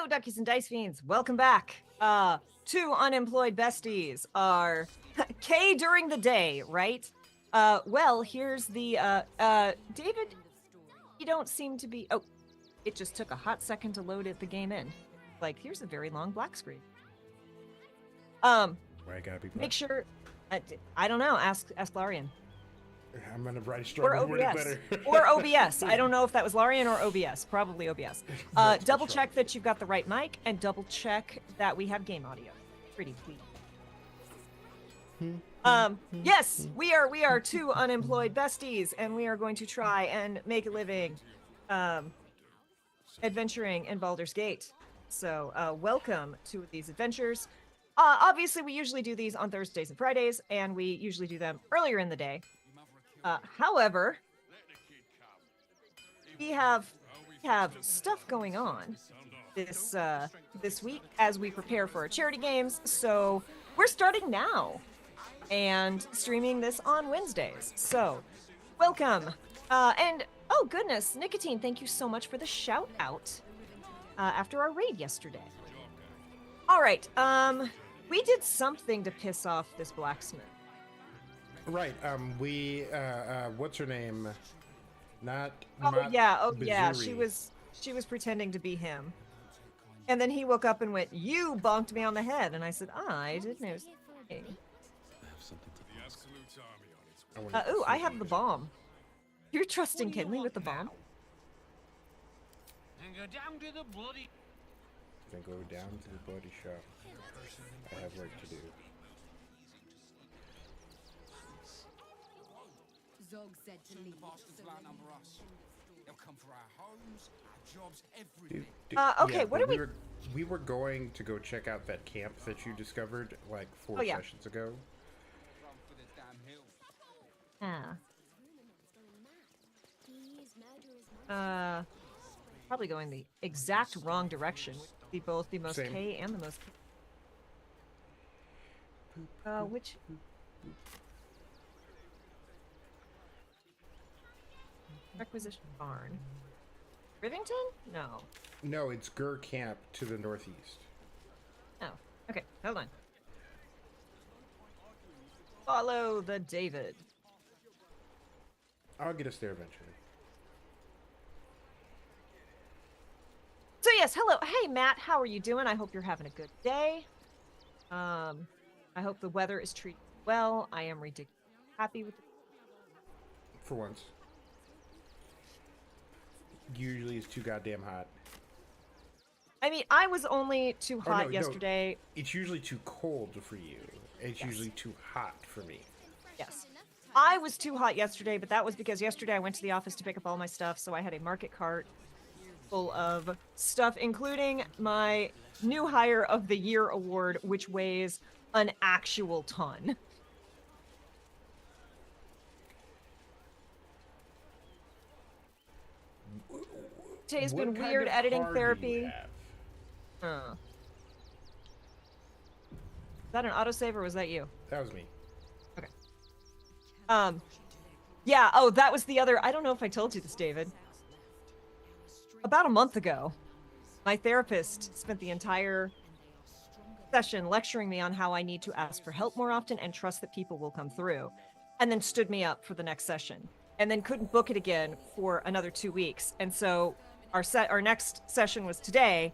Heyo, duckies and dice fiends. Welcome back. Two unemployed besties are K during the day, right? Well, here's the David, you don't seem to be. Oh, it just took a hot second to load the game in. Like, here's a very long black screen. Why I gotta be black? Make sure. I don't know. Ask Larian. I'm gonna write a Or stronger word OBS. better. Or OBS. I don't know if that was Larian or OBS. Probably OBS. Double check that you've got the right mic and double check that we have game audio. Pretty please. Yes, we are two unemployed besties, and we are going to try and make a living adventuring in Baldur's Gate. So, welcome to these adventures. Obviously, we usually do these on Thursdays and Fridays, and we usually do them earlier in the day. However, we have stuff going on this week as we prepare for our charity games. So we're starting now and streaming this on Wednesdays. So welcome. And oh goodness, Nicotine, thank you so much for the shout out after our raid yesterday. All right, we did something to piss off this blacksmith. Right. What's her name? Not. Oh yeah. Bazuri. She was pretending to be him, and then he woke up and went, "You bonked me on the head," and I said, "I didn't know." Ooh, I have the bomb. You're trusting Kinley with the bomb? And go down to the bloody. Then go down to the bloody shop. I have work to do. Zog said to leave. They'll come for our homes, our jobs, everything. Okay, yeah, what are we? We were going to go check out that camp that you discovered like 4 sessions ago. Probably going the exact wrong direction. Be both the most Same. K and the most. Which? Requisition barn. Rivington? No. No, it's Gur Camp to the northeast. Oh, okay. Hold on. Follow the David. I'll get us there eventually. So yes, hello. Hey, Matt. How are you doing? I hope you're having a good day. I hope the weather is treating you well. I am ridiculously happy with it. For once. Usually it's too goddamn hot. I mean, I was only too hot yesterday. No, it's usually too cold for you. It's usually too hot for me. Yes. I was too hot yesterday, but that was because yesterday I went to the office to pick up all my stuff, so I had a market cart full of stuff, including my new hire of the year award, which weighs an actual ton. Today's been weird editing therapy. Is that an autosave or was that you? That was me. Okay. Yeah, oh, that was the other. I don't know if I told you this, David. About a month ago, my therapist spent the entire session lecturing me on how I need to ask for help more often and trust that people will come through, and then stood me up for the next session, and then couldn't book it again for another 2 weeks. And so our next session was today,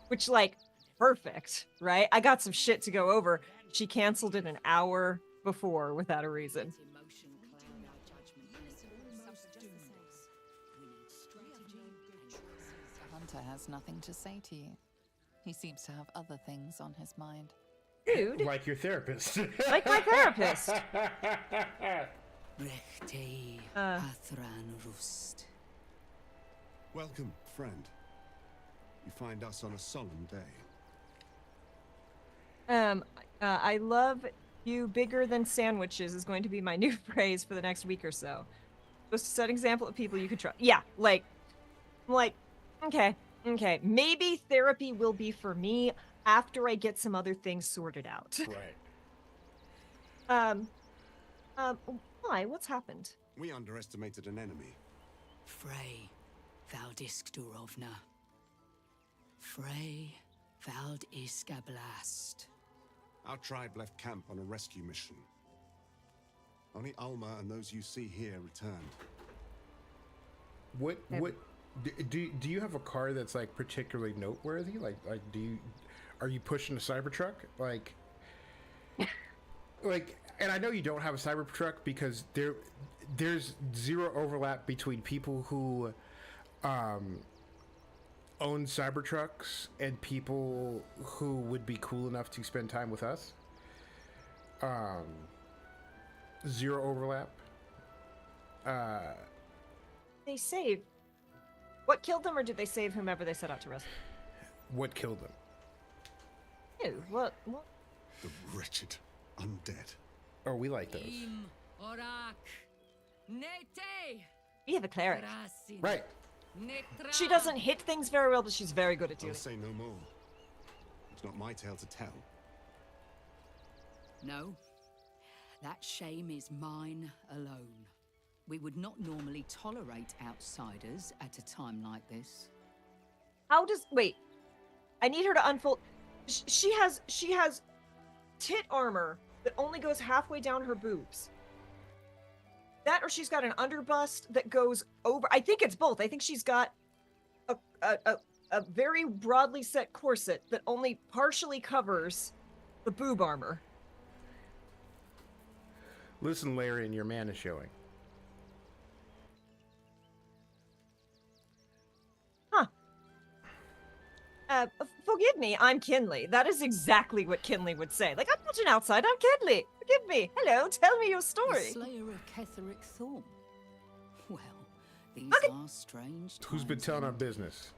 which, like, perfect, right? I got some shit to go over. She canceled it an hour before without a reason. Hunter has nothing to say to you. He seems to have other things on his mind. Dude. Like your therapist. Like my therapist. Welcome, friend. You find us on a solemn day. I love you bigger than sandwiches is going to be my new phrase for the next week or so. Just to set an example of people you could trust. Yeah, like, okay. Maybe therapy will be for me after I get some other things sorted out. Right. Why? What's happened? We underestimated an enemy. Frey, thou Durovna. Frey Vald Iskablast. Our tribe left camp on a rescue mission. Only Alma and those you see here returned. What do you have a car that's like particularly noteworthy? Like are you pushing a Cybertruck? Like and I know you don't have a Cybertruck because there's zero overlap between people who own Cybertrucks and people who would be cool enough to spend time with us. Zero overlap. They saved. What killed them, or did they save whomever they set out to rescue? What killed them? Ew, what? The wretched undead. Oh, we like those. Im Orak. Nete. We have a cleric. Grasin. Right. Netra. She doesn't hit things very well, but she's very good at I'll dealing. say no more. It's not my tale to tell. No. That shame is mine alone. We would not normally tolerate outsiders at a time like this. How does wait? I need her to unfold. She has tit armor that only goes halfway down her boobs. That, or she's got an underbust that goes over. I think it's both. I think she's got a very broadly set corset that only partially covers the boob armor. Listen, Larry, your man is showing. Forgive me, I'm Kinley. That is exactly what Kinley would say. Like, I'm not an outsider, I'm Kinley. Forgive me. Hello, tell me your The story. slayer of Ketheric Thorn. Well, these Okay. are strange Who's been times telling our indeed. business?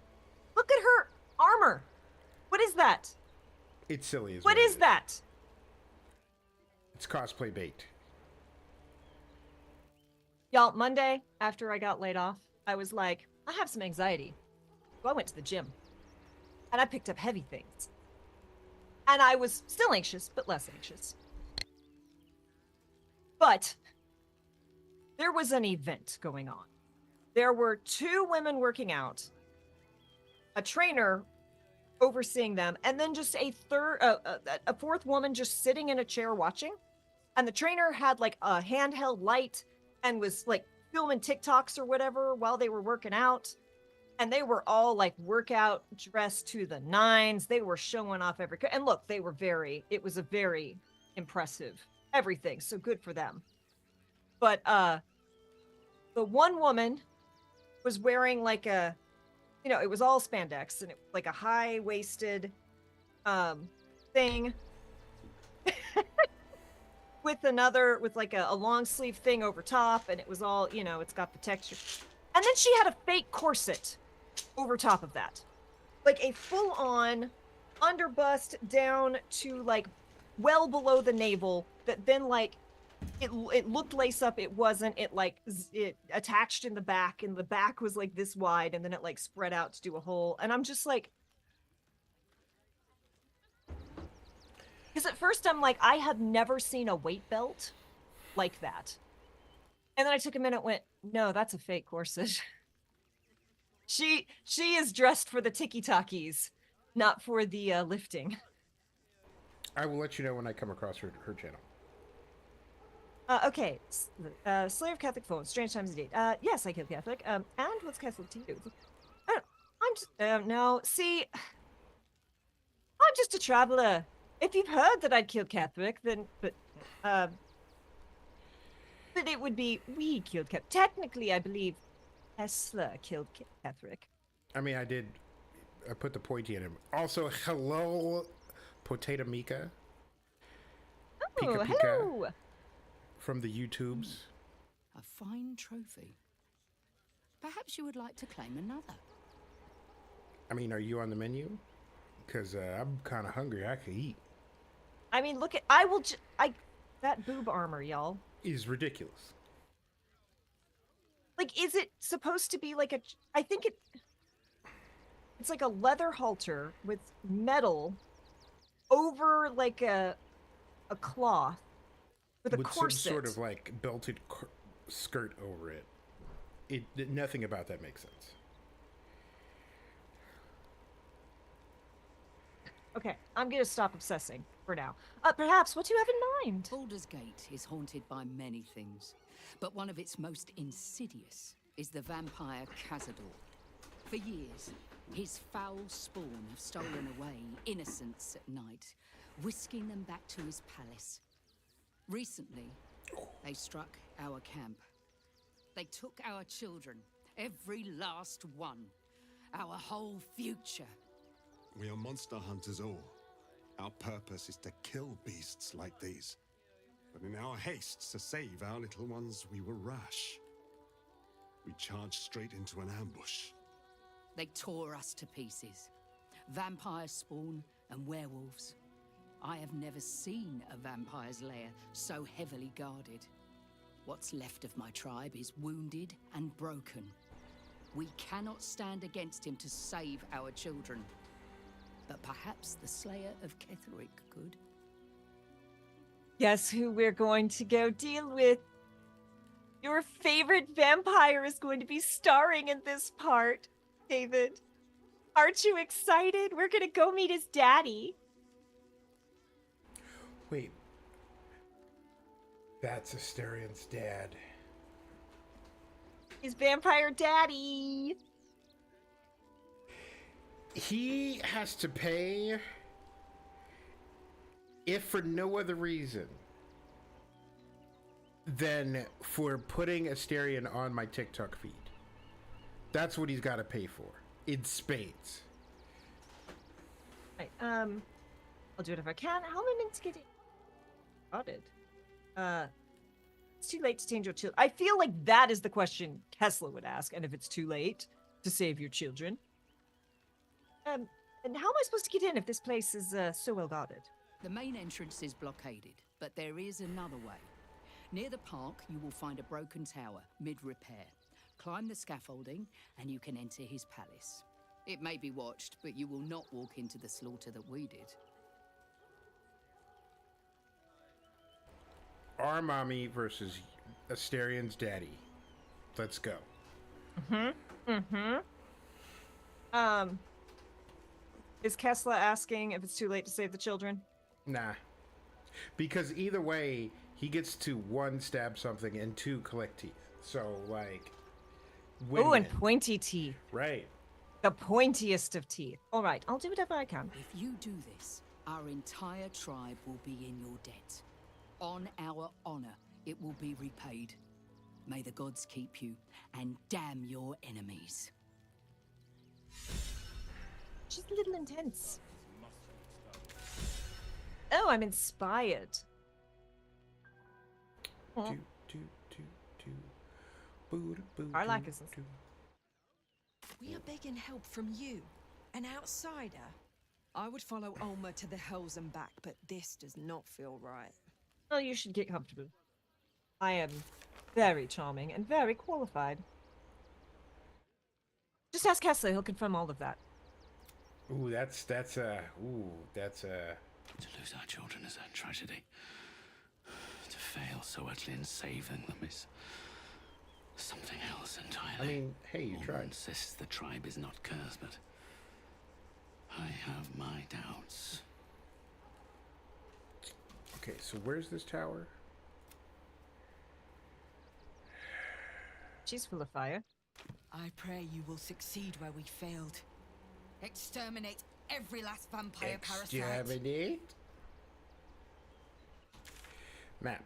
Look at her armor. What is that? It's silly. What it is that? It's cosplay bait. Y'all, Monday, after I got laid off, I was like, I have some anxiety. So I went to the gym. And I picked up heavy things. And I was still anxious, but less anxious. But there was an event going on. There were 2 women working out, a trainer overseeing them, and then just a fourth woman just sitting in a chair watching. And the trainer had like a handheld light and was like filming TikToks or whatever while they were working out. And they were all like workout dressed to the nines. They were showing off and look, it was a very impressive everything. So good for them. But the one woman was wearing like it was all spandex and it was like a high-waisted thing with like a long sleeve thing over top, and it was all, it's got the texture. And then she had a fake corset over top of that. Like a full-on underbust down to like well below the navel that then like it looked lace up, it wasn't. It attached in the back, and the back was like this wide, and then it like spread out to do a hole. And I'm just like, because at first I'm like, I have never seen a weight belt like that. And then I took a minute and went, no, that's a fake corset. She is dressed for the tiki-takis, not for the lifting. I will let you know when I come across her channel. Okay. Slayer of Catholic phone. Strange times indeed. Yes, I killed Catholic. And what's Catholic to you? I'm just, no, see, I'm just a traveler. If you've heard that I'd killed Catholic, then, but it would be we killed Catholic. Technically, I believe Tesla killed Catholic. I mean, I put the pointy in him. Also, hello, Potato Mika. Oh, Pika Pika. hello. From the YouTubes. A fine trophy. Perhaps you would like to claim another. I mean, are you on the menu? Because I'm kind of hungry. I could eat. I mean, look at, that boob armor, y'all. Is ridiculous. Like, is it supposed to be like I think it's like a leather halter with metal over like a cloth with a corset. Some sort of like belted skirt over it. Nothing about that makes sense. Okay, I'm gonna stop obsessing for now. Perhaps, what do you have in mind? Baldur's Gate is haunted by many things, but one of its most insidious is the vampire Cazador. For years, his foul spawn have stolen away innocents at night, whisking them back to his palace. Recently, they struck our camp. They took our children, every last one, our whole future. We are monster hunters all. Our purpose is to kill beasts like these. But in our haste to save our little ones, we were rash. We charged straight into an ambush. They tore us to pieces. Vampire spawn and werewolves. I have never seen a vampire's lair so heavily guarded. What's left of my tribe is wounded and broken. We cannot stand against him to save our children. But perhaps the Slayer of Ketheric could. Guess who we're going to go deal with? Your favorite vampire is going to be starring in this part, David. Aren't you excited? We're gonna go meet his daddy. Wait. That's Asterian's dad. His vampire daddy. He has to pay, if for no other reason than for putting Asterion on my TikTok feed. That's what he's got to pay for. In spades. Right, I'll do it if I can. How am I meant to get it? Spotted. It's too late to change your children. I feel like that is the question Kessler would ask, and if it's too late to save your children. And how am I supposed to get in if this place is so well guarded? The main entrance is blockaded, but there is another way. Near the park, you will find a broken tower, mid-repair. Climb the scaffolding, and you can enter his palace. It may be watched, but you will not walk into the slaughter that we did. Our mommy versus Asterian's daddy. Let's go. Is Kessler asking if it's too late to save the children? Nah. Because either way, he gets to 1, stab something, and 2, collect teeth. So, like, Oh, and win-win. pointy teeth. Right. The pointiest of teeth. All right, I'll do whatever I can. If you do this, our entire tribe will be in your debt. On our honor, it will be repaid. May the gods keep you, and damn your enemies. She's a little intense. Oh, I'm inspired. Oh, I like this. We are begging help from you, an outsider. I would follow Ulmer to the hells and back, but this does not feel right. Well, you should get comfortable. I am very charming and very qualified. Just ask Kessler, he'll confirm all of that. Ooh, that's To lose our children is a tragedy. To fail so utterly in saving them is something else entirely. I mean, hey, you Ulmer tried. insists the tribe is not cursed, but I have my doubts. Okay, so where's this tower? She's full of fire. I pray you will succeed where we failed. Exterminate every last vampire parasite. Exterminate? Map.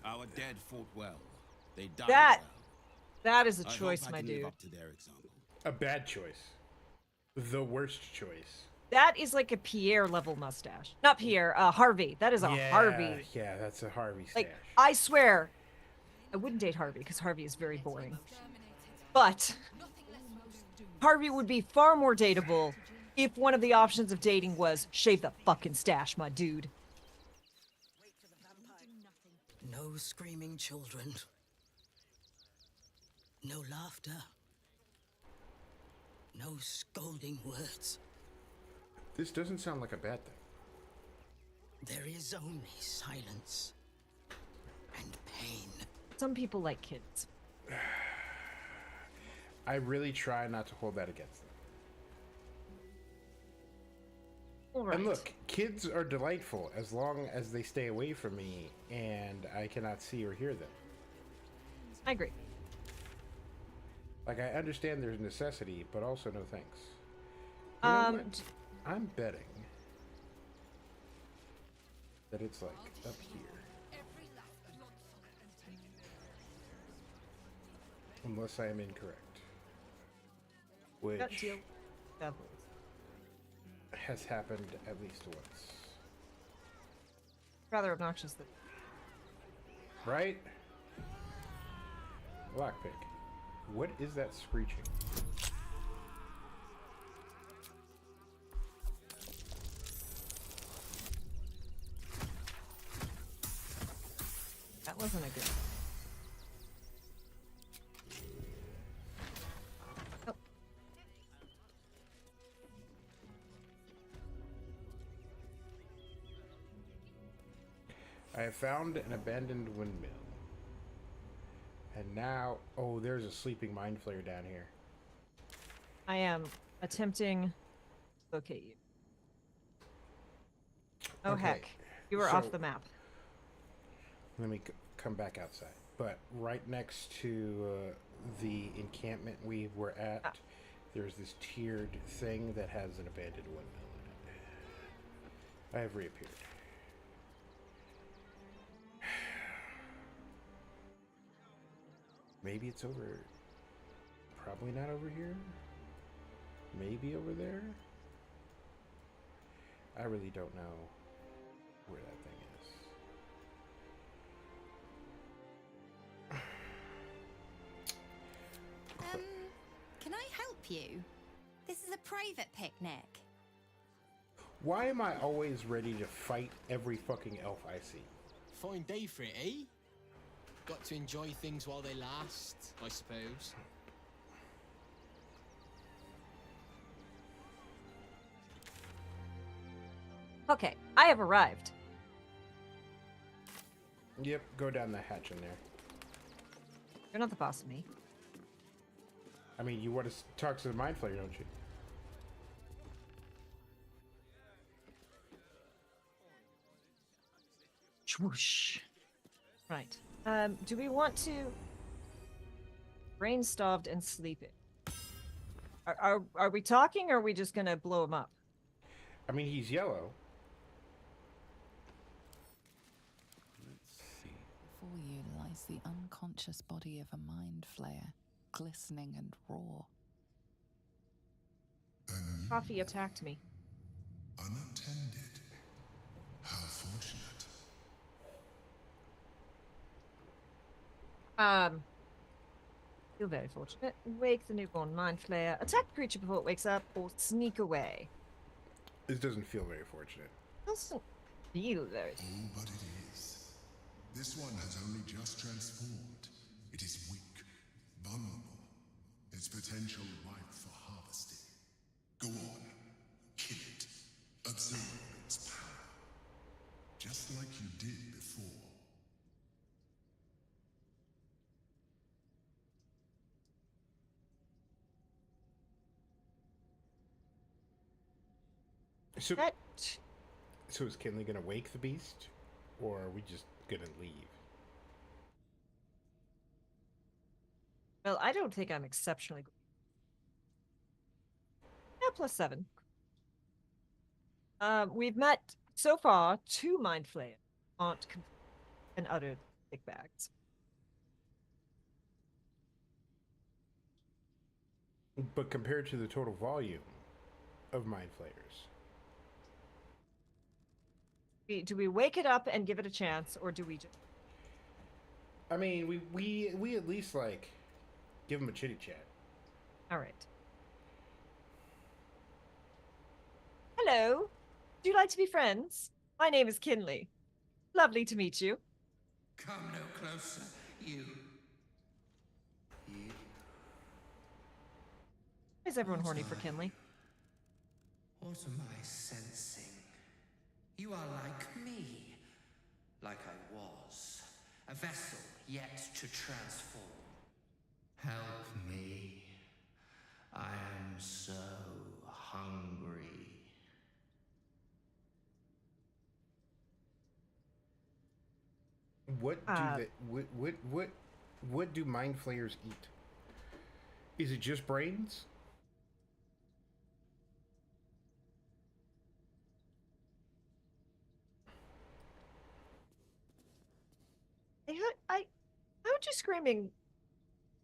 Our dead fought well. They died That- well. That is a I hope choice, I my can live dude. up to their example. A bad choice. The worst choice. That is like a Pierre level mustache. Not Pierre, Harvey. That is a Harvey. Yeah, that's a Harvey stash. Like, I swear, I wouldn't date Harvey because Harvey is very boring. But Harvey would be far more dateable if one of the options of dating was shave the fucking stash, my dude. No screaming children. No laughter. No scolding words. This doesn't sound like a bad thing. There is only silence and pain. Some people like kids. I really try not to hold that against them. All right. And look, kids are delightful as long as they stay away from me and I cannot see or hear them. I agree. Like, I understand there's necessity, but also no thanks. You know what? I'm betting that it's like up here. Unless I am incorrect. Which Gut deal. Devils. has happened at least once. Rather obnoxious than. Right? Lockpick. What is that screeching? That wasn't a good. Oh. I have found an abandoned windmill. And now, oh, there's a sleeping mind flayer down here. I am attempting to locate you. Oh Okay, heck, you were so- off the map. Let me come back outside. But right next to the encampment we were at, there's this tiered thing that has an abandoned windmill in it. I have reappeared. Maybe it's over. Probably not over here. Maybe over there. I really don't know where that thing is. Can I help you? This is a private picnic. Why am I always ready to fight every fucking elf I see? Fine day for it, eh? Got to enjoy things while they last, I suppose. Okay, I have arrived. Yep, go down the hatch in there. You're not the boss of me. I mean, you want to talk to the mind flayer, don't you? Swoosh. Right. Do we want to brain starved and sleeping? Are we talking, or are we just gonna blow him up? I mean, he's yellow. Let's see. Before you lies the unconscious body of a mind flayer, glistening and raw. Coffee attacked me. Unattended. How fortunate. Feel very fortunate. Wake the newborn mind flayer. Attack the creature before it wakes up, or sneak away. This doesn't feel very fortunate. Doesn't feel very. Oh, but it is. This one has only just transformed. It is weak, vulnerable. Its potential ripe for harvesting. Go on, kill it. Absorb its power. Just like you did before. So, That so is Kinley gonna wake the beast, or are we just gonna leave? well, I don't think I'm exceptionally good. Yeah, +7. We've met so far 2 mind flayers aren't and utter big bags. But compared to the total volume of mind flayers, Do we wake it up and give it a chance, or do we just... I mean, we at least like give him a chitty chat. All right. Hello. Would you like to be friends? My name is Kinley. Lovely to meet you. Come no closer, you. Is everyone horny for Kinley? What am I sensing? You are like me. Like I was. A vessel yet to transform. Help me. I am so hungry. What do they? What do mind flayers eat? Is it just brains? I heard you screaming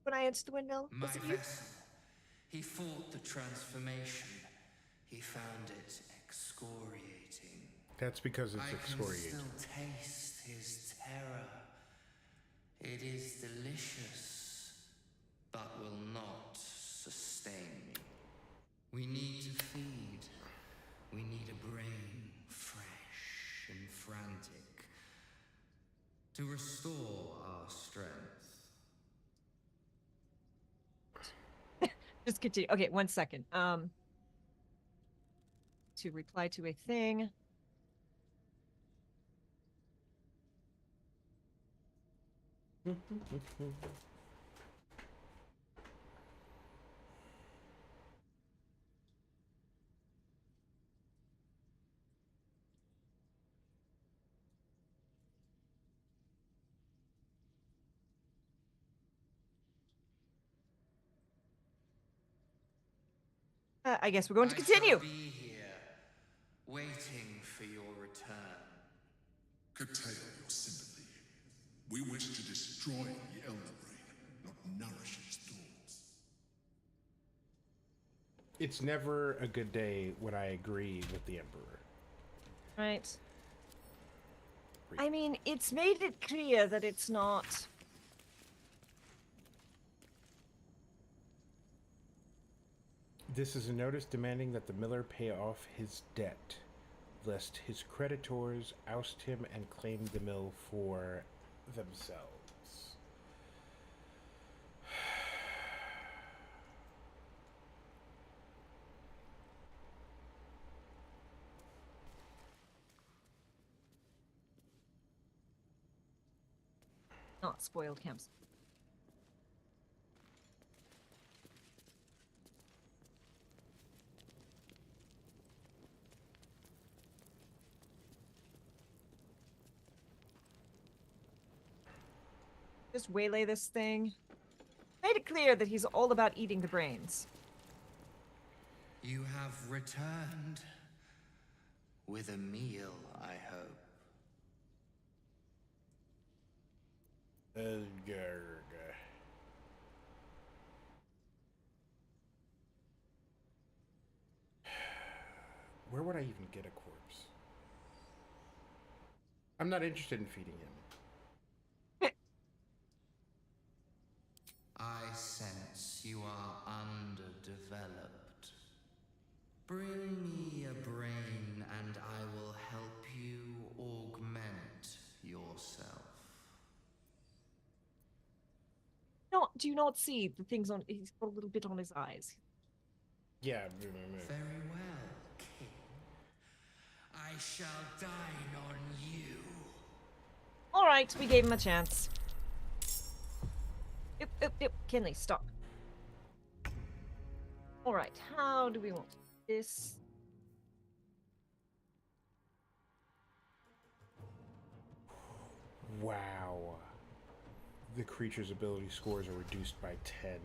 when I entered the windmill. My Was it you? vessel. He fought the transformation. He found it excoriating. That's because it's I can excoriating. still taste his terror. It is delicious, but will not sustain me. We need to feed. We need a brain, fresh and frantic, to restore our strength. Just continue. Okay, 1 second. To reply to a thing. I guess we're going to continue. I shall be here, waiting for your return. Curtail your sympathy. We wish to destroy the Elder Brain, not nourish its thoughts. It's never a good day when I agree with the Emperor. Right. I mean, it's made it clear that it's not. This is a notice demanding that the miller pay off his debt, lest his creditors oust him and claim the mill for themselves. Not spoiled camps. Just waylay this thing. Made it clear that he's all about eating the brains. You have returned with a meal, I hope. Where would I even get a corpse? I'm not interested in feeding him. I sense you are underdeveloped. Bring me a brain and I will help you augment yourself. No, do you not see the things on? He's got a little bit on his eyes. Yeah. Very well, King. I shall dine on you. All right, we gave him a chance. Yep. Kinley, stop. All right, how do we want this? Wow. The creature's ability scores are reduced by 10.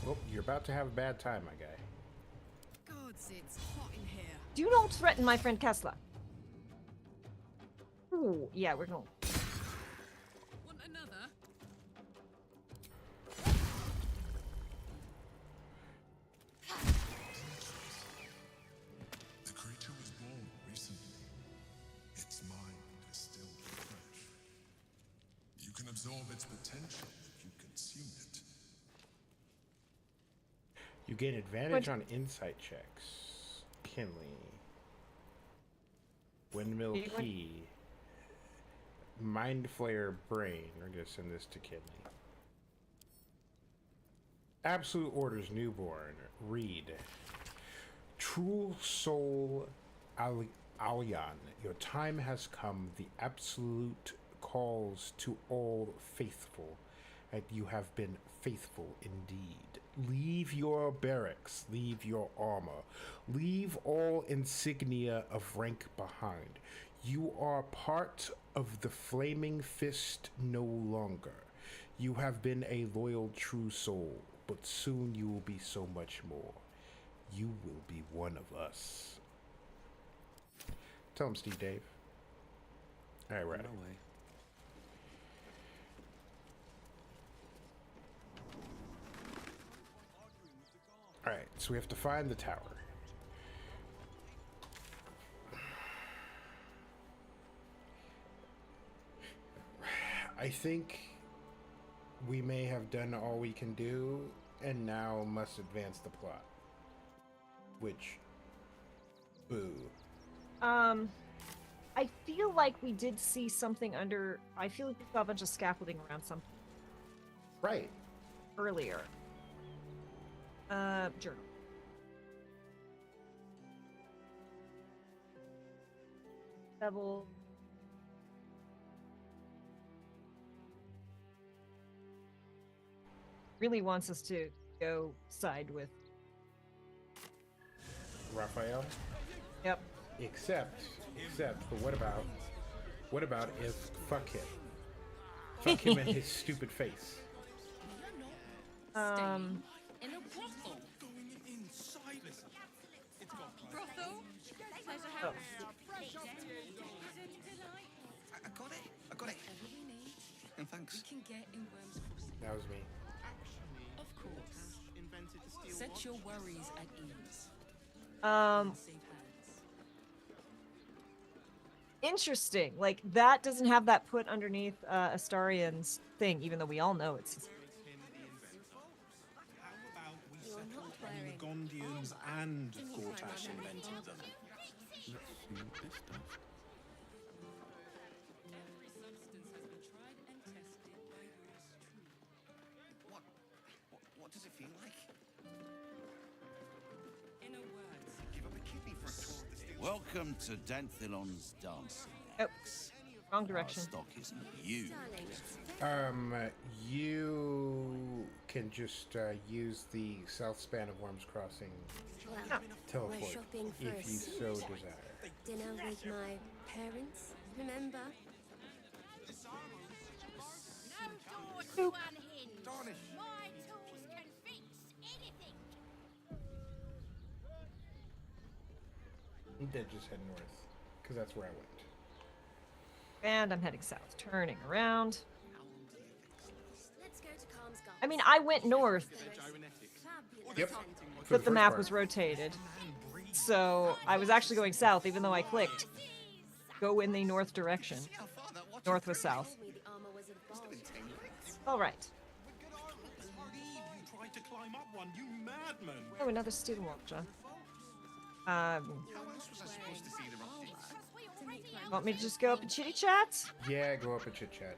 Oh, you're about to have a bad time, my guy. Gods, it's hot in here. Do not threaten my friend Kessler. Ooh, yeah, we're going. Want another? The creature was born recently. Its mind is still fresh. You can absorb its potential if you consume it. You gain advantage on insight checks. Kinley. Windmill key. Mind Flayer brain. We're going to send this to Kinley. Absolute Orders Newborn. Read. True Soul Alyan. Your time has come. The Absolute calls to all faithful. and you have been faithful indeed. Leave your barracks, leave your armor, leave all insignia of rank behind. You are part of the Flaming Fist no longer. You have been a loyal, true soul, but soon you will be so much more. You will be one of us. Tell him, Steve Dave. All right, right. No way. All right, so we have to find the tower. I think we may have done all we can do, and now must advance the plot. Which, boo. I feel like we did see something under. I feel like we saw a bunch of scaffolding around something. Right. Earlier. Journal. Devil. Really wants us to go side with. Raphael? Yep. Except, but what about if fuck him? Fuck him in his stupid face. In a brothel. Brothel? Oh. I got it. And thanks. Can get in Worms Crossing. That was me. Of course. Set your worries at ease. Safe hands. Interesting. Like, that doesn't have that put underneath Astarian's thing, even though we all know it's. The Gondians and Gortash invented them. Let's see this stuff. Every substance has been tried and tested by those true. What does it feel like? In a word, Give up a kidney for a tour of the steel. Welcome to Danthilon's dancing. Oh, wrong direction. Our stock isn't huge. You can just use the south span of Worms Crossing teleport if you so desire. Dinner with my parents, remember? No doors to unhinge. My tools can fix anything. You did just head north, because that's where I went. And I'm heading south, turning around. Let's go to Calm's Gulf. I mean, I went north, Yep. but the map was rotated. So I was actually going south, even though I clicked go in the north direction. North was south. Told me the armor was of Baldur. All right. You tried to climb up one, you madman! Oh, another steel watcher. How else was I supposed to see the rusty? Want me to just go up and chitty chat? Yeah, go up and chit chat.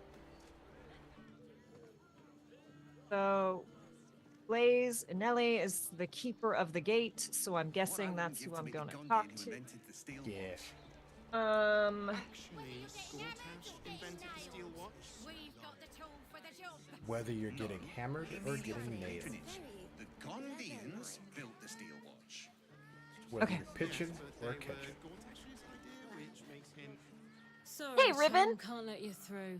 So, Blaze Nelly is the keeper of the gate, so I'm guessing that's who I'm gonna talk to. Yeah. Actually, Gortash invented the steel watch. We've got the tool for the job. Whether you're getting hammered or getting nailed. The Gondians built the steel watch. Whether Okay. you're pitching or catching. Gortash's idea, which makes him Sorry, Hey, Ribbon. Sam, can't let you through.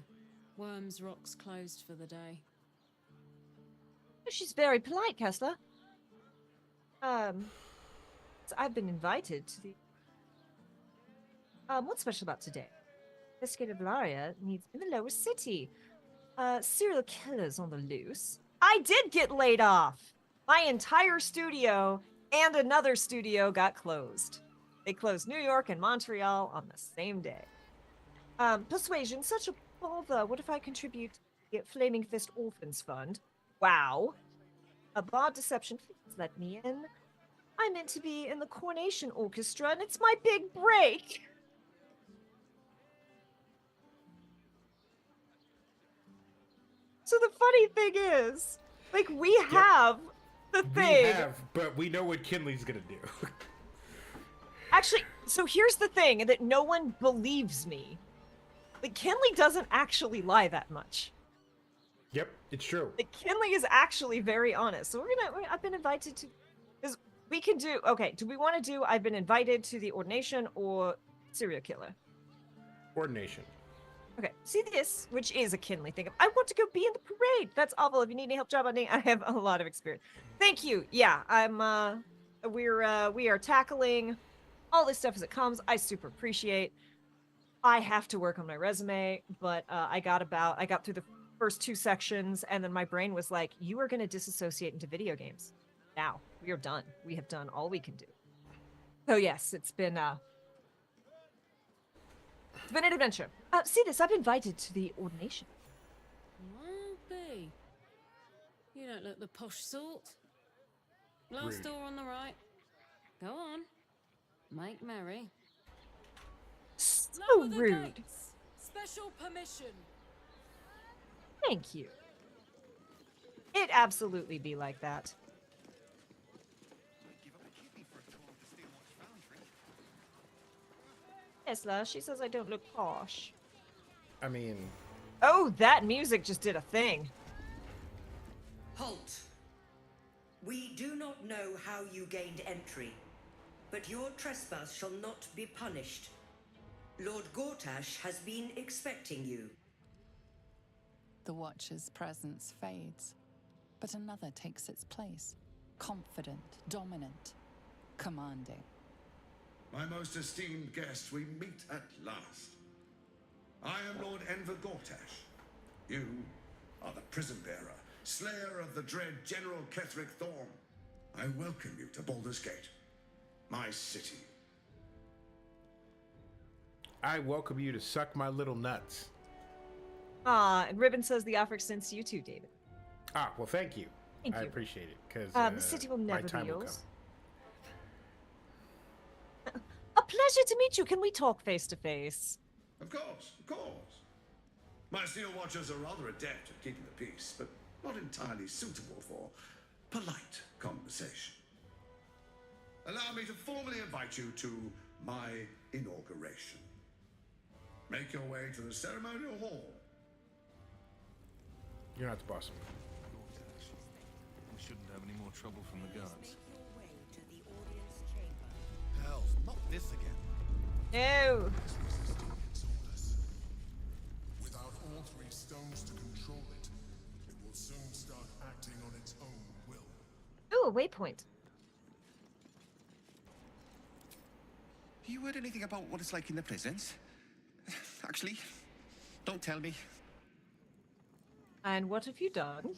Worms Rock's closed for the day. She's very polite, Kessler. So I've been invited to the. What's special about today? Investigator Valaria needs in the lower city. Serial killers on the loose. I did get laid off. My entire studio and another studio got closed. They closed New York and Montreal on the same day. Persuasion, such a bother. What if I contribute to the Flaming Fist Orphans Fund? Wow. A bar deception, please let me in. I meant to be in the Coronation Orchestra and it's my big break. So the funny thing is, like, we have the thing. We have, but we know what Kinley's gonna do. Actually, so here's the thing that no one believes me. Like, Kinley doesn't actually lie that much. Yep, it's true. Like, Kinley is actually very honest. So I've been invited to, because we can do, okay, do we want to do I've been invited to the ordination or serial killer? Ordination. Okay, see this, which is a Kinley thing. I want to go be in the parade. That's awful. If you need any help job hunting, I have a lot of experience. Thank you. Yeah, we are tackling all this stuff as it comes. I super appreciate. I have to work on my resume, but I got through the first 2 sections, and then my brain was like, you are going to disassociate into video games. Now, we are done. We have done all we can do. So yes, it's been an adventure. See this, I've been invited to the ordination. Well, be. You don't look the posh sort. Last Rude. door on the right. Go on. Make merry. So Lower the rude. gates. Special permission. Thank you. It absolutely be like that. Tesla, she says I don't look posh. I mean, Oh, that music just did a thing. Halt! We do not know how you gained entry, but your trespass shall not be punished. Lord Gortash has been expecting you. The Watcher's presence fades, but another takes its place. Confident, dominant, commanding. My most esteemed guest, we meet at last. I am Lord Enver Gortash. You are the prison bearer, slayer of the dread General Ketheric Thorm. I welcome you to Baldur's Gate, my city. I welcome you to suck my little nuts. And Ribbon says the offer extends to you too, David. Ah, well, thank you. Thank I you. appreciate it, because The city will never my time be will yours. A pleasure to meet you. Can we talk face to face? Of course, of course. My Steel Watchers are rather adept at keeping the peace, but not entirely suitable for polite conversation. Allow me to formally invite you to my inauguration. Make your way to the ceremonial hall. You're not the boss of me. We shouldn't have any more trouble from the guards. Hell, not this again. No. Without all 3 stones to control it, it will soon start acting on its own will. Ooh, a waypoint. You heard anything about what it's like in the prisons? Actually, don't tell me. And what have you done?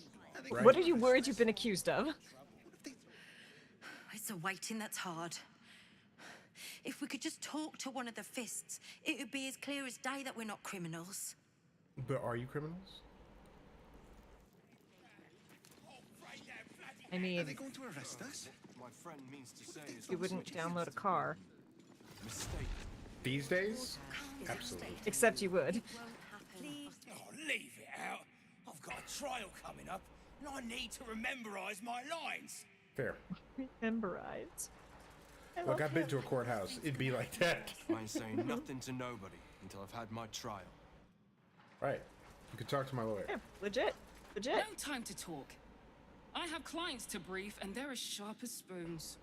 Right. What are you worried you've been accused of? It's a waiting that's hard. If we could just talk to one of the fists, it would be as clear as day that we're not criminals. But are you criminals? I mean, Are they going to arrest us? My friend means to say is you wouldn't download a car. mistake. These days? Absolutely. Except you would. Oh, leave it out. I've got a trial coming up, and I need to rememberize my lines. Fair. Memorize. Look, I've been to a courthouse. It'd be like that. I ain't saying nothing to nobody until I've had my trial. Right. You could talk to my lawyer. Yeah, legit. Legit. No time to talk. I have clients to brief, and they're as sharp as spoons.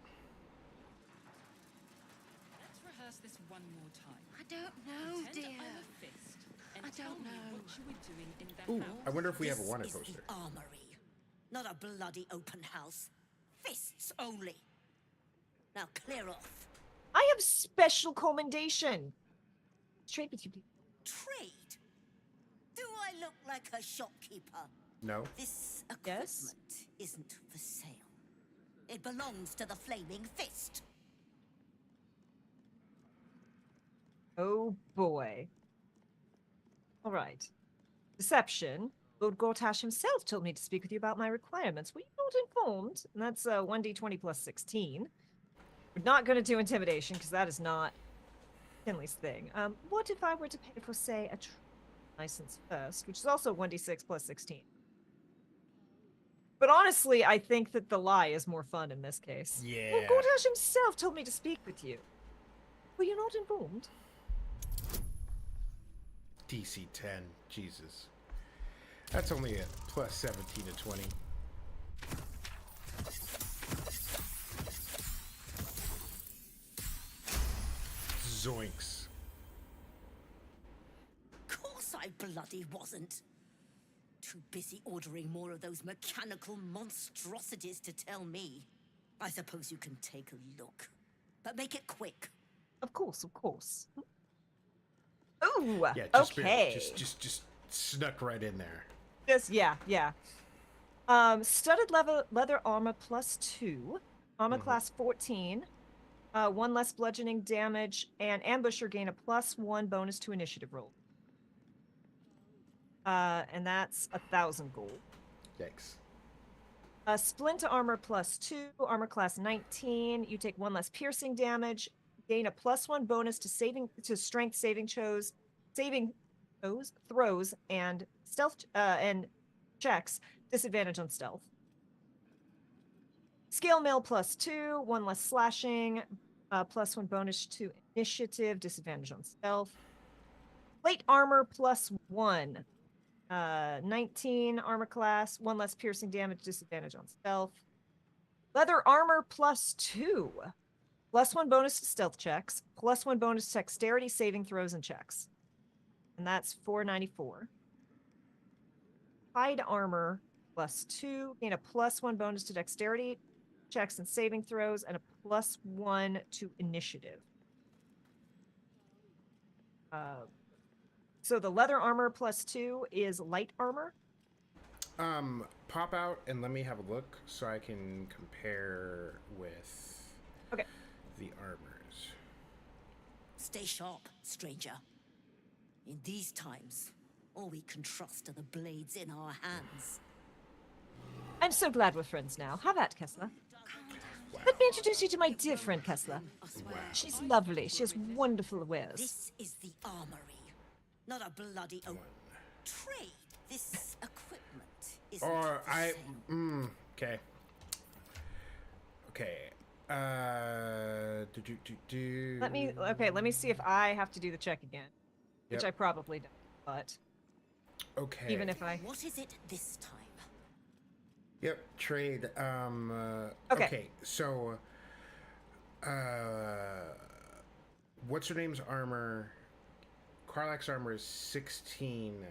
Let's rehearse this one more time. I don't know, Pretend dear. I'm a fist, and I tell don't me know. what you were doing in that Ooh, house. I wonder if we have a This wanted is poster. the armory, not a bloody open house. Fists only. Now clear off. I have special commendation. Trade with you, please. Trade? Do I look like a shopkeeper? No. This equipment isn't for sale. It belongs to the Flaming Fist. Oh boy. All right. Deception. Lord Gortash himself told me to speak with you about my requirements. Were you not informed? And that's 1d20 plus 16. We're not going to do intimidation because that is not Finley's thing. What if I were to pay for, say, a license first, which is also 1d6 plus 16? But honestly, I think that the lie is more fun in this case. Yeah. Lord Gortash himself told me to speak with you. Were you not informed? DC 10. Jesus. That's only a plus 17 to 20. Zoinks. Course I bloody wasn't. Too busy ordering more of those mechanical monstrosities to tell me. I suppose you can take a look. But make it quick. Of course, of course. Ooh, Yeah, just okay. barely. Just snuck right in there. Yeah. Studded leather armor +2. Armor class 14. 1 less bludgeoning damage, and ambusher gain a +1 bonus to initiative roll. And that's 1,000 gold. Yikes. Splint armor +2, armor class 19. You take 1 less piercing damage, gain a +1 bonus to strength saving throws, and stealth and checks. Disadvantage on stealth. Scale mail +2, 1 less slashing, +1 bonus to initiative, disadvantage on stealth. Plate armor +1. 19 armor class, 1 less piercing damage, disadvantage on stealth. Leather armor +2. +1 bonus to stealth checks, +1 bonus to dexterity saving throws and checks. And that's 494. Hide armor +2, gain a +1 bonus to dexterity checks and saving throws, and a +1 to initiative. So the leather armor +2 is light armor. Pop out and let me have a look so I can compare with the armors. Stay sharp, stranger. In these times, all we can trust are the blades in our hands. I'm so glad we're friends now. Have at, Kessler. Let me introduce you to my dear friend, Kessler. She's lovely. She has wonderful wares. This is the armory, not a bloody trade. This equipment is. Or okay. Okay. Let me see if I have to do the check again, which I probably don't. But okay. Even if I. What is it this time? Yep, trade. Okay. So, what's her name's armor? Karlak's armor is 16.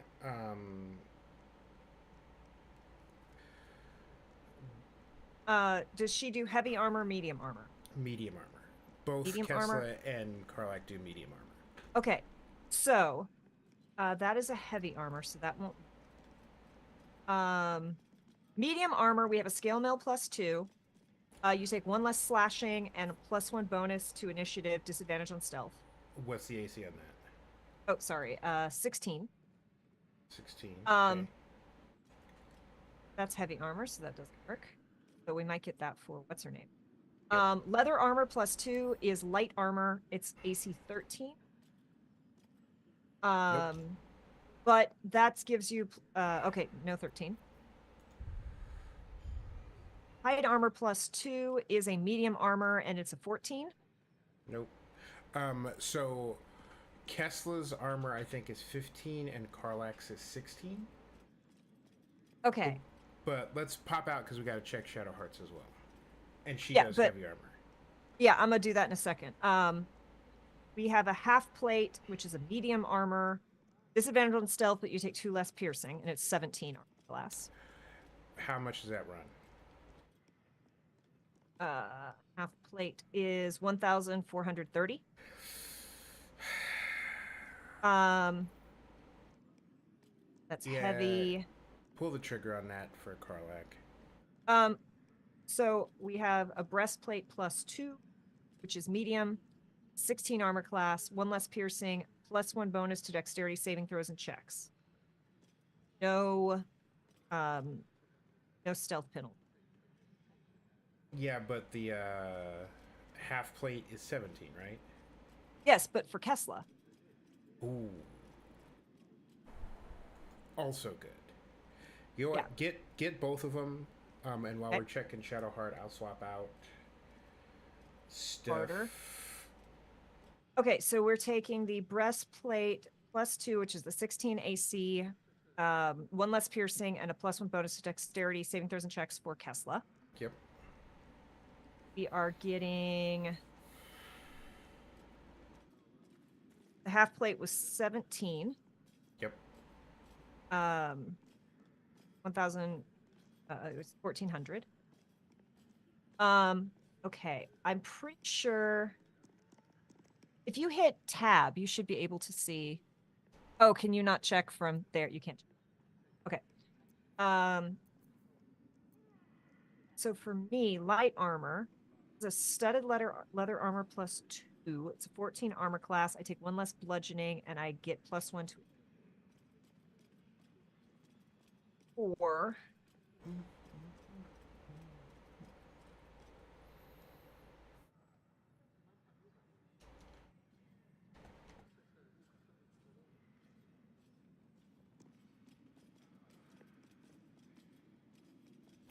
Does she do heavy armor, medium armor? Medium armor. Both medium Kessler armor? and Karlak do medium armor. Okay, so that is a heavy armor, so that won't. Medium armor, we have a scale mail +2. You take 1 less slashing and a +1 bonus to initiative, disadvantage on stealth. What's the AC on that? Oh, sorry, 16. 16. That's heavy armor, so that doesn't work. So we might get that for what's her name. Leather armor +2 is light armor. It's AC 13. But that gives you okay, no 13. Hide armor +2 is a medium armor, and it's a 14. Nope. So Kessler's armor, I think, is 15, and Karlak's is 16. Okay. But let's pop out because we got to check Shadow Hearts as well, and she does heavy armor. Yeah, I'm gonna do that in a second. We have a half plate, which is a medium armor. Disadvantage on stealth, but you take 2 less piercing, and it's 17 armor class. How much does that run? Half plate is 1,430. That's heavy. Pull the trigger on that for Karlak. So we have a breastplate +2, which is medium, 16 armor class, 1 less piercing, +1 bonus to dexterity saving throws and checks. No stealth penalty. Yeah, but the half plate is 17, right? Yes, but for Kessler. Ooh. Also good. You know what? Get both of them, and while we're checking Shadowheart, I'll swap out stuff. Harder. Okay, so we're taking the breastplate +2, which is the 16 AC, 1 less piercing, and a +1 bonus to dexterity saving throws and checks for Kessla. Yep. We are getting... The half plate was 17. Yep. 1,000... it was 1,400. Okay. I'm pretty sure... If you hit tab, you should be able to see... Oh, can you not check from there? You can't. Okay. So for me, light armor is a studded leather armor +2. It's a 14 armor class. I take 1 less bludgeoning, and I get +1 to 4.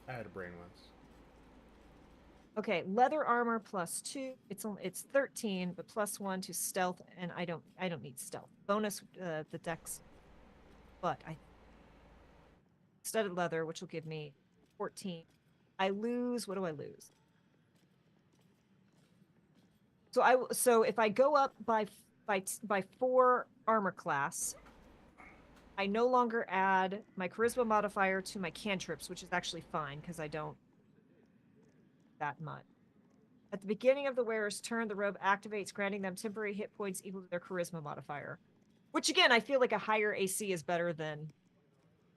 I had a brain once. Okay, leather armor +2. It's 13, but +1 to stealth, and I don't need stealth. Bonus the dex, but I studded leather, which will give me 14. I lose. What do I lose? So if I go up by 4 armor class, I no longer add my charisma modifier to my cantrips, which is actually fine because I don't that much. At the beginning of the wearer's turn, the robe activates, granting them temporary hit points equal to their charisma modifier. Which again, I feel like a higher AC is better than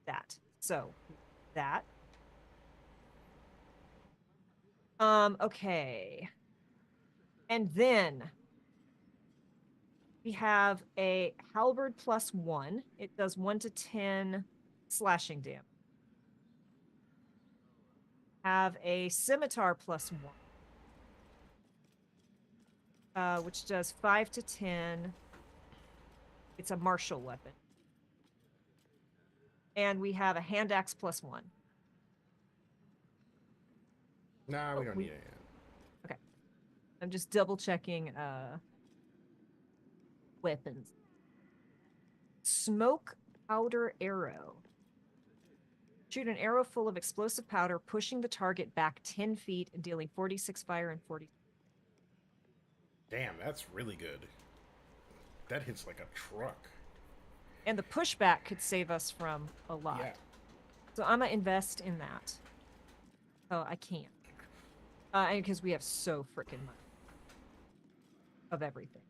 that. So that. Okay. And then we have a halberd +1. It does 1 to 10 slashing damage. Have a scimitar +1. Which does 5 to 10. It's a martial weapon. And we have a hand axe +1. Nah, we don't need it. Okay. I'm just double checking weapons. Smoke powder arrow. Shoot an arrow full of explosive powder, pushing the target back 10 feet and dealing 46 fire and 40. Damn, that's really good. That hits like a truck. And the pushback could save us from a lot. Yeah. So I'm going to invest in that. Oh, I can't. Because we have so freaking much of everything.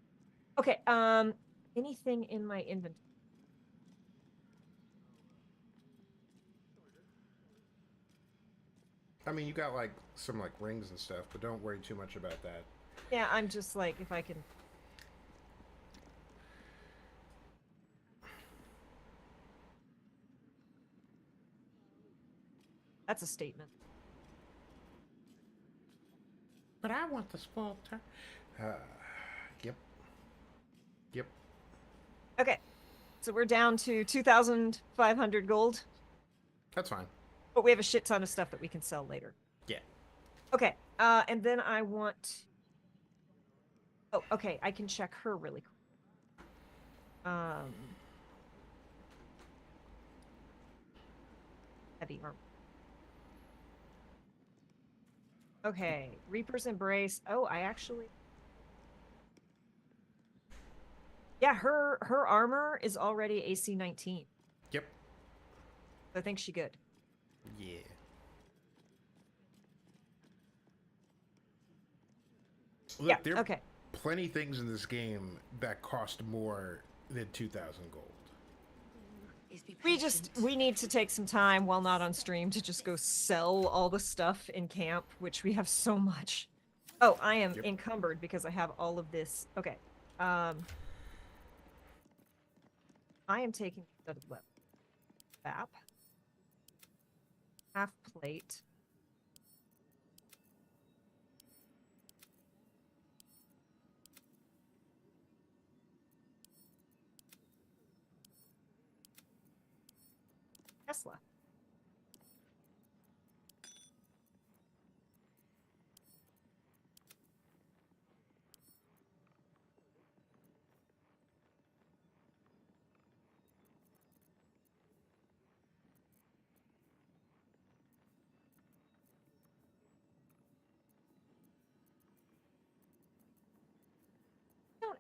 Okay, anything in my inventory? I mean, you got like some like rings and stuff, but don't worry too much about that. Yeah, I'm just like, if I can... That's a statement. But I want the spoiled turn. Yep. Yep. Okay, so we're down to 2,500 gold. That's fine. But we have a shit ton of stuff that we can sell later. Yeah. Okay, and then I want... Oh, okay, I can check her really quick. Heavy armor. Okay, Reaper's Embrace. Oh, I actually... Yeah, her armor is already AC 19. Yep. So I think she good. Yeah. Look, Yeah, there are okay. plenty things in this game that cost more than 2,000 gold. We need to take some time while not on stream to just go sell all the stuff in camp, which we have so much. Oh, I am encumbered because I have all of this. Okay. I am taking the weapon. Bap. Half plate. Tesla.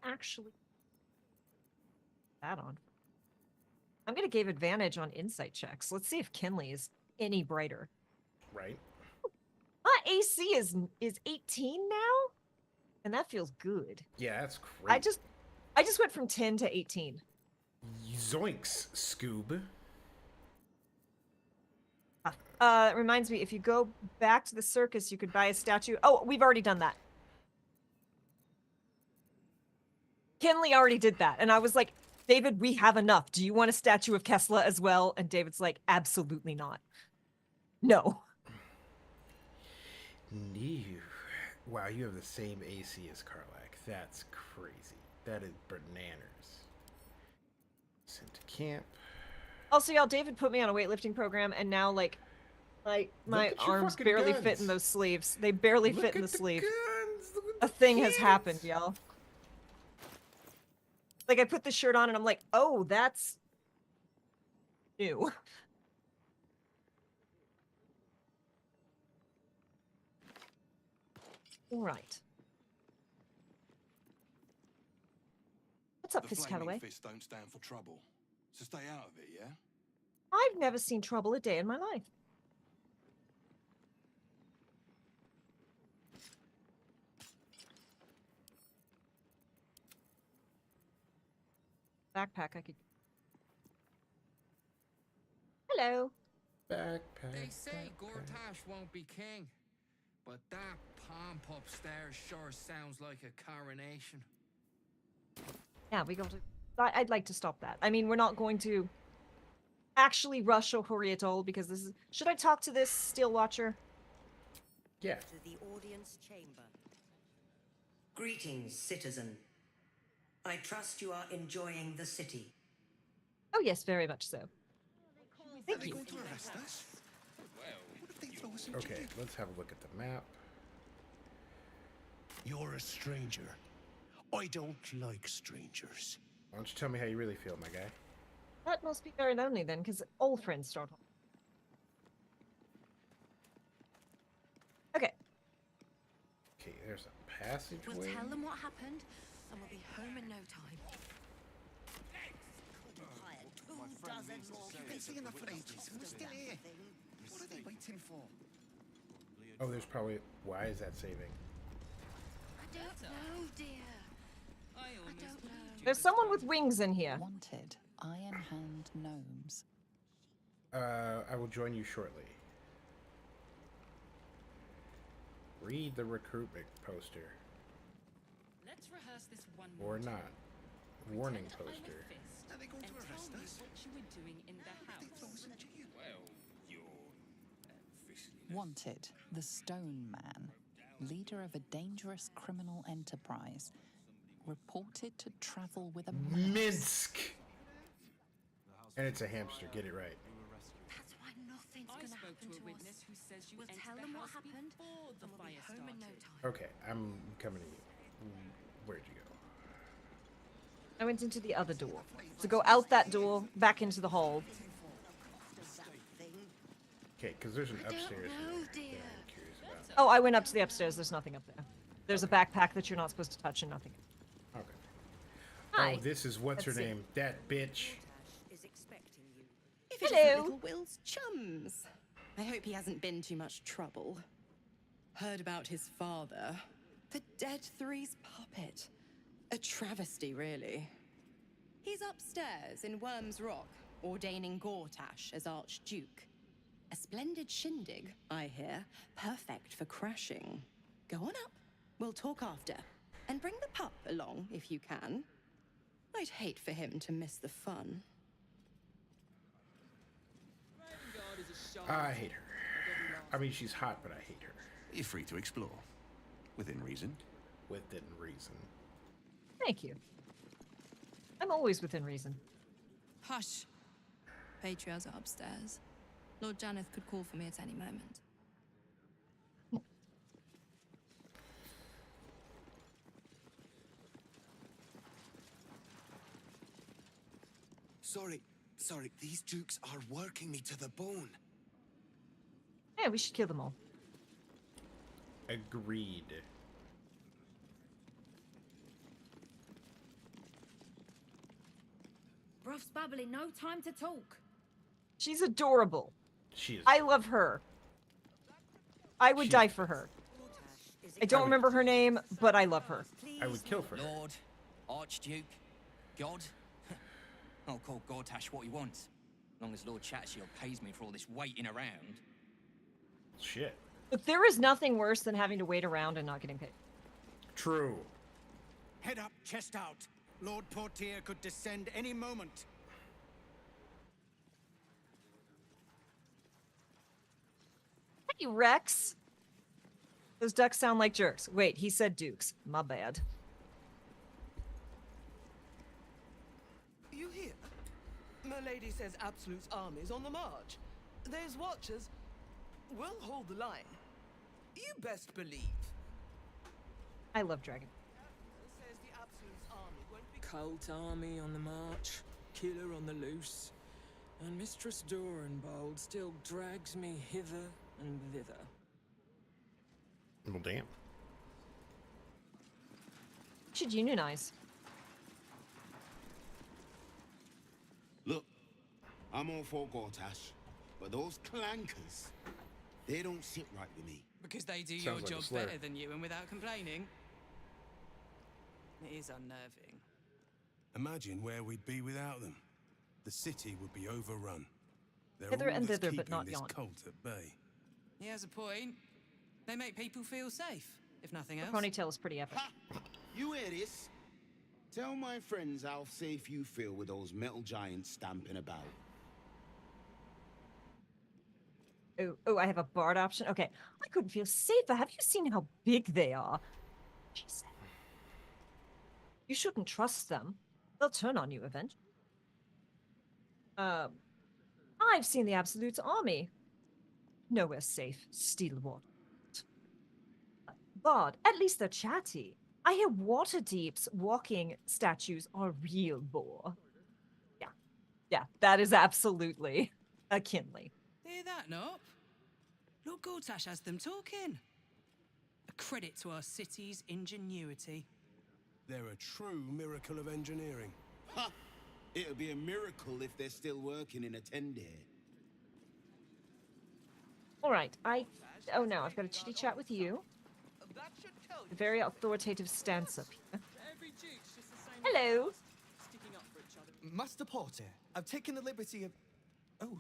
actually that on. I'm gonna give advantage on insight checks. Let's see if Kinley is any brighter. Right. My AC is 18 now, and that feels good. Yeah, that's great. I just went from 10 to 18. Zoinks, Scoob. It reminds me, if you go back to the circus, you could buy a statue. Oh, we've already done that. Kinley already did that, and I was like, David, we have enough. Do you want a statue of Kessler as well? And David's like, absolutely not. No. No. Wow, you have the same AC as Karlak. That's crazy. That is bananas. Sent to camp. Also, y'all, David put me on a weightlifting program, and now, like, my arms barely fit in those sleeves. They barely fit in the sleeve. A thing has happened, y'all. Like, I put the shirt on, and I'm like, oh, that's new. All right. What's up, Fist Calloway? Fists don't stand for trouble, so stay out of it, yeah? I've never seen trouble a day in my life. Backpack, I could. Hello. Backpack. They say Gortash won't be king, but that pomp upstairs sure sounds like a coronation. Yeah, we got to. I'd like to stop that. I mean, we're not going to actually rush Ohori at all because this is. Should I talk to this Steel Watcher? Yeah. To the audience chamber. Greetings, citizen. I trust you are enjoying the city. Oh yes, very much so. Thank you. Okay, let's have a look at the map. You're a stranger. I don't like strangers. Why don't you tell me how you really feel, my guy? That must be very lonely then, because old friends start off. Okay. Okay, there's a passageway. We'll tell them what happened, and we'll be home in no time. You've been seeing that for ages, and we're still here. What are they waiting for? Oh, there's probably... Why is that saving? I don't know, dear. I don't know. There's someone with wings in here. Wanted Iron Hand gnomes. I will join you shortly. Read the recruitment poster. Let's rehearse this one Or not. Warning poster. Are they going to arrest us? What you were doing in the house. Well, you're Wanted the Stone Man, leader of a dangerous criminal enterprise, reported to travel with a Minsk! And it's a hamster, get it right. That's why nothing's I gonna spoke happen to a to witness us. who says you We'll entered tell the them what house happened, before the and we'll be fire home in no started. time. Okay, I'm coming to you. Where'd you go? I went into the other door. So go out that door, back into the hall. Okay, because there's an upstairs here that I'm curious about. Oh, I went up to the upstairs. There's nothing up there. There's a backpack that you're not supposed to touch and nothing. Okay. Hi. Oh, this is what's her Let's see. name? That bitch. If it Hello. isn't little Will's chums. I hope he hasn't been too much trouble. Heard about his father. The Dead Three's puppet. A travesty, really. He's upstairs in Worm's Rock, ordaining Gortash as Archduke. A splendid shindig, I hear. Perfect for crashing. Go on up. We'll talk after. And bring the pup along, if you can. I'd hate for him to miss the fun. I hate her. I mean, she's hot, but I hate her. You're free to explore. Within reason. Within reason. Thank you. I'm always within reason. Hush. Patriarchs are upstairs. Lord Janeth could call for me at any moment. Sorry, these dukes are working me to the bone. Yeah, we should kill them all. Agreed. Ruff's babbling, no time to talk. She's adorable. She is. I love her. I would die for her. I don't remember her name, but I love her. I would kill for her. Lord, Archduke, God. I'll call Gortash what he wants. As long as Lord Chatshield pays me for all this waiting around. Shit. Look, there is nothing worse than having to wait around and not getting paid. True. Head up, chest out. Lord Portier could descend any moment. Hey, Rex. Those ducks sound like jerks. Wait, he said dukes. My bad. You hear? My lady says Absolute's army's on the march. Those watchers will hold the line. You best believe. I love Dragon. Says the Absolute's army won't be Cult army on the march, killer on the loose, and Mistress Dorenbold still drags me hither and thither. Well, damn. Should unionize. Look, I'm all for Gortash, but those clankers, they don't sit right with me. Because they do Sounds your like a job slur. better than you and without complaining. It is unnerving. Imagine where we'd be without them. The city would be overrun. They're Hither all and that's thither, but keeping not this yon. cult at bay. He has a point. They make people feel safe, if nothing else. Her ponytail is pretty epic. Ha! You hear this? Tell my friends how safe you feel with those metal giants stamping about. Oh, I have a bard option. Okay, I couldn't feel safer. Have you seen how big they are? She said. You shouldn't trust them. They'll turn on you eventually. I've seen the Absolute's army. Nowhere safe. Steelwater. Bard, at least they're chatty. I hear Waterdeep's walking statues are real bore. Yeah, that is absolutely a Kinley. Hear that, Nop? Lord Gortash has them talking. A credit to our city's ingenuity. They're a true miracle of engineering. Ha! It'll be a miracle if they're still working in a tender. All right, oh no, I've got a chitty chat with you. A very authoritative stance up here. Hello. Master Porter, I've taken the liberty of... Oh,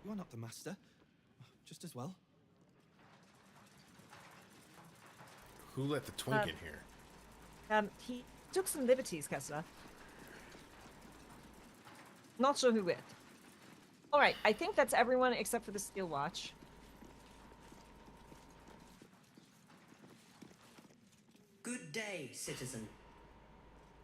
you're not the master. Just as well. Who let the twink in here? He took some liberties, Kessler. Not sure who with. All right, I think that's everyone except for the Steel Watch. Good day, citizen.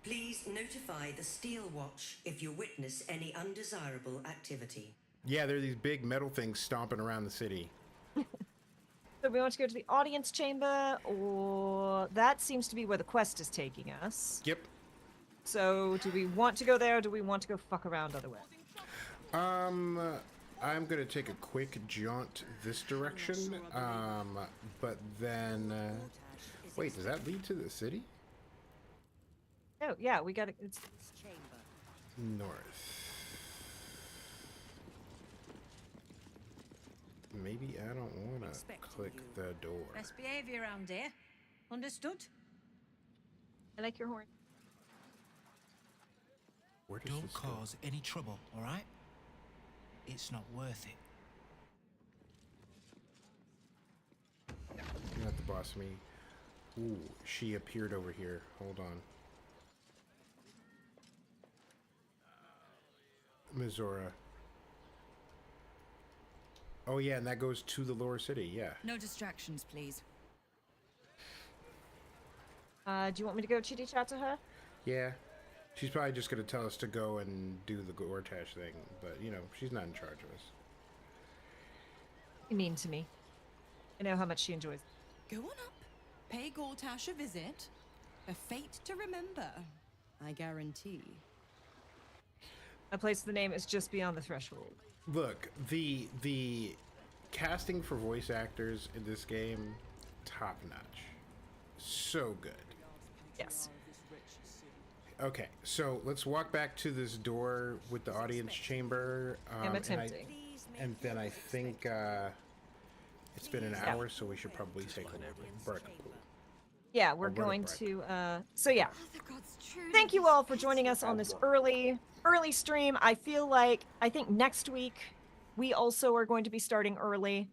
Please notify the Steel Watch if you witness any undesirable activity. Yeah, there are these big metal things stomping around the city. So we want to go to the audience chamber, or that seems to be where the quest is taking us. Yep. So do we want to go there, or do we want to go fuck around other way? I'm gonna take a quick jaunt this direction. But then, wait, does that lead to the city? Oh yeah, we got it's North. Maybe I don't want to click the door. Best behavior around here. Understood? I like your horn. Where does Don't this go? cause any trouble, all right? It's not worth it. You're not the boss of me. Ooh, she appeared over here. Hold on. Mizora. Oh yeah, and that goes to the lower city, yeah. No distractions, please. Do you want me to go chitty chat to her? Yeah. She's probably just going to tell us to go and do the Gortash thing, but, you know, she's not in charge of us. You mean to me. I know how much she enjoys. Go on up. Pay Gortash a visit. A fate to remember. I guarantee. A place the name is just beyond the threshold. Look, the casting for voice actors in this game, top notch. So good. Yes. Okay, so let's walk back to this door with the audience chamber. I'm attempting. And then I think it's been an hour, so we should probably take a break. Yeah, we're going to. So yeah, thank you all for joining us on this early stream. I think next week we also are going to be starting early.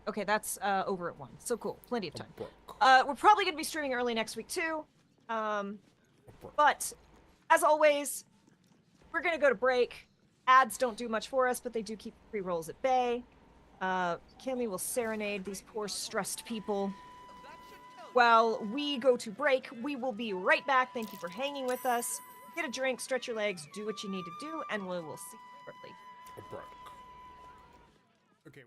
Okay, that's over at 1. So cool, plenty of time. We're probably going to be streaming early next week too. But as always, we're going to go to break. Ads don't do much for us, but they do keep pre-rolls at bay. Kimmy will serenade these poor stressed people. While we go to break, we will be right back. Thank you for hanging with us. Get a drink, stretch your legs, do what you need to do, and we will see you shortly. Okay.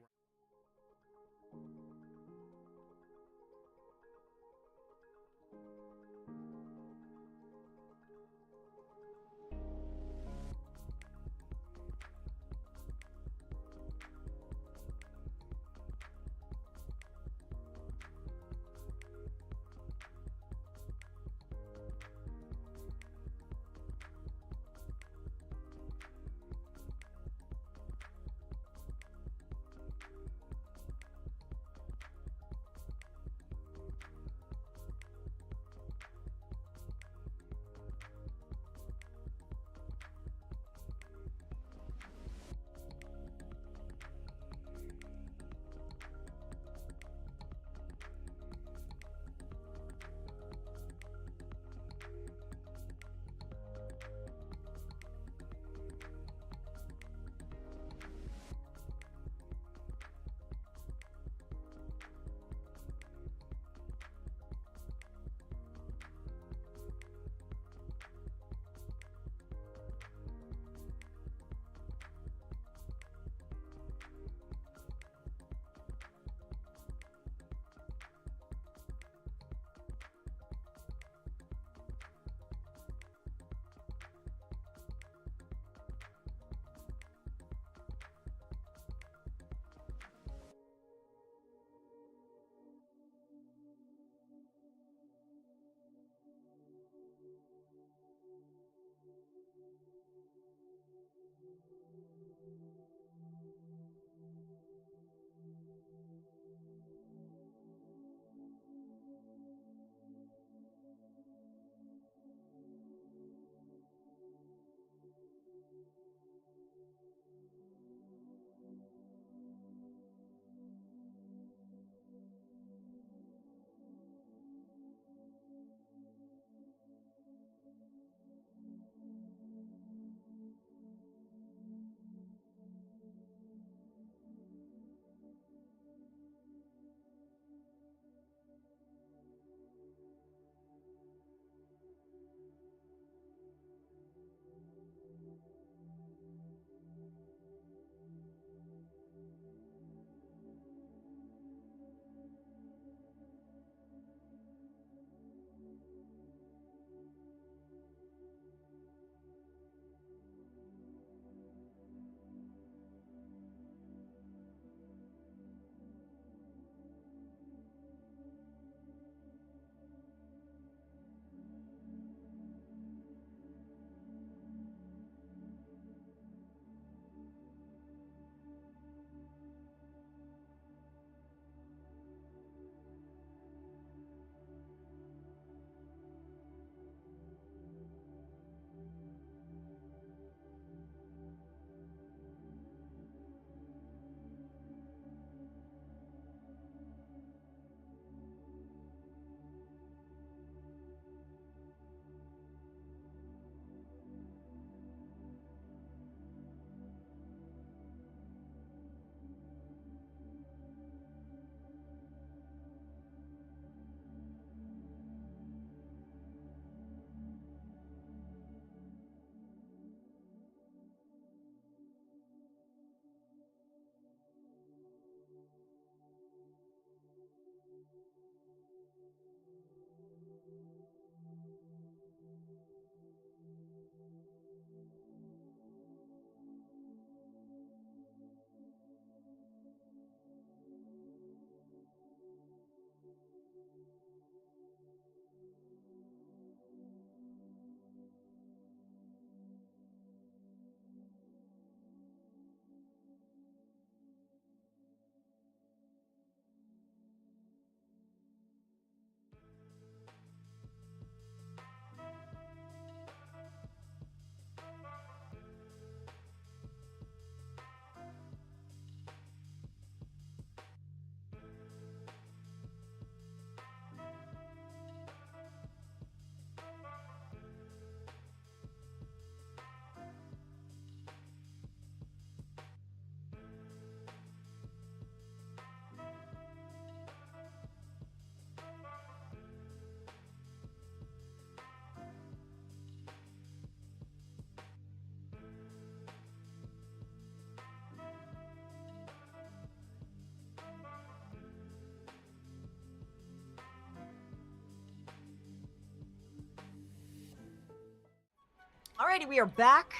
Alrighty, we are back.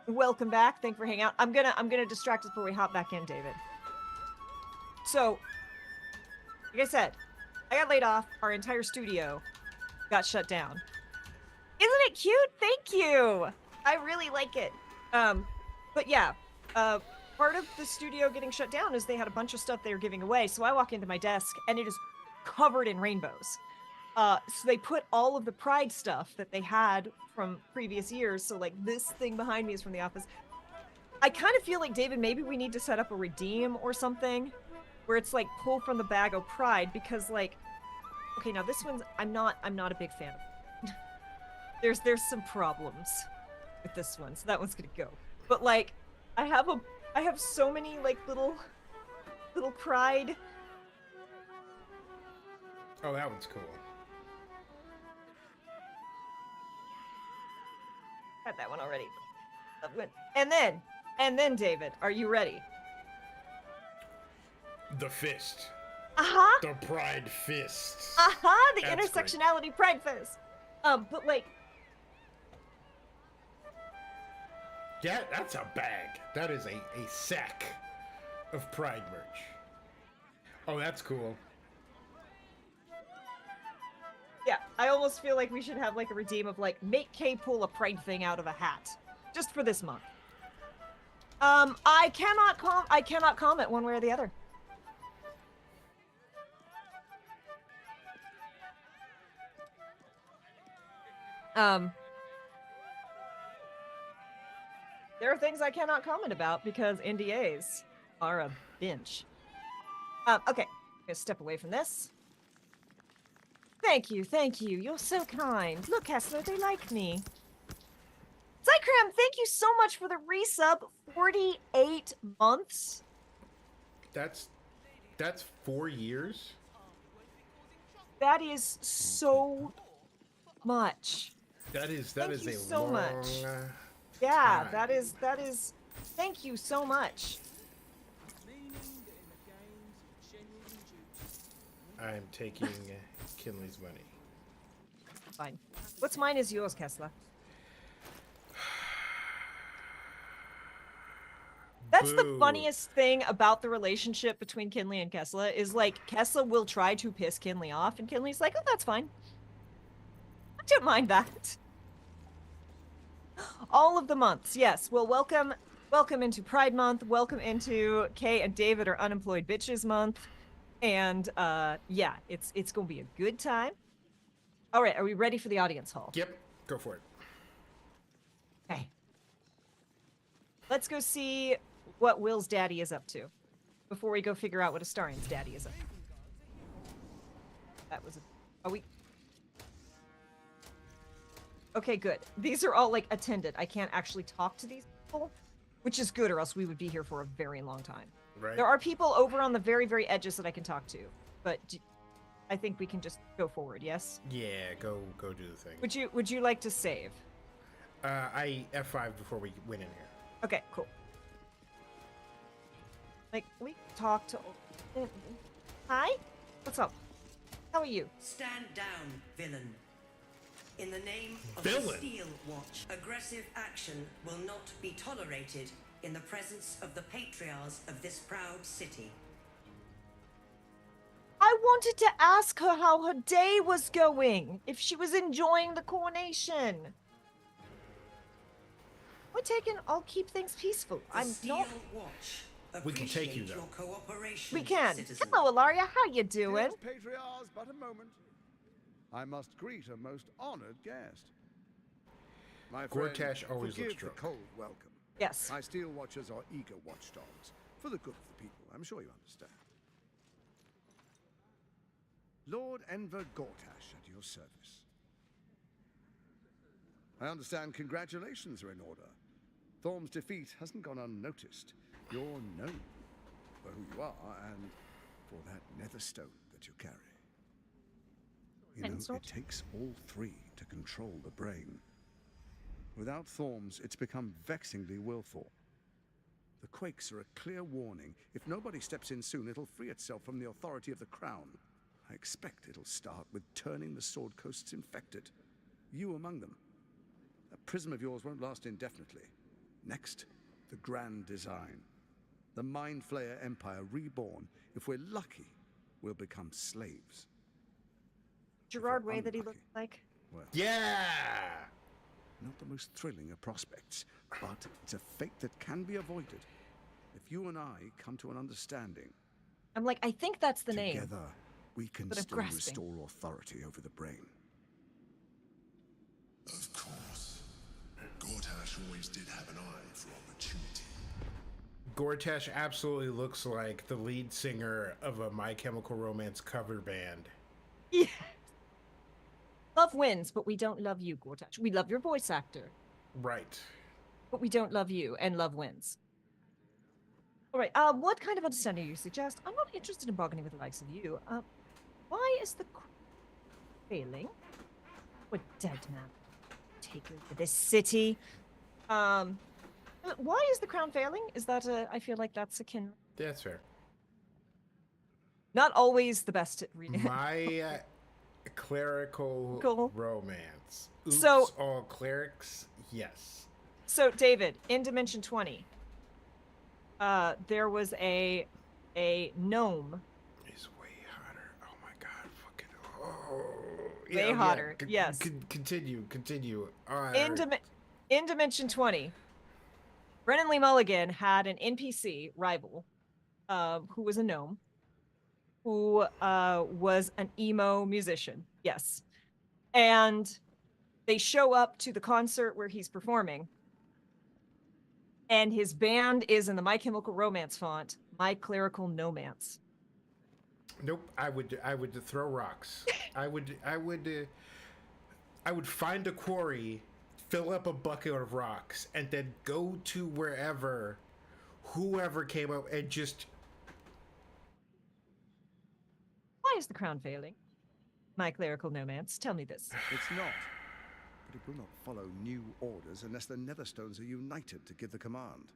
Welcome back. Thank you for hanging out. I'm gonna distract us before we hop back in, David. So, like I said, I got laid off. Our entire studio got shut down. Isn't it cute? Thank you. I really like it. But yeah, part of the studio getting shut down is they had a bunch of stuff they were giving away. So I walk into my desk and it is covered in rainbows. So they put all of the Pride stuff that they had from previous years. So like this thing behind me is from the office. I kind of feel like, David, maybe we need to set up a redeem or something where it's like pull from the bag of Pride, because like, okay, now this one's, I'm not a big fan of. There's some problems with this one, so that one's gonna go. But like, I have so many like little Pride. Oh, that one's cool. Had that one already. And then, David, are you ready? The fist. Uh-huh. The Pride fist. Uh-huh, the That's intersectionality great. Pride fist. But like... Yeah, that's a bag. That is a sack of Pride merch. Oh, that's cool. Yeah, I almost feel like we should have like a redeem of like, make Kay pull a Pride thing out of a hat. Just for this month. I cannot comment one way or the other. There are things I cannot comment about because NDAs are a binge. Okay, I'm gonna step away from this. Thank you, you're so kind. Look, Kessler, they like me. Zycram, thank you so much for the resub. 48 months. That's 4 years? That is so much. That is Thank a you so long much. Yeah, time. that is thank you so much. I'm taking Kinley's money. Fine. What's mine is yours, Kessler. That's the funniest thing about the relationship between Kinley and Kessler is like Kessler will try to piss Kinley off and Kinley's like, oh, that's fine. I don't mind that. All of the months, yes. Well, welcome into Pride Month. Welcome into Kay and David are Unemployed Bitches Month. And yeah, it's gonna be a good time. All right, are we ready for the audience hall? Yep, go for it. Okay. Let's go see what Will's daddy is up to before we go figure out what Astarian's daddy is up to. That was are we... Okay, good. These are all, like, attended. I can't actually talk to these people, which is good, or else we would be here for a very long time. Right. There are people over on the very, very edges that I can talk to, but I think we can just go forward, yes? Yeah, go do the thing. Would you like to save? I F5 before we went in here. Okay, cool. Like, we talk to... Hi? What's up? How are you? Stand down, villain. In the name of Villain? the Steel Watch, aggressive action will not be tolerated in the presence of the patriarchs of this proud city. I wanted to ask her how her day was going, if she was enjoying the coronation. I'll keep things peaceful. The I'm Steel not... Watch. We can take you, Appreciate though. your cooperation, We can. citizen. Hello, Ilaria. How you doing? Yes, patriarchs, but a moment. I must greet a most honored guest. My friend, Gortash always forgive looks drunk. the cold welcome. Yes. My steel watchers are eager watchdogs for the good of the people. I'm sure you understand. Lord Enver Gortash at your service. I understand congratulations are in order. Thorm's defeat hasn't gone unnoticed. You're known for who you are and for that nether stone that you carry. You know, it takes all three to control the brain. Without Thorms, it's become vexingly willful. The quakes are a clear warning. If nobody steps in soon, it'll free itself from the authority of the crown. I expect it'll start with turning the Sword Coasts infected. You among them. prism of yours won't last indefinitely. Next, the grand design. The Mind Flayer Empire reborn. If we're lucky, we'll become slaves. Gerard Way that he looked like. Well, yeah! Not the most thrilling of prospects, but it's a fate that can be avoided. If you and I come to an understanding, I'm like, I think that's the name. together, we can But I'm still grasping. restore authority over the brain. Of course. Gortash always did have an eye for opportunity. Gortash absolutely looks like the lead singer of a My Chemical Romance cover band. Yeah. Love wins, but we don't love you, Gortash. We love your voice actor. Right. But we don't love you, and love wins. All right, what kind of understanding you suggest? I'm not interested in bargaining with the likes of you. Why is the failing? We're dead man. Take over this city. Why is the crown failing? Is that I feel like that's akin. That's fair. Not always the best at reading. My clerical Cool. romance. Oops, So- all clerics? Yes. So, David, in Dimension 20, there was a gnome. He's way hotter. Oh my god, fucking. Oh. Way hotter, yes. Continue. In Dimension 20, Brennan Lee Mulligan had an NPC rival who was a gnome, who was an emo musician. Yes. And they show up to the concert where he's performing, and his band is in the My Chemical Romance font, My Clerical Nomance. Nope. I would throw rocks. I would find a quarry, fill up a bucket of rocks, and then go to whoever came up, and just. Why is the crown failing? My Clerical Nomance, tell me this. It's not. But it will not follow new orders unless the Netherstones are united to give the command.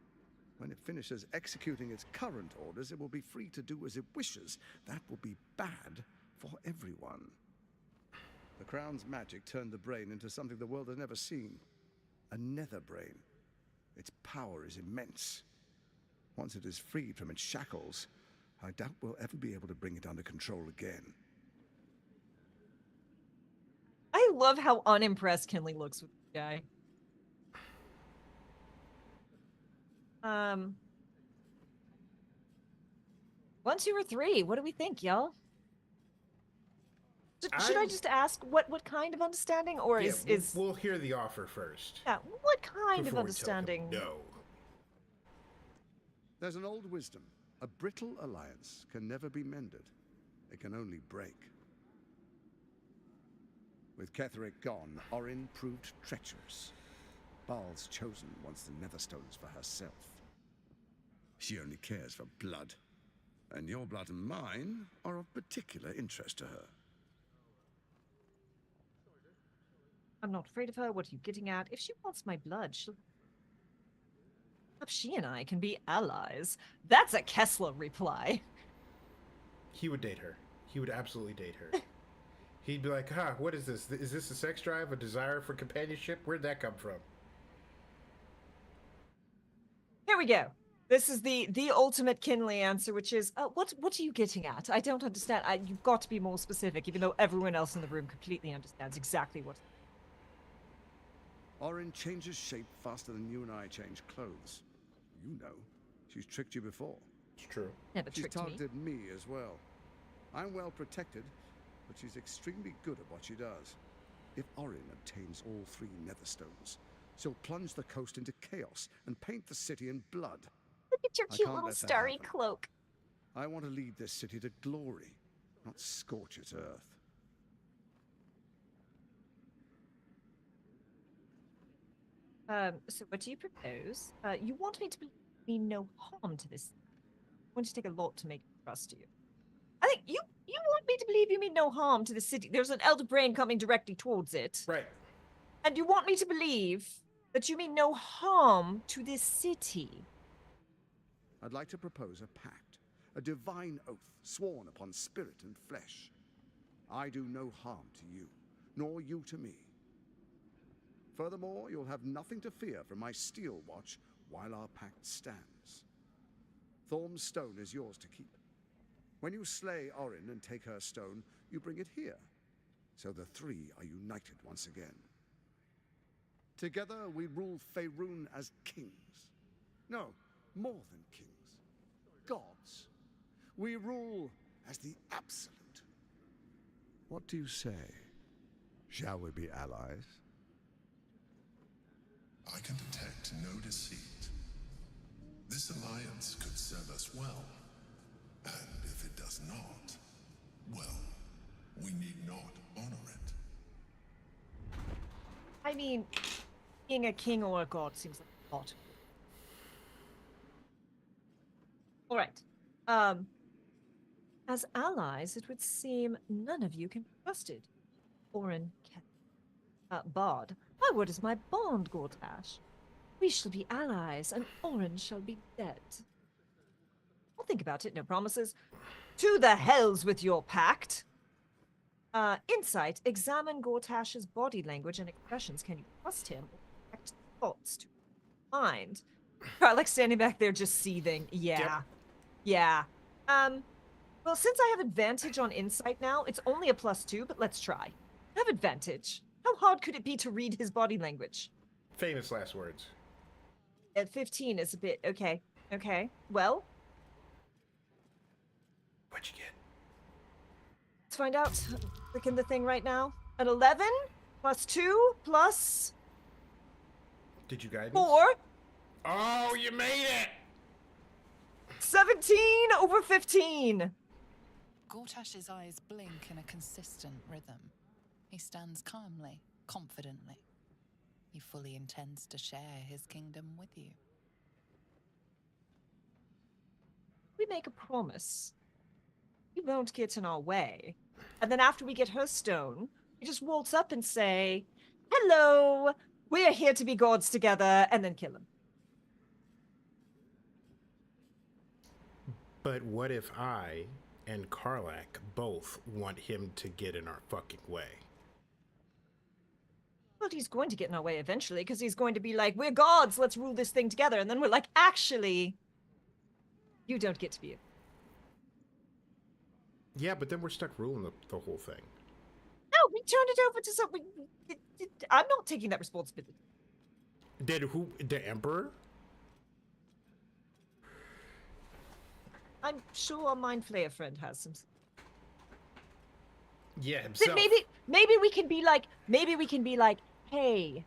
When it finishes executing its current orders, it will be free to do as it wishes. That will be bad for everyone. The Crown's magic turned the brain into something the world has never seen. A nether brain. Its power is immense. Once it is freed from its shackles, I doubt we'll ever be able to bring it under control again. I love how unimpressed Kinley looks with the guy. 1, 2, or 3. What do we think, y'all? Should I just ask what kind of understanding, or Yeah, is we'll hear the offer first. yeah, what kind before of we tell them understanding? No. There's an old wisdom. A brittle alliance can never be mended. It can only break. With Ketheric gone, Orin proved treacherous. Baal's chosen wants the Netherstones for herself. She only cares for blood. And your blood and mine are of particular interest to her. I'm not afraid of her. What are you getting at? If she wants my blood, perhaps she and I can be allies. That's a Kessler reply. He would date her. He would absolutely date her. He'd be like, what is this? Is this a sex drive? A desire for companionship? Where'd that come from? Here we go. This is the ultimate Kinley answer, which is, what are you getting at? I don't understand. You've got to be more specific, even though everyone else in the room completely understands exactly what. Orin changes shape faster than you and I change clothes. You know, she's tricked you before. It's true. Never She's tricked me. targeted me as well. I'm well protected, but she's extremely good at what she does. If Orin obtains all 3 Netherstones, she'll plunge the coast into chaos and paint the city in blood. Look at your I cute can't little let that starry happen. cloak. I want to lead this city to glory, not scorch its earth. So what do you propose? You want me to mean no harm to this? I want to take a lot to make me trust you. I think you want me to believe you mean no harm to the city. There's an elder brain coming directly towards it. Right. And you want me to believe that you mean no harm to this city. I'd like to propose a pact, a divine oath sworn upon spirit and flesh. I do no harm to you, nor you to me. Furthermore, you'll have nothing to fear from my steel watch while our pact stands. Thorm's stone is yours to keep. When you slay Orin and take her stone, you bring it here, so the three are united once again. Together we rule Faerun as kings. No, more than kings. Gods. We rule as the absolute. What do you say? Shall we be allies? I can detect no deceit. This alliance could serve us well. And if it does not, well, we need not honor it. I mean, being a king or a god seems like a lot. All right. As allies, it would seem none of you can be trusted. Orin, Bard, my word is my bond, Gortash. We shall be allies, and Orin shall be dead. I'll think about it, no promises. To the hells with your pact! Insight, examine Gortash's body language and expressions. Can you trust him or act thoughts to mind? Like standing back there just seething. Yeah. Yep. Yeah. Well, since I have advantage on insight now, it's only a +2, but let's try. I have advantage. How hard could it be to read his body language? Famous last words. At 15 is a bit... Okay. Okay. Well... What'd you get? Let's find out. Clicking the thing right now. An 11 +2 plus... Did you guide 4. Oh, you made it! 17 over 15. Gortash's eyes blink in a consistent rhythm. He stands calmly, confidently. He fully intends to share his kingdom with you. We make a promise. He won't get in our way. And then after we get her stone, we just waltz up and say, hello, we're here to be gods together, and then kill him. But what if I and Karlak both want him to get in our fucking way? Well, he's going to get in our way eventually, because he's going to be like, we're gods, let's rule this thing together. And then we're like, actually, you don't get to be it. Yeah, but then we're stuck ruling the whole thing. No, we turned it over to something. I'm not taking that responsibility. Did who? The Emperor? I'm sure our Mind Flayer friend has some. Yeah, himself. Maybe we can be like, hey,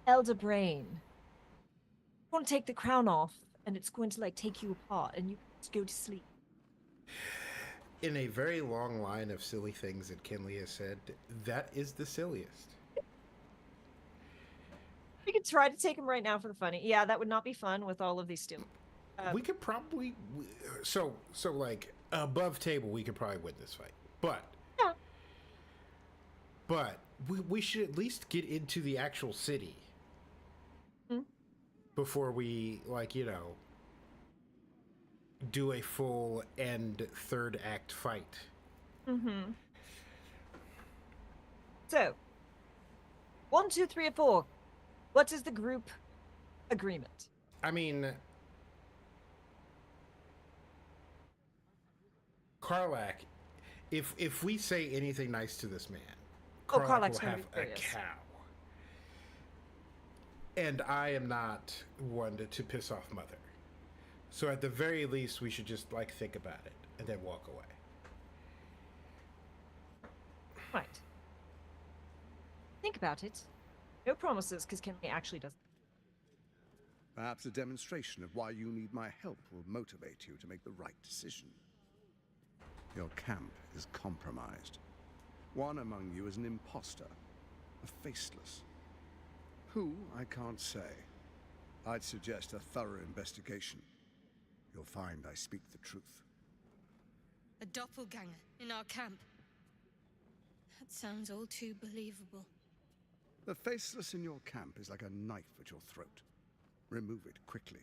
Elder Brain, you want to take the crown off, and it's going to like take you apart, and you just go to sleep. In a very long line of silly things that Kinley has said, that is the silliest. We could try to take him right now for the funny. Yeah, that would not be fun with all of these still. We could probably, so like above table, we could probably win this fight. But yeah. But we should at least get into the actual city before we, like, you know, do a full end third act fight. Mm-hmm. So, 1, 2, 3, or 4. What is the group agreement? I mean, Karlak, if we say anything nice to this man, Karlak will have a cow. And I am not one to piss off Mother. So at the very least, we should just, like, think about it and then walk away. Right. Think about it. No promises, because Kinley actually doesn't. Perhaps a demonstration of why you need my help will motivate you to make the right decision. Your camp is compromised. One among you is an imposter, a faceless. Who, I can't say. I'd suggest a thorough investigation. You'll find I speak the truth. A doppelganger in our camp. That sounds all too believable. The faceless in your camp is like a knife at your throat. Remove it quickly,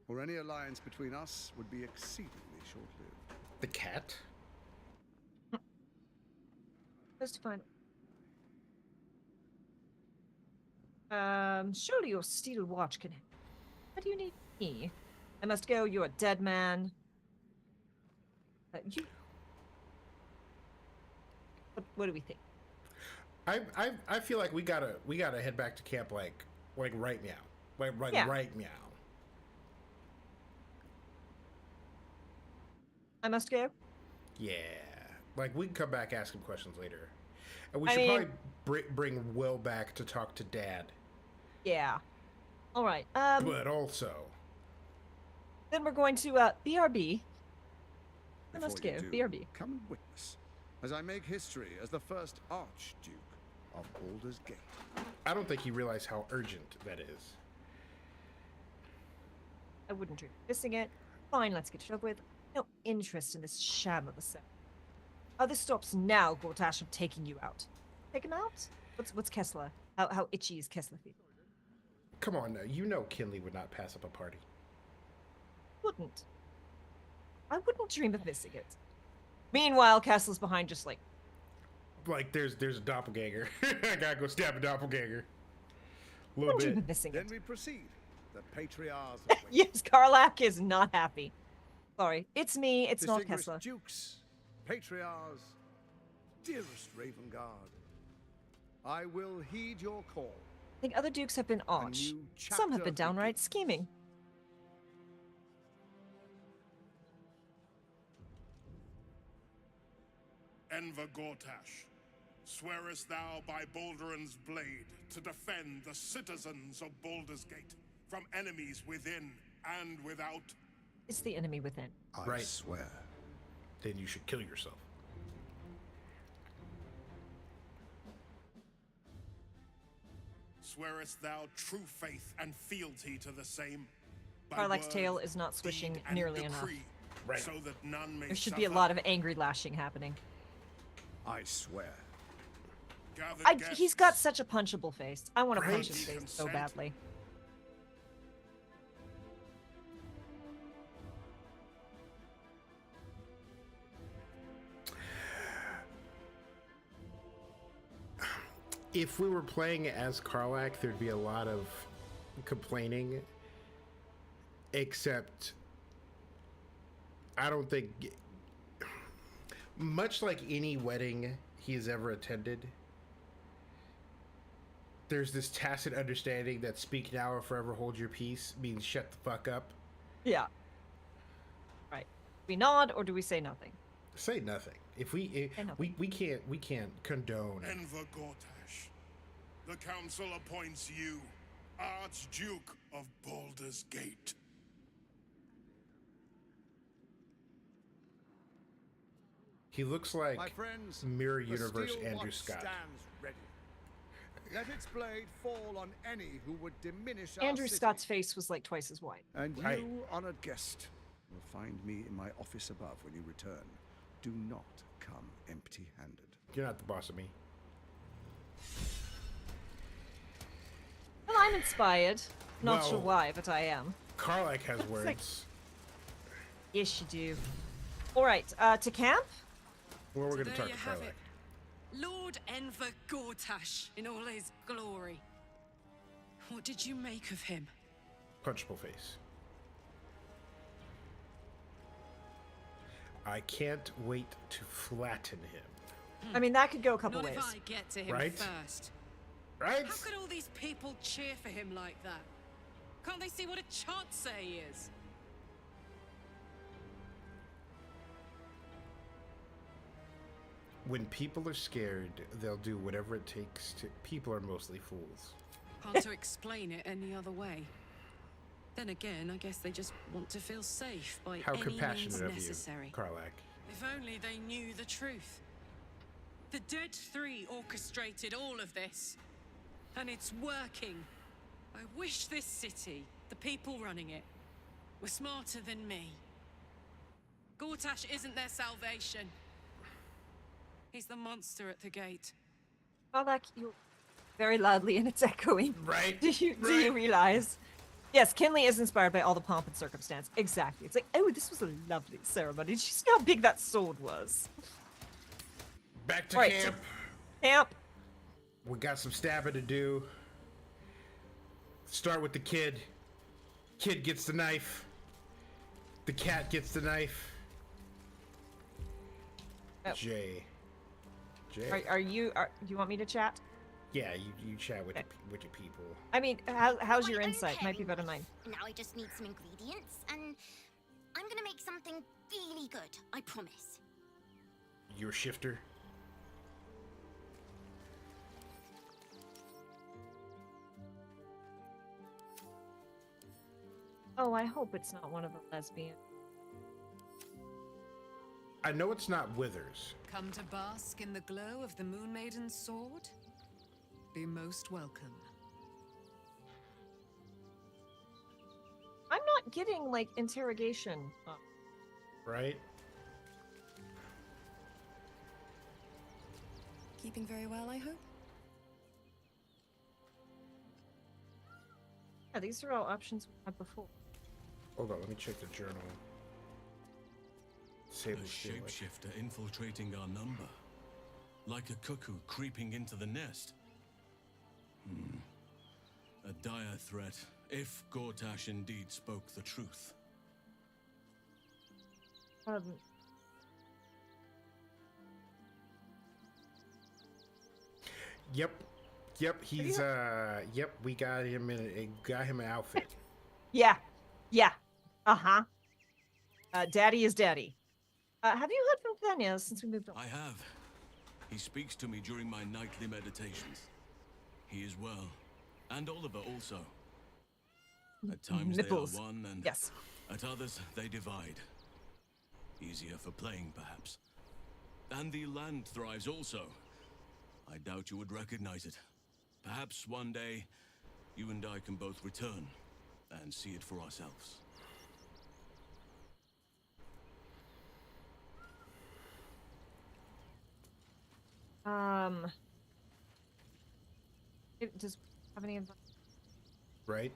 or any alliance between us would be exceedingly short-lived. The cat? Just to find. Surely your steel watch can. Why do you need me? I must go. You're a dead man. You. What do we think? I feel like we gotta head back to camp like right now, right now. I must go. Yeah, like we can come back ask him questions later, and we should probably bring Will back to talk to Dad. Yeah. All right. But also, then we're going to BRB. I Before must go. you do, BRB. come and witness as I make history as the first Archduke of Baldur's Gate. I don't think he realized how urgent that is. I wouldn't dream of missing it. Fine, let's get it over with. No interest in this sham of a set. Oh, this stops now, Gortash. I'm taking you out. Take him out? What's Kessler? How itchy is Kessler feeling? Come on, now. You know Kinley would not pass up a party. Wouldn't. I wouldn't dream of missing it. Meanwhile, Kessler's behind, just like there's a doppelganger. I gotta go stab a doppelganger. A little dream bit. of missing Then it. we proceed. The patriarchs. Yes, Karlak is not happy. Sorry, it's me. It's not Distinguished Kessler. Dukes, patriarchs, dearest Ravengard, I will heed your call. I think other dukes have been arch. new Some have chapter been downright scheming. Enver Gortash, swearest thou by Baldurin's blade to defend the citizens of Baldur's Gate from enemies within and without? It's the enemy within. I swear. Then you should kill yourself. Swearest thou true faith and fealty to the same? By Karlak's word, tail is not swishing deed, and nearly enough. decree, Right. So that none may There should be a suffer? lot of angry lashing happening. I swear. Gather He's got such a punchable face. I want to punch Right. his face so Consent. badly. If we were playing as Karlak, there'd be a lot of complaining. Except, I don't think, much like any wedding he has ever attended, there's this tacit understanding that speak now or forever hold your peace means shut the fuck up. Yeah. Right. Do we nod or do we say nothing? Say nothing. If we we can't condone. Enver Gortash, the council appoints you Archduke of Baldur's Gate. He looks like My friends, Mirror the Universe steel Andrew watch Scott. stands ready. Let its blade fall on any who would diminish our Andrew city. Scott's face was like twice as wide. And you, Right. honored guest, will find me in my office above when you return. Do not come empty-handed. You're not the boss of me. Well, I'm inspired. Not Well- sure why, but I am. Karlak has like- words. Yes, you do. All right, to camp? Well, we're going to There talk you to have Karlak. it. Lord Enver Gortash in all his glory. What did you make of him? Punchable face. I can't wait to flatten him. I mean, that could go a couple Not ways. if I get to him Right? first. Right? How could all these people cheer for him like that? Can't they see what a chance he is? When people are scared, they'll do whatever it takes to. People are mostly fools. Hard to explain it any other way. Then again, I guess they just want to feel safe by How any compassionate means of necessary. you, Karlak. If only they knew the truth. The Dead Three orchestrated all of this. And it's working. I wish this city, the people running it, were smarter than me. Gortash isn't their salvation. He's the monster at the gate. Karlak, you're very loudly and it's echoing. Right. Do you realize? Yes, Kinley is inspired by all the pomp and circumstance. Exactly. It's like, oh, this was a lovely ceremony. Did you see how big that sword was? Back to Right, camp. Camp. We got some stabbing to do. Start with the kid. Kid gets the knife. The cat gets the knife. Oh. Jay. Are you? Do you want me to chat? Yeah, you chat with with your people. I mean, how's your insight? Might be better than mine. Now I just need some ingredients, and I'm gonna make something really good. I promise. You're a shifter. Oh, I hope it's not one of the lesbians. I know it's not Withers. Come to bask in the glow of the Moon Maiden's sword? Be most welcome. I'm not getting, like, interrogation. Right? Keeping very well, I hope? Yeah, these are all options we had before. Hold on, let me check the journal. A Sable Steel. shapeshifter infiltrating our number. Like a cuckoo creeping into the nest. A dire threat, if Gortash indeed spoke the truth. Yep, he's yep, we got him an outfit. Yeah. Uh-huh. Daddy is daddy. Have you heard from Thania since we moved on? I have. He speaks to me during my nightly meditations. He is well. And Oliver also. At times Nipples. they are one, and yes. At others they divide. Easier for playing, perhaps. And the land thrives also. I doubt you would recognize it. Perhaps one day, you and I can both return and see it for ourselves. Does have any advice? Right?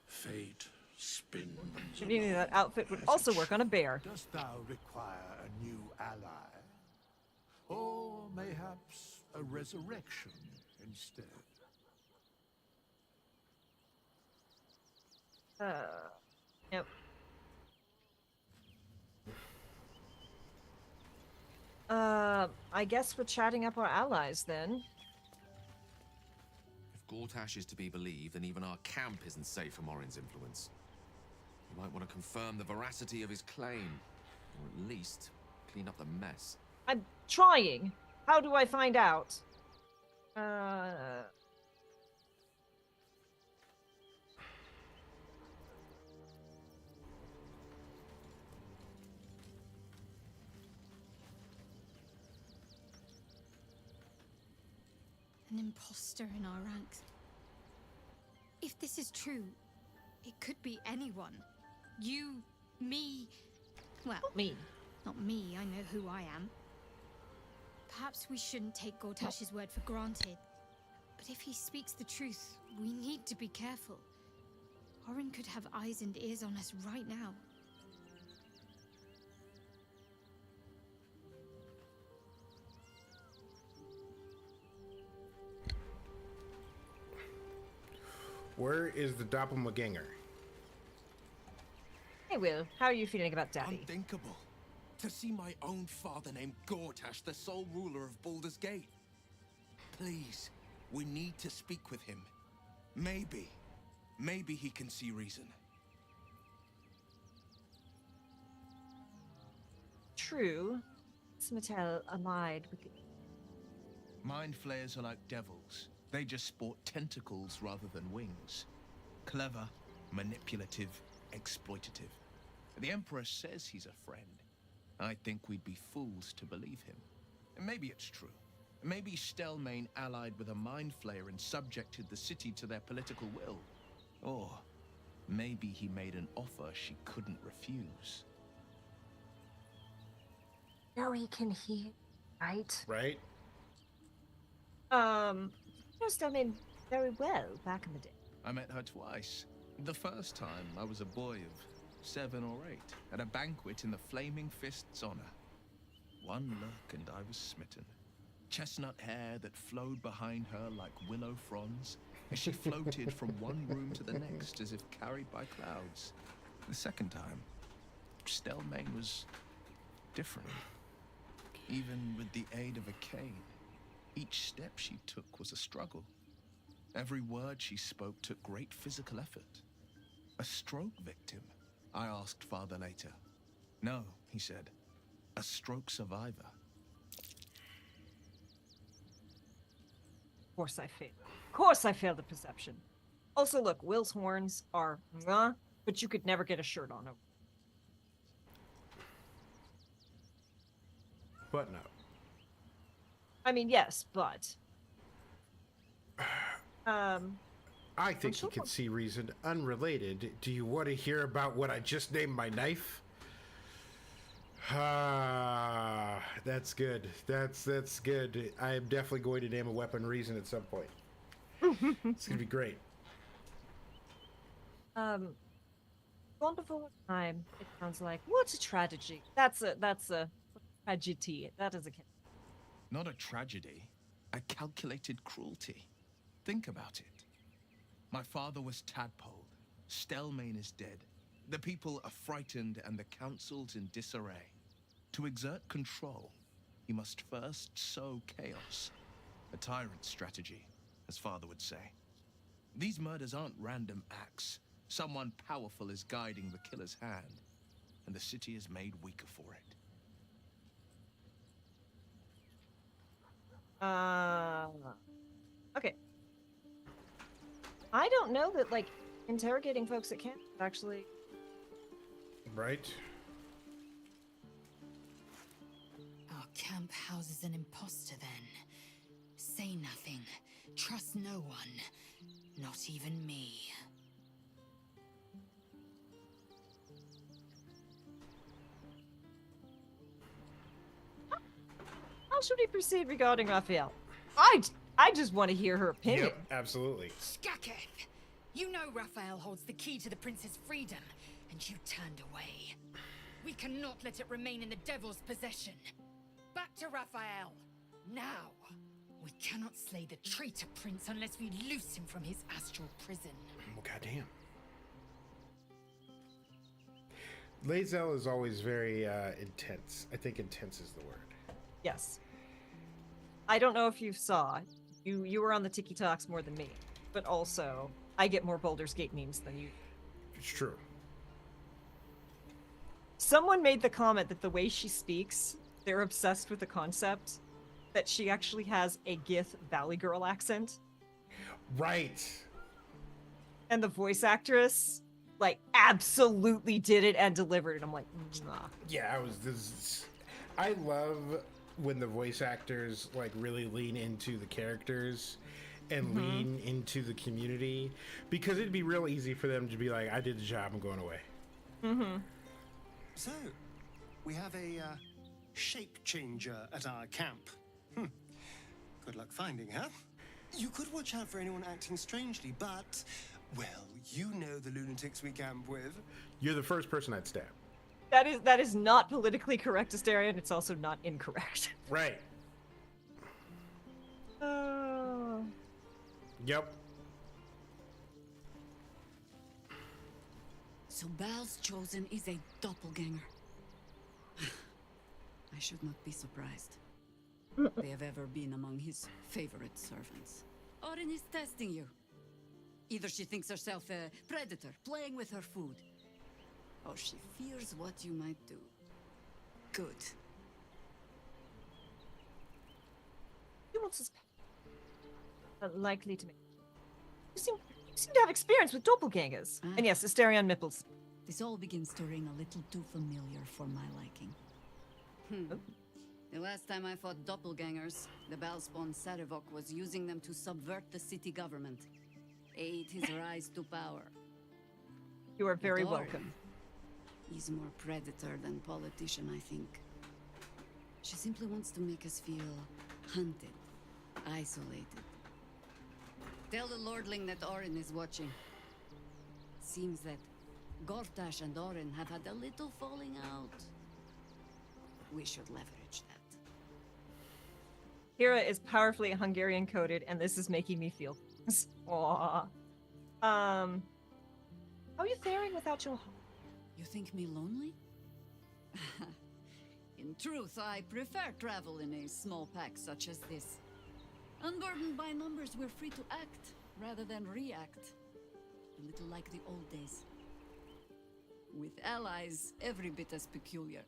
Fate spins. Meaning that outfit would also work on a bear. Dost thou require a new ally? Or mayhaps a resurrection instead? Yep. I guess we're chatting up our allies then. If Gortash is to be believed, then even our camp isn't safe from Orin's influence. You might want to confirm the veracity of his claim, or at least clean up the mess. I'm trying. How do I find out? An imposter in our ranks. If this is true, it could be anyone. You, me. Well, me. Not me, I know who I am. Perhaps we shouldn't take Gortash's word for granted. But if he speaks the truth, we need to be careful. Orin could have eyes and ears on us right now. Where is the doppelganger? Hey, Will. How are you feeling about Daddy? Unthinkable. To see my own father named Gortash, the sole ruler of Baldur's Gate. Please, we need to speak with him. Maybe he can see reason. True. Smitel allied with the... Mind flayers are like devils. They just sport tentacles rather than wings. Clever, manipulative, exploitative. The Emperor says he's a friend. I think we'd be fools to believe him. And maybe it's true. Maybe Stelmane allied with a mind flayer and subjected the city to their political will. Or maybe he made an offer she couldn't refuse. Joey can hear, right? Right? You know Stelmane very well back in the day. I met her twice. The first time, I was a boy of 7 or 8, at a banquet in the Flaming Fist's honor. One look and I was smitten. chestnut hair that flowed behind her like willow fronds as she floated from one room to the next as if carried by clouds. The second time, Stelmane was different. Even with the aid of a cane, each step she took was a struggle. Every word she spoke took great physical effort. A stroke victim? I asked Father later. No, he said. A stroke survivor. Of course I failed. Of course I failed the perception. Also, look, Will's horns are mwah, but you could never get a shirt on him. But no. I mean, yes, but... I think you can see reason unrelated. Do you want to hear about what I just named my knife? Ah, that's good. That's good. I am definitely going to name a weapon reason at some point. It's gonna be great. Wonderful time. It sounds like what's a tragedy? That's a tragedy. That is a. Not a tragedy, a calculated cruelty. Think about it. My father was tadpoled. Stelmane is dead. The people are frightened and the council's in disarray. To exert control, he must first sow chaos. A tyrant's strategy, as father would say. These murders aren't random acts. Someone powerful is guiding the killer's hand, and the city is made weaker for it. Okay. I don't know that, like, interrogating folks at camp actually... Right? Our camp houses an imposter, then. Say nothing. Trust no one. Not even me. How should we proceed regarding Raphael? I just want to hear her opinion. Yep, absolutely. Skaketh! You know Raphael holds the key to the prince's freedom, and you turned away. We cannot let it remain in the devil's possession. Back to Raphael, now! We cannot slay the traitor prince unless we loose him from his astral prison. Well, goddamn. Lae'zel is always very intense. I think intense is the word. Yes. I don't know if you saw. You were on the Tiki Talks more than me. But also, I get more Baldur's Gate memes than you. It's true. Someone made the comment that the way she speaks, they're obsessed with the concept that she actually has a Gith Valley Girl accent. Right. And the voice actress, like, absolutely did it and delivered it. I'm like, nah. Yeah, I love when the voice actors, like, really lean into the characters and lean into the community, because it'd be real easy for them to be like, I did the job, I'm going away. So, we have a shape changer at our camp. Good luck finding her. You could watch out for anyone acting strangely, but, well, you know the lunatics we camp with. You're the first person I'd stab. That is not politically correct, Asterion. It's also not incorrect. Right. Yep. So Bal's chosen is a doppelganger. I should not be surprised. They have ever been among his favorite servants. Orin is testing you. Either she thinks herself a predator, playing with her food, or she fears what you might do. Good. You won't suspect. Unlikely to make. You seem to have experience with doppelgangers. And yes, Asterion Mipples. This all begins to ring a little too familiar for my liking. The last time I fought doppelgangers, the Balspawn Sarevok was using them to subvert the city government. Aid his rise to power. You are very But Orin, welcome. He's more predator than politician, I think. She simply wants to make us feel hunted, isolated. Tell the Lordling that Orin is watching. Seems that Gortash and Orin have had a little falling out. We should leverage Hira is powerfully Hungarian coded, and this is making me feel. Aww. How are you faring without your? You think me lonely? In truth, I prefer travel in a small pack such as this. Unburdened by numbers, we're free to act rather than react. A little like the old days. With allies, every bit as peculiar.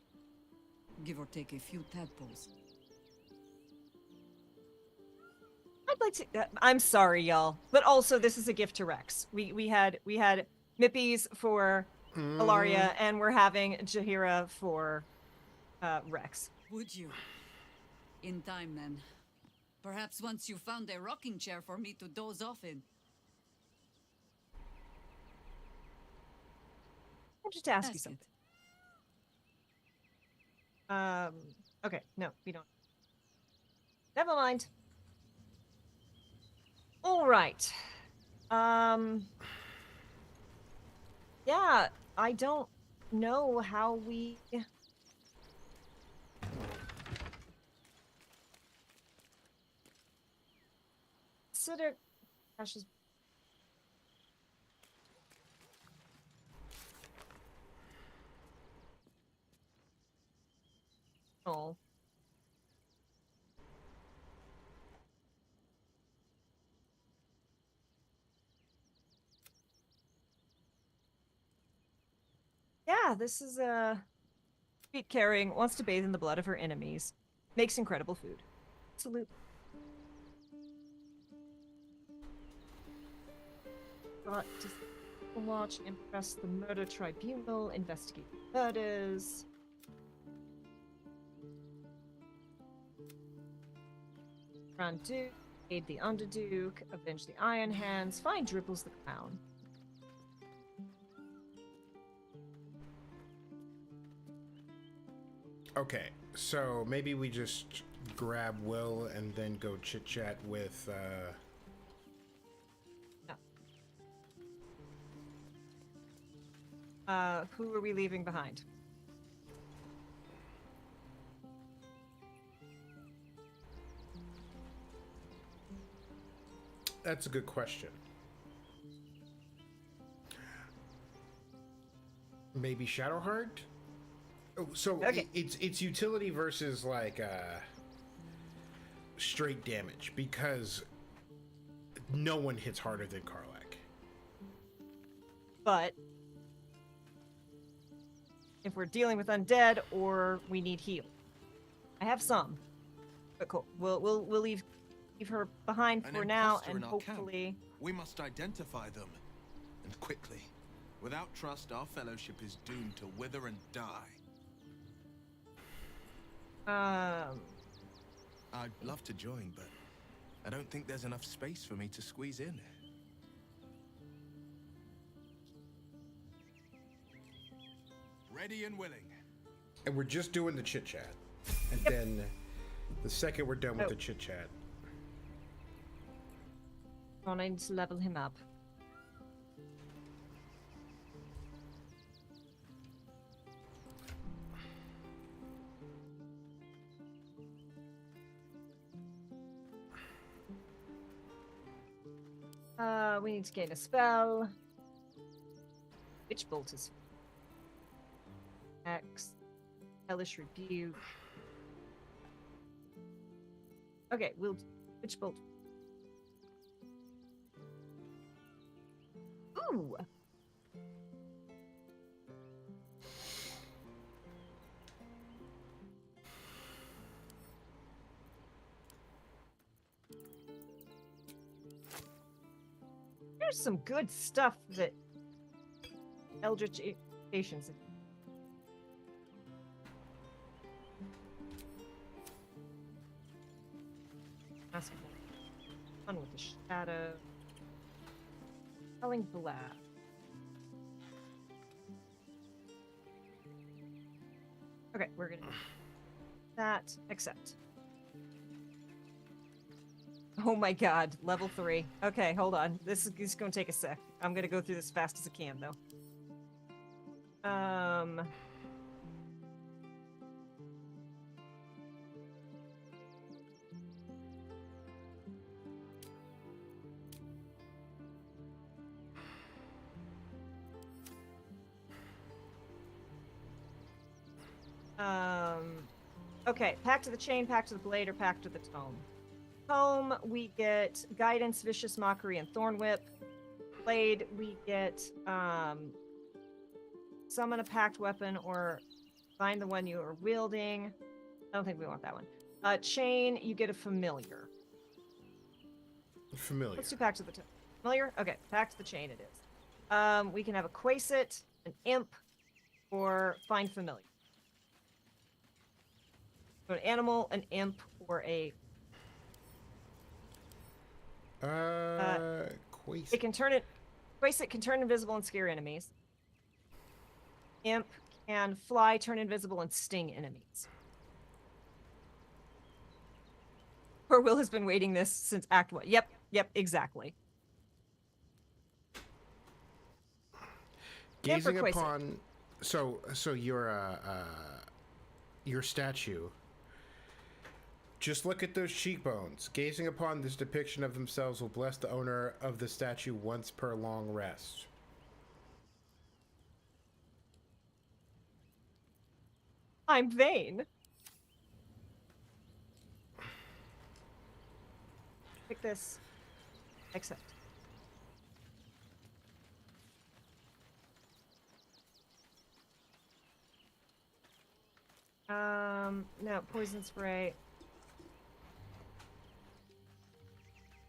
Give or take a few tadpoles. I'd like to. I'm sorry, y'all, but also this is a gift to Rex. We had Mippies for Ilaria, and we're having Jaheira for Rex. Would you? In time, then. Perhaps once you found a rocking chair for me to doze off in. I'll just ask you something. Okay, no, we don't. Never mind. All right. Yeah, I don't know how we consider Ash's. Oh. Yeah, this is a feet carrying, wants to bathe in the blood of her enemies, makes incredible food. Absolutely. Got to watch, impress the murder tribunal, investigate murders. Grand Duke, aid the Underduke, avenge the Iron Hands, find Dripples the Clown. Okay, so maybe we just grab Will and then go chit chat with. Who are we leaving behind? That's a good question. Maybe Shadowheart? Oh, so okay. It's utility versus like straight damage, because no one hits harder than Karlach. But if we're dealing with undead or we need heal, I have some. But cool. We'll leave her behind for now, and hopefully we must identify them, and quickly. Without trust, our fellowship is doomed to wither and die. I'd love to join, but I don't think there's enough space for me to squeeze in. Ready and willing. And we're just doing the chit chat, and then the second we're done with the chit chat. I need to level him up. We need to gain a spell. Witch Bolt is X. Hellish Rebuke. Okay, we'll Witch Bolt. Ooh. There's some good stuff that Eldritch Patience. Ask fun with the shadow. Telling Blast. Okay, we're gonna do that. Accept. Oh my god, level 3. Okay, hold on. This is gonna take a sec. I'm gonna go through this as fast as I can, though. Okay, Pact of the Chain, Pact of the Blade, or Pact of the Tome. Tome, we get Guidance, Vicious Mockery, and Thorn Whip. Blade, we get Summon a Pact Weapon or find the one you are wielding. I don't think we want that one. Chain, you get a Familiar. Familiar. Let's do Pact of the Tome. Familiar? Okay, Pact of the Chain it is. We can have a Quasit, an Imp, or Find Familiar. So an animal, an imp, or a... Quasit. It can turn it... Quasit can turn invisible and scare enemies. Imp can fly, turn invisible, and sting enemies. Poor Will has been waiting this since Act 1. Yep, exactly. Gazing upon... So your statue... Just look at those cheekbones. Gazing upon this depiction of themselves will bless the owner of the statue once per long rest. I'm vain. Pick this. Accept. No, poison spray.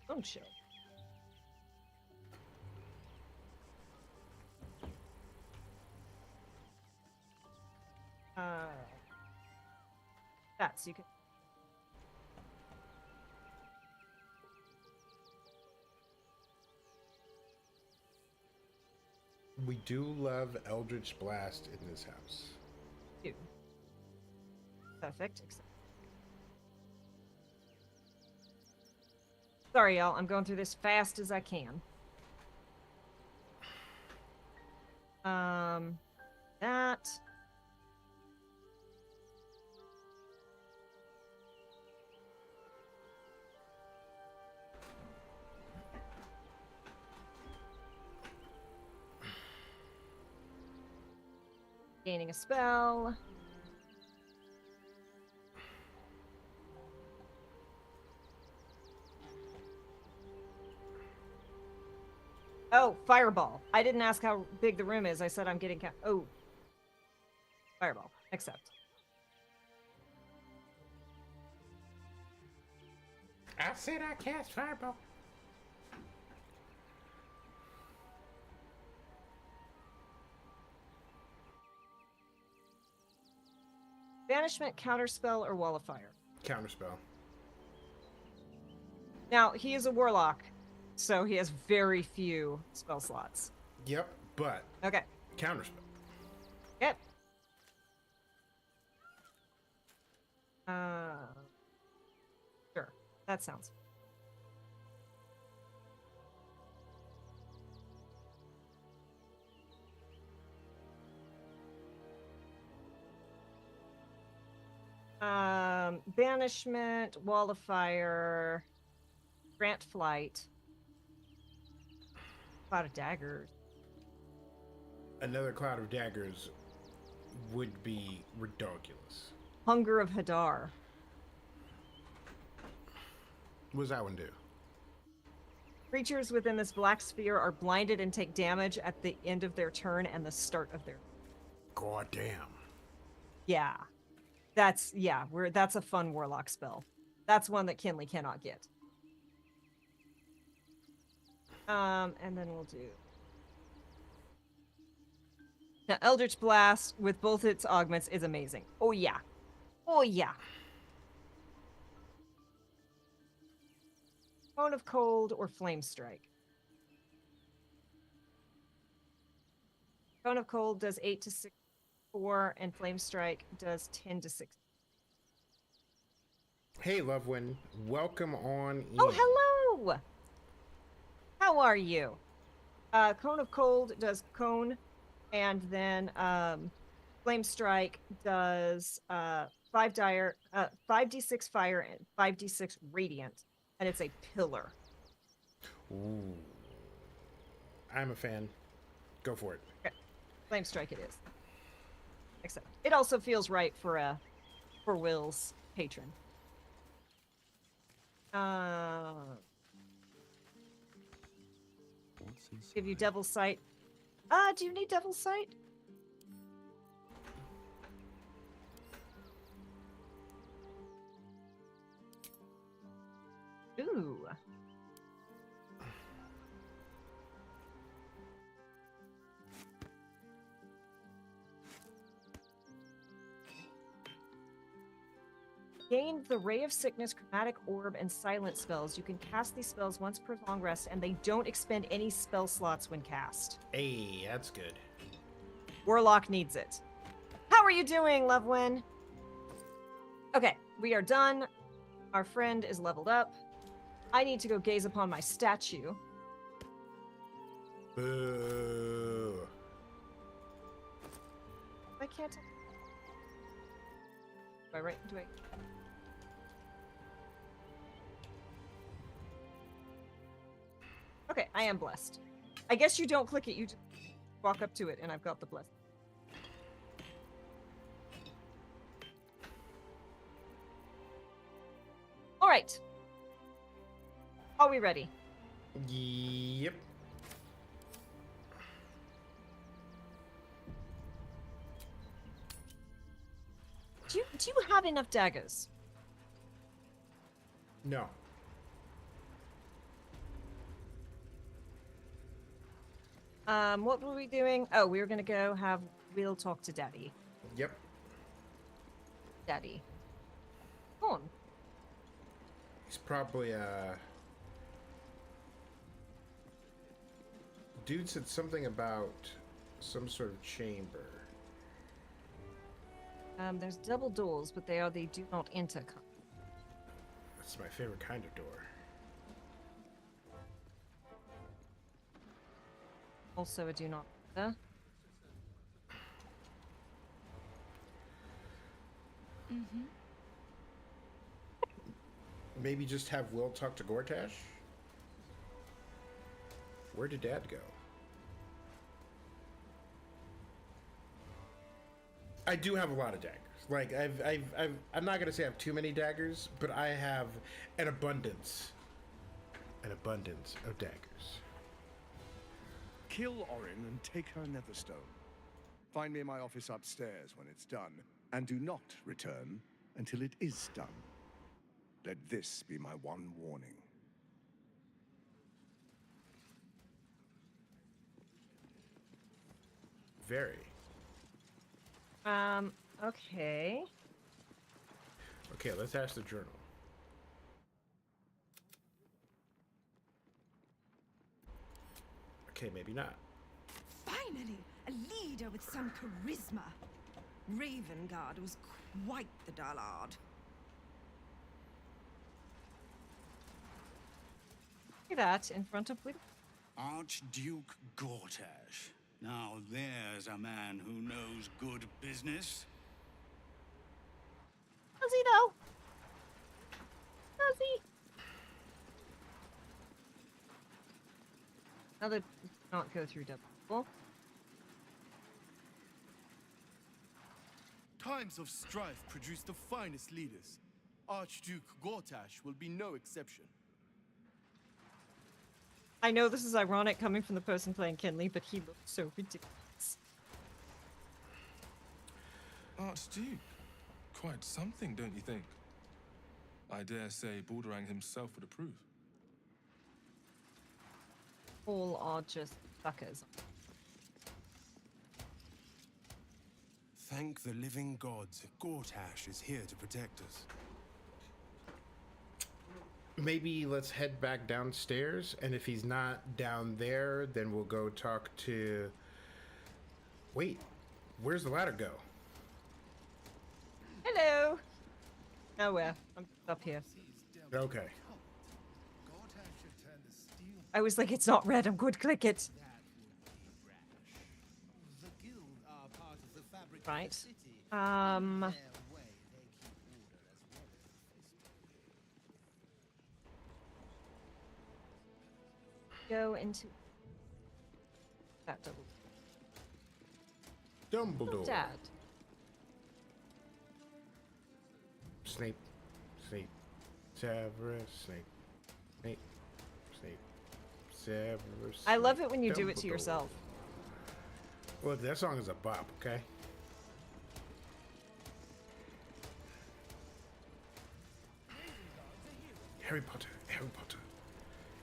Bone chill. That's you can. We do love Eldritch Blast in this house. Do. Perfect. Sorry, y'all. I'm going through this fast as I can. That. Gaining a spell. Oh, fireball. I didn't ask how big the room is. I said I'm getting... Oh. Fireball. Accept. I said I cast fireball. Banishment, counterspell, or wall of fire? Counterspell. Now, he is a warlock, so he has very few spell slots. Yep, but... Okay. Counterspell. Yep. Sure. That sounds... Banishment, wall of fire, grant flight, cloud of daggers. Another cloud of daggers would be ridiculous. Hunger of Hadar. What does that one do? Creatures within this black sphere are blinded and take damage at the end of their turn and the start of their... God damn. Yeah. That's a fun warlock spell. That's one that Kinley cannot get. And then we'll do... Now, Eldritch Blast with both its augments is amazing. Oh yeah. Oh yeah. Cone of Cold or Flame Strike. Cone of Cold does 8 to 6, 4, and Flame Strike does 10 to 6. Hey, Lovewind. Welcome on in. Oh, hello! How are you? Cone of Cold does cone, and then Flame Strike does 5d6 fire and 5d6 radiant, and it's a pillar. Ooh. I'm a fan. Go for it. Okay. Flame Strike it is. Except it also feels right for Will's patron. Give you Devil's Sight. Do you need Devil's Sight? Ooh. Gain the Ray of Sickness, Chromatic Orb, and Silent spells. You can cast these spells once per long rest, and they don't expend any spell slots when cast. Hey, that's good. Warlock needs it. How are you doing, Lovewin? Okay, we are done. Our friend is leveled up. I need to go gaze upon my statue. Boo. I can't. Do I right? Do I? Okay, I am blessed. I guess you don't click it, you just walk up to it, and I've got the blessing. All right. Are we ready? Yep. Do you have enough daggers? No. What were we doing? Oh, we were gonna go have Will talk to Daddy. Yep. Daddy. Go on. He's probably dude said something about some sort of chamber. There's double doors, but they do not enter. That's my favorite kind of door. Also a do not enter. Mm-hmm. Maybe just have Will talk to Gortash? Where did Dad go? I do have a lot of daggers. Like I'm not gonna say I have too many daggers, but I have an abundance of daggers. Kill Orin and take her Netherstone. Find me in my office upstairs when it's done, and do not return until it is done. Let this be my one warning. Very. Okay. Okay, let's ask the journal. Okay, maybe not. Finally, a leader with some charisma. Ravengard was quite the dullard. Look at that in front of Will. Archduke Gortash. Now there's a man who knows good business. Does he though? Does he? Now that not go through double. Times of strife produce the finest leaders. Archduke Gortash will be no exception. I know this is ironic coming from the person playing Kinley, but he looks so ridiculous. Archduke, quite something, don't you think? I dare say Balduring himself would approve. All are just suckers. Thank the living gods. Gortash is here to protect us. Maybe let's head back downstairs, and if he's not down there, then we'll go talk to... Wait, where's the ladder go? Hello. Nowhere. I'm up here. Okay. I was like, it's not red. I'm going to click it. Right. Go into that double. Dumbledore. Dad. Snape. Snape. Severus Snape. Snape. Snape. Severus. I love it when you do it Dumbledore. to yourself. Look, that song is a bop, okay? Harry Potter, Harry Potter,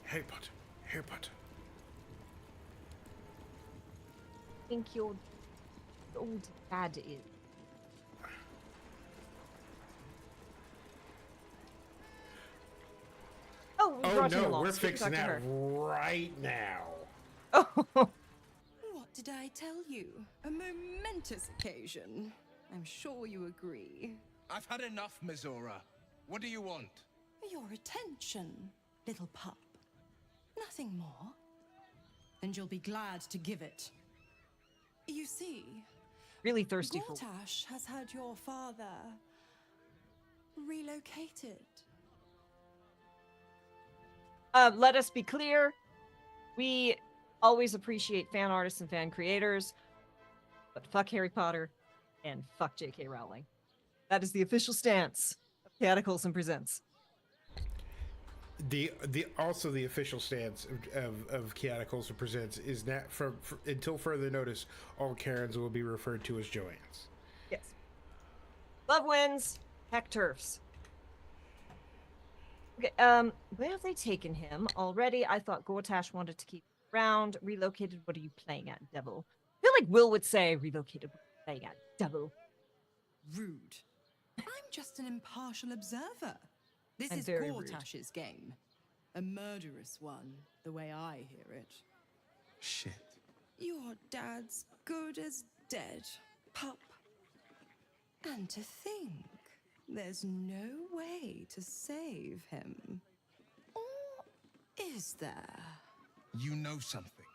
Harry Potter, Harry Potter. I think your old dad is. Oh, we Oh brought you no, along. we're so we can fixing talk to that her. right now. What did I tell you? A momentous occasion. I'm sure you agree. I've had enough, Mizora. What do you want? Your attention, little pup. Nothing more. And you'll be glad to give it. You see, Really thirsty for. Gortash has had your father relocated. Let us be clear. We always appreciate fan artists and fan creators, but fuck Harry Potter and fuck J.K. Rowling. That is the official stance of Cataclysm Presents. The also the official stance of Cataclysm Presents is that for until further notice, all Karens will be referred to as Joannes. Yes. Love wins. Heck turfs. Okay, where have they taken him already? I thought Gortash wanted to keep him around. Relocated, what are you playing at, devil? I feel like Will would say, relocated, what are you playing at, devil? Rude. I'm just an impartial observer. This I'm is very rude. Gortash's game. A murderous one, the way I hear it. Shit. Your dad's good as dead, pup. And to think, there's no way to save him. Or is there? You know something.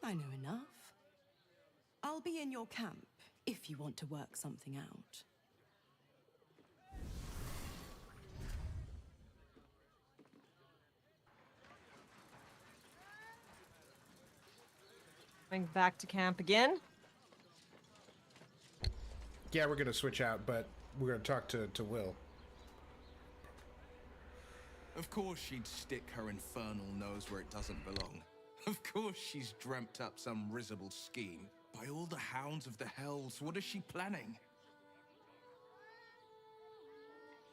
I know enough. I'll be in your camp if you want to work something out. Going back to camp again. Yeah, we're gonna switch out, but we're gonna talk to Will. Of course she'd stick her infernal nose where it doesn't belong. Of course she's dreamt up some risible scheme. By all the hounds of the hells, what is she planning?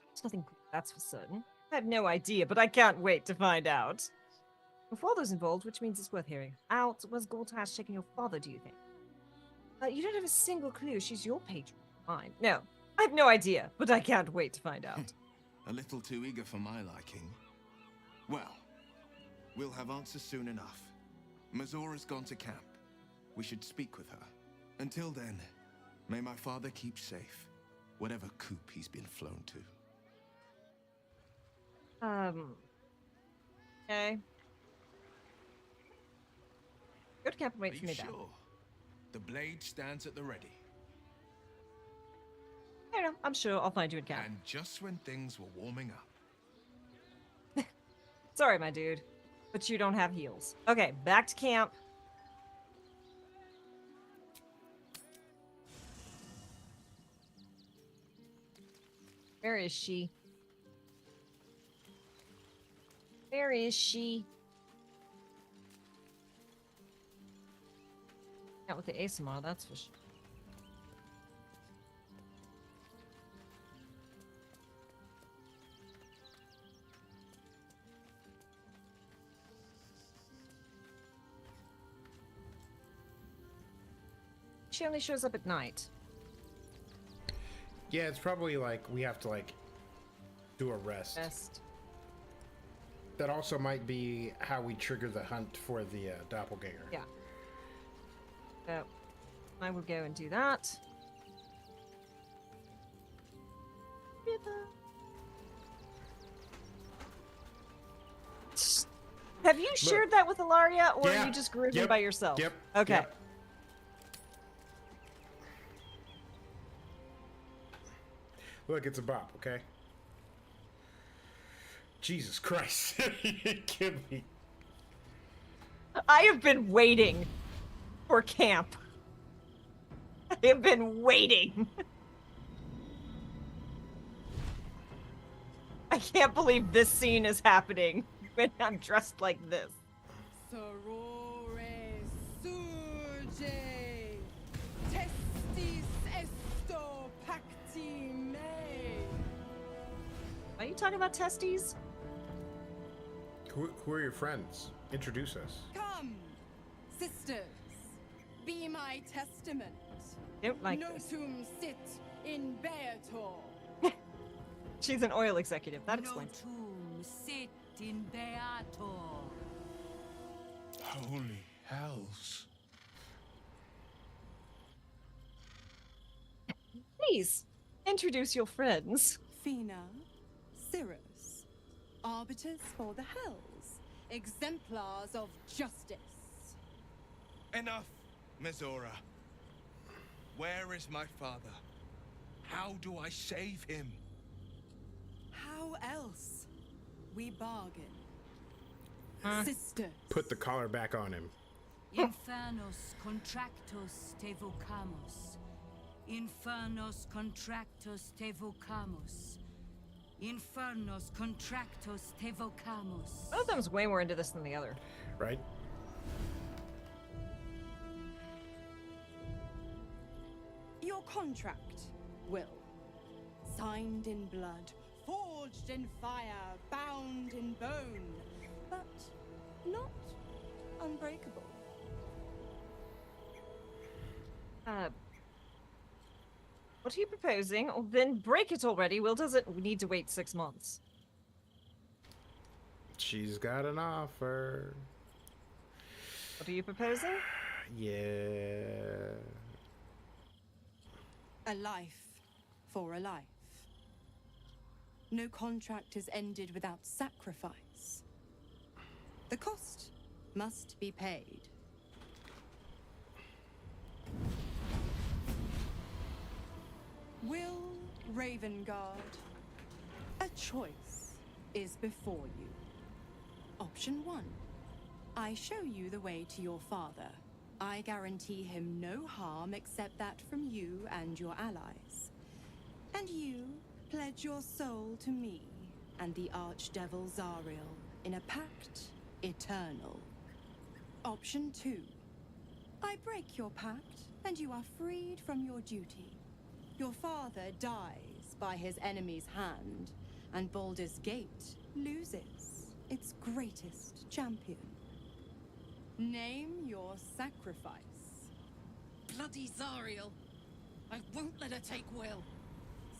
There's nothing, that's for certain. I have no idea, but I can't wait to find out. Your father's involved, which means it's worth hearing out. Was Gortash checking your father, do you think? You don't have a single clue. She's your patron, mine. No, I have no idea, but I can't wait to find out. A little too eager for my liking. Well, we'll have answers soon enough. Mizora's gone to camp. We should speak with her. Until then, may my father keep safe, whatever coop he's been flown to. Okay. Go to camp and wait Are for you me sure? back. The blade stands at the ready. I don't know, I'm sure I'll find you in camp. And just when things were warming up. Sorry, my dude, but you don't have heels. Okay, back to camp. Where is she? Where is she? Not with the ASMR, that's for sure. She only shows up at night. Yeah, it's probably like we have to like do a rest. That also might be how we trigger the hunt for the doppelganger. Yeah. So I will go and do that. Have you shared that with Ilaria, or Yeah. are you just grooving Yep. by yourself? Yep. Okay. Yep. Look, it's a bop, okay? Jesus Christ. Give me. I have been waiting for camp. I have been waiting. I can't believe this scene is happening when I'm dressed like this. Sorore surge, testis esto pacti me. Are you talking about testes? Who are your friends? Introduce us. Come, sisters, be my testament. Don't like this. Notum sit in beator. She's an oil executive. That explains. Notum sit in beator. Holy hells. Please, introduce your friends. Fina, Cirrus, arbiters for the hells, exemplars of justice. Enough, Mizora. Where is my father? How do I save him? How else? We bargain. Sister. Put the collar back on him. Infernos contractos te vocamos. Infernos contractos te vocamos. Infernos contractos te vocamos. One of them's way more into this than the other. Right? Your contract, Will. Signed in blood, forged in fire, bound in bone, but not unbreakable. What are you proposing? Oh, then break it already. Will doesn't need to wait 6 months. She's got an offer. What are you proposing? Yeah. A life for a life. No contract is ended without sacrifice. The cost must be paid. Will Ravengard, a choice is before you. Option 1. I show you the way to your father. I guarantee him no harm except that from you and your allies. And you pledge your soul to me and the archdevil Zariel in a pact eternal. Option 2. I break your pact and you are freed from your duty. Your father dies by his enemy's hand, and Baldur's Gate loses its greatest champion. Name your sacrifice. Bloody Zariel. I won't let her take Will.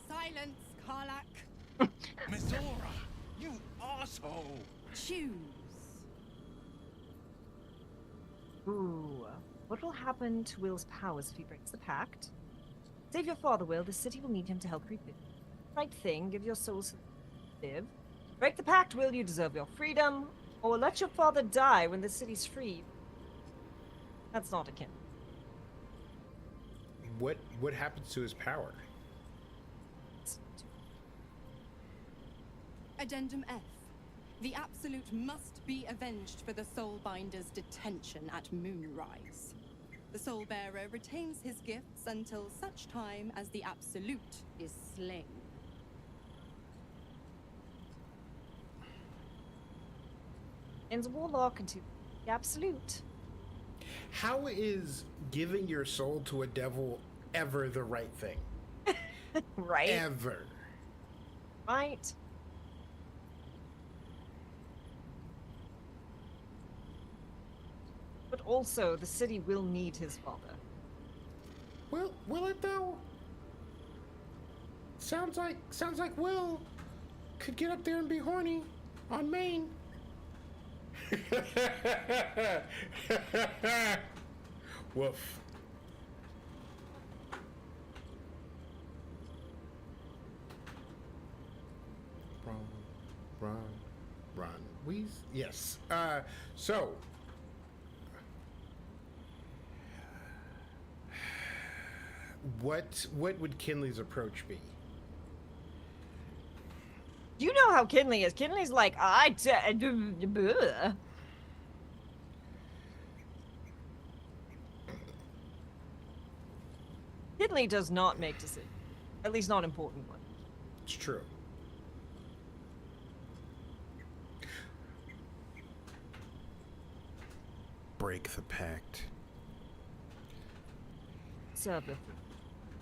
Silence, Karlak. Mizora, you asshole! Choose. Ooh. What will happen to Will's powers if he breaks the pact? Save your father, Will. The city will need him to help rebuild. Right thing. Give your souls to live. Break the pact, Will. You deserve your freedom. Or let your father die when the city's free. That's not akin. What happens to his power? Addendum F. The Absolute must be avenged for the Soulbinder's detention at Moonrise. The Soulbearer retains his gifts until such time as the Absolute is slain. Ends Warlock into the Absolute. How is giving your soul to a devil ever the right thing? Right? Ever. Right? But also, the city will need his father. Will it though? Sounds like Will could get up there and be horny on Maine. Woof. Run. Yes. So. What would Kinley's approach be? You know how Kinley is. Kinley's like, Kinley does not make decisions. At least not important ones. It's true. break the pact. Sabbath.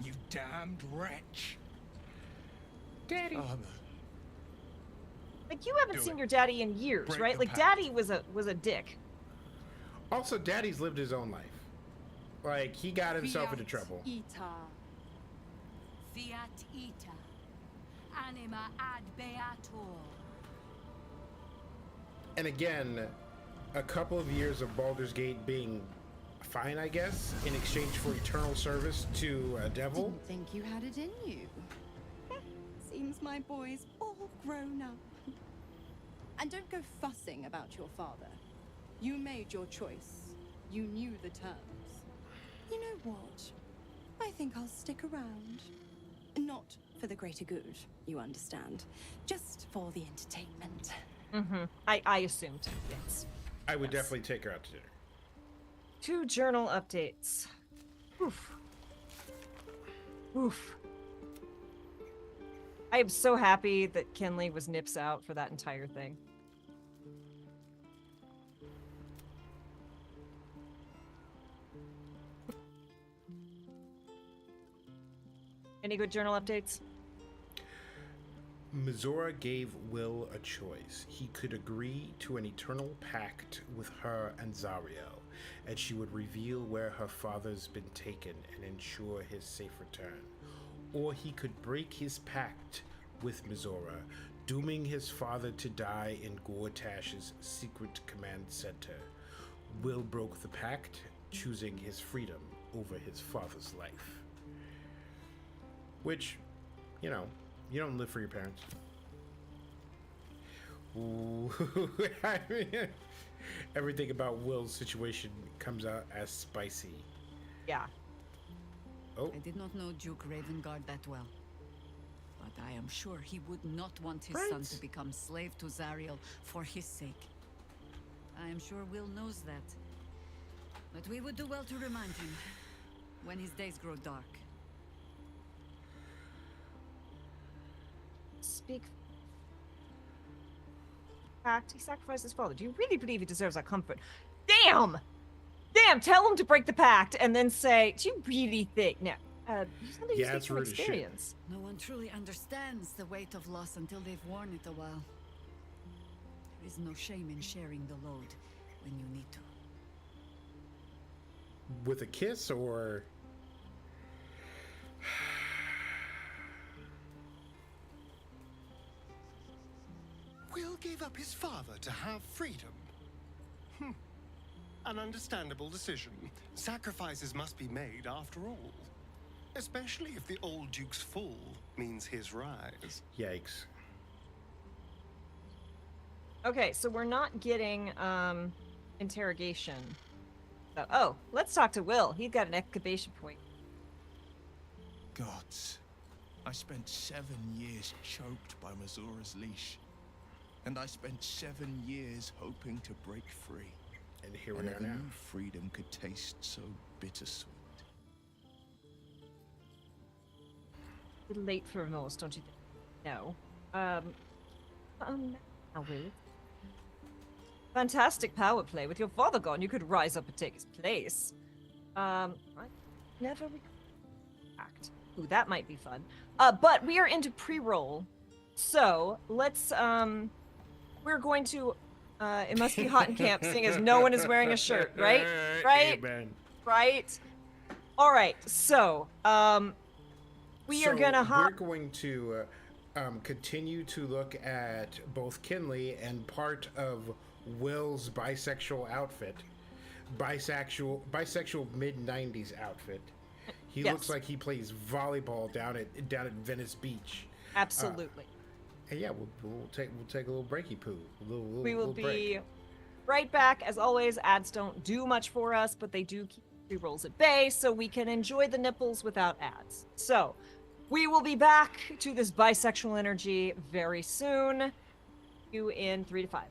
You damned wretch. Daddy. Like, you haven't Do seen it. your daddy in years, Break right? the Like, pact. daddy was a dick. Also, Daddy's lived his own life. Like, he got himself into trouble. Fiat ita. Anima ad beator. And again, a couple of years of Baldur's Gate being fine, I guess, in exchange for eternal service to a devil. Didn't think you had it in you. Seems my boy's all grown up. And don't go fussing about your father. You made your choice. You knew the terms. You know what? I think I'll stick around. Not for the greater good, you understand. Just for the entertainment. Mm-hmm. I assumed, yes. I would definitely take her out to dinner. 2 journal updates. Oof. Oof. I am so happy that Kinley was nips out for that entire thing. Any good journal updates? Mizora gave Will a choice. He could agree to an eternal pact with her and Zariel, and she would reveal where her father's been taken and ensure his safe return. Or he could break his pact with Mizora, dooming his father to die in Gortash's secret command center. Will broke the pact, choosing his freedom over his father's life. Which, you know, you don't live for your parents. Ooh, I mean, everything about Will's situation comes out as spicy. Yeah. Oh. I did not know Duke Ravengard that well. But I am sure he would not want his son to become slave to Zariel for his sake. I am sure Will knows that. But we would do well to remind him when his days grow dark. Speak. Fact, he sacrificed his father. Do you really believe he deserves our comfort? Damn! Damn, tell him to break the pact and then say, do you really think? No. You Yeah, it's from rude as shit. experience. No one truly understands the weight of loss until they've worn it a while. There is no shame in sharing the load when you need to. With a kiss or... Will gave up his father to have freedom. An understandable decision. Sacrifices must be made after all. Especially if the old Duke's fall means his rise. Yikes. Okay, so we're not getting interrogation. So, oh, let's talk to Will. He's got an excavation point. Gods, I spent 7 years choked by Mazora's leash. And I spent 7 years hoping to break free. And here we I are never now. knew freedom could taste so bittersweet. A little late for remorse, don't you think? No. Now, Will. Fantastic power play. With your father gone, you could rise up and take his place. I never act. Ooh, that might be fun. But we are into pre-roll. So, let's, we're going to, it must be hot in camp, seeing as no one is wearing a shirt, right? Right? Amen. Right? All right, so, we are gonna We're going to continue to look at both Kinley and part of Will's bisexual outfit. Bisexual mid-90s outfit. He Yes. looks like he plays volleyball down at Venice Beach. Absolutely. And yeah, we'll take a little breaky poo. We will little be break. right back. As always, ads don't do much for us, but they do keep pre-rolls at bay, so we can enjoy the nipples without ads. So, we will be back to this bisexual energy very soon. You in 3 to 5.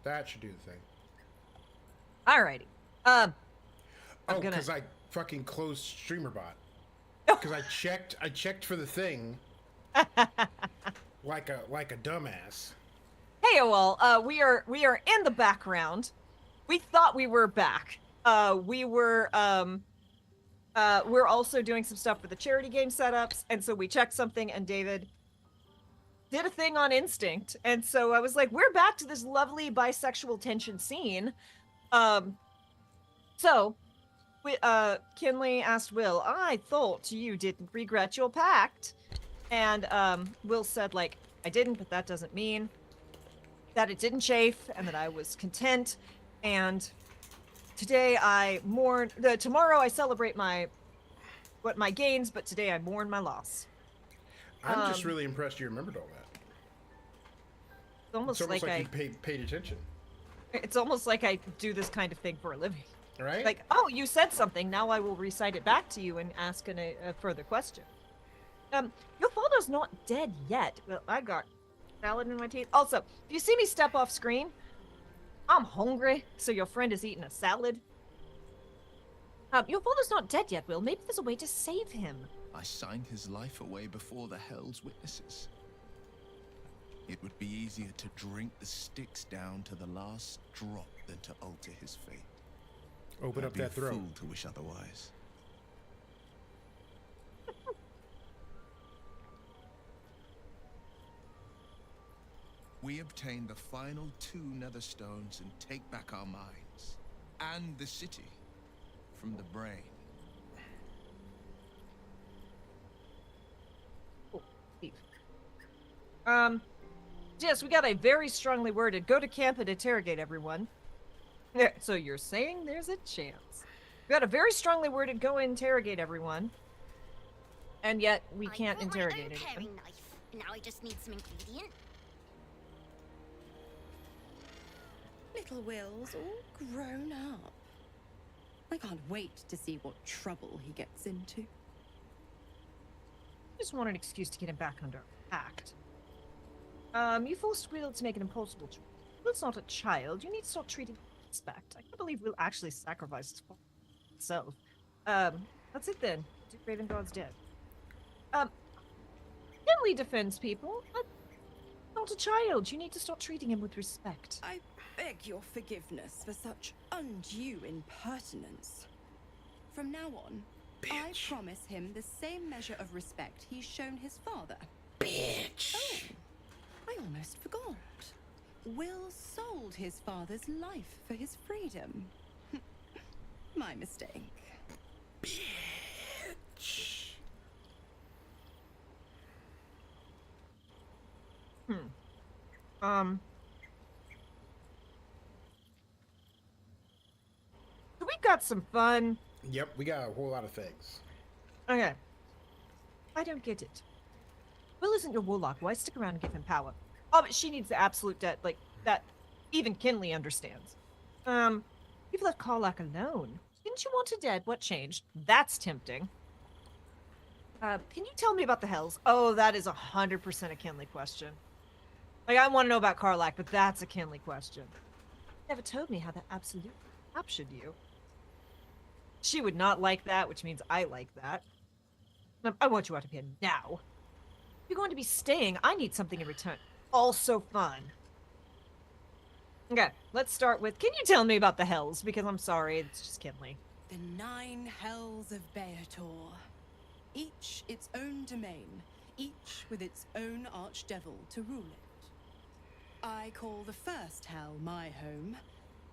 That should do the thing. Alrighty. Oh, because I fucking closed StreamerBot. Because I checked for the thing like a dumbass. Hey, well, we are in the background. We thought we were back. We're also doing some stuff for the charity game setups, and so we checked something, and David did a thing on instinct, and so I was like, we're back to this lovely bisexual tension scene. So Kinley asked Will, I thought you didn't regret your pact. And Will said, like, I didn't, but that doesn't mean that it didn't chafe and that I was content. And today I mourn, tomorrow I celebrate my gains, but today I mourn my loss. I'm just really impressed you remembered all that. It's almost like you paid attention. It's almost like I do this kind of thing for a living. Right? Like, oh, you said something. Now I will recite it back to you and ask a further question. Your father's not dead yet. Well, I got salad in my teeth. Also, if you see me step off screen, I'm hungry, so your friend is eating a salad. Your father's not dead yet, Will. Maybe there's a way to save him. I signed his life away before the Hell's witnesses. It would be easier to drink the sticks down to the last drop than to alter his fate. Open up that throat. I'd be a fool to wish otherwise. We obtain the final 2 nether stones and take back our minds and the city from the brain. Oh, Steve. Yes, we got a very strongly worded go to camp and interrogate everyone. There, so you're saying there's a chance. We got a very strongly worded go interrogate everyone. And yet we can't interrogate anyone. Paring knife. Now I just need some ingredient. Little Will's all grown up. I can't wait to see what trouble he gets into. Just want an excuse to get him back under act. You forced Will to make an impossible choice. Will's not a child. You need to start treating him with respect. I can't believe Will actually sacrificed himself. That's it then. Duke Raven God's dead. Kinley defends people. Not a child. You need to start treating him with respect. I beg your forgiveness for such undue impertinence. From now on, I promise him the same measure of respect he's shown his father. Bitch! Oh, I almost forgot. Will sold his father's life for his freedom. My mistake. Bitch! So we got some fun. Yep, we got a whole lot of things. Okay. I don't get it. Will isn't your warlock. Why stick around and give him power? Oh, but she needs the absolute debt, like, that even Kinley understands. You've left Karlach alone. Didn't you want her dead? What changed? That's tempting. Can you tell me about the Hells? Oh, that is 100% a Kinley question. Like, I want to know about Karlach, but that's a Kinley question. Never told me how that absolutely captured you. She would not like that, which means I like that. I want you out of here now. If you're going to be staying, I need something in return. Also fun. Okay, let's start with, can you tell me about the Hells? Because I'm sorry, it's just Kinley. The 9 Hells of Beator. Each its own domain, each with its own archdevil to rule it. I call the first hell my home,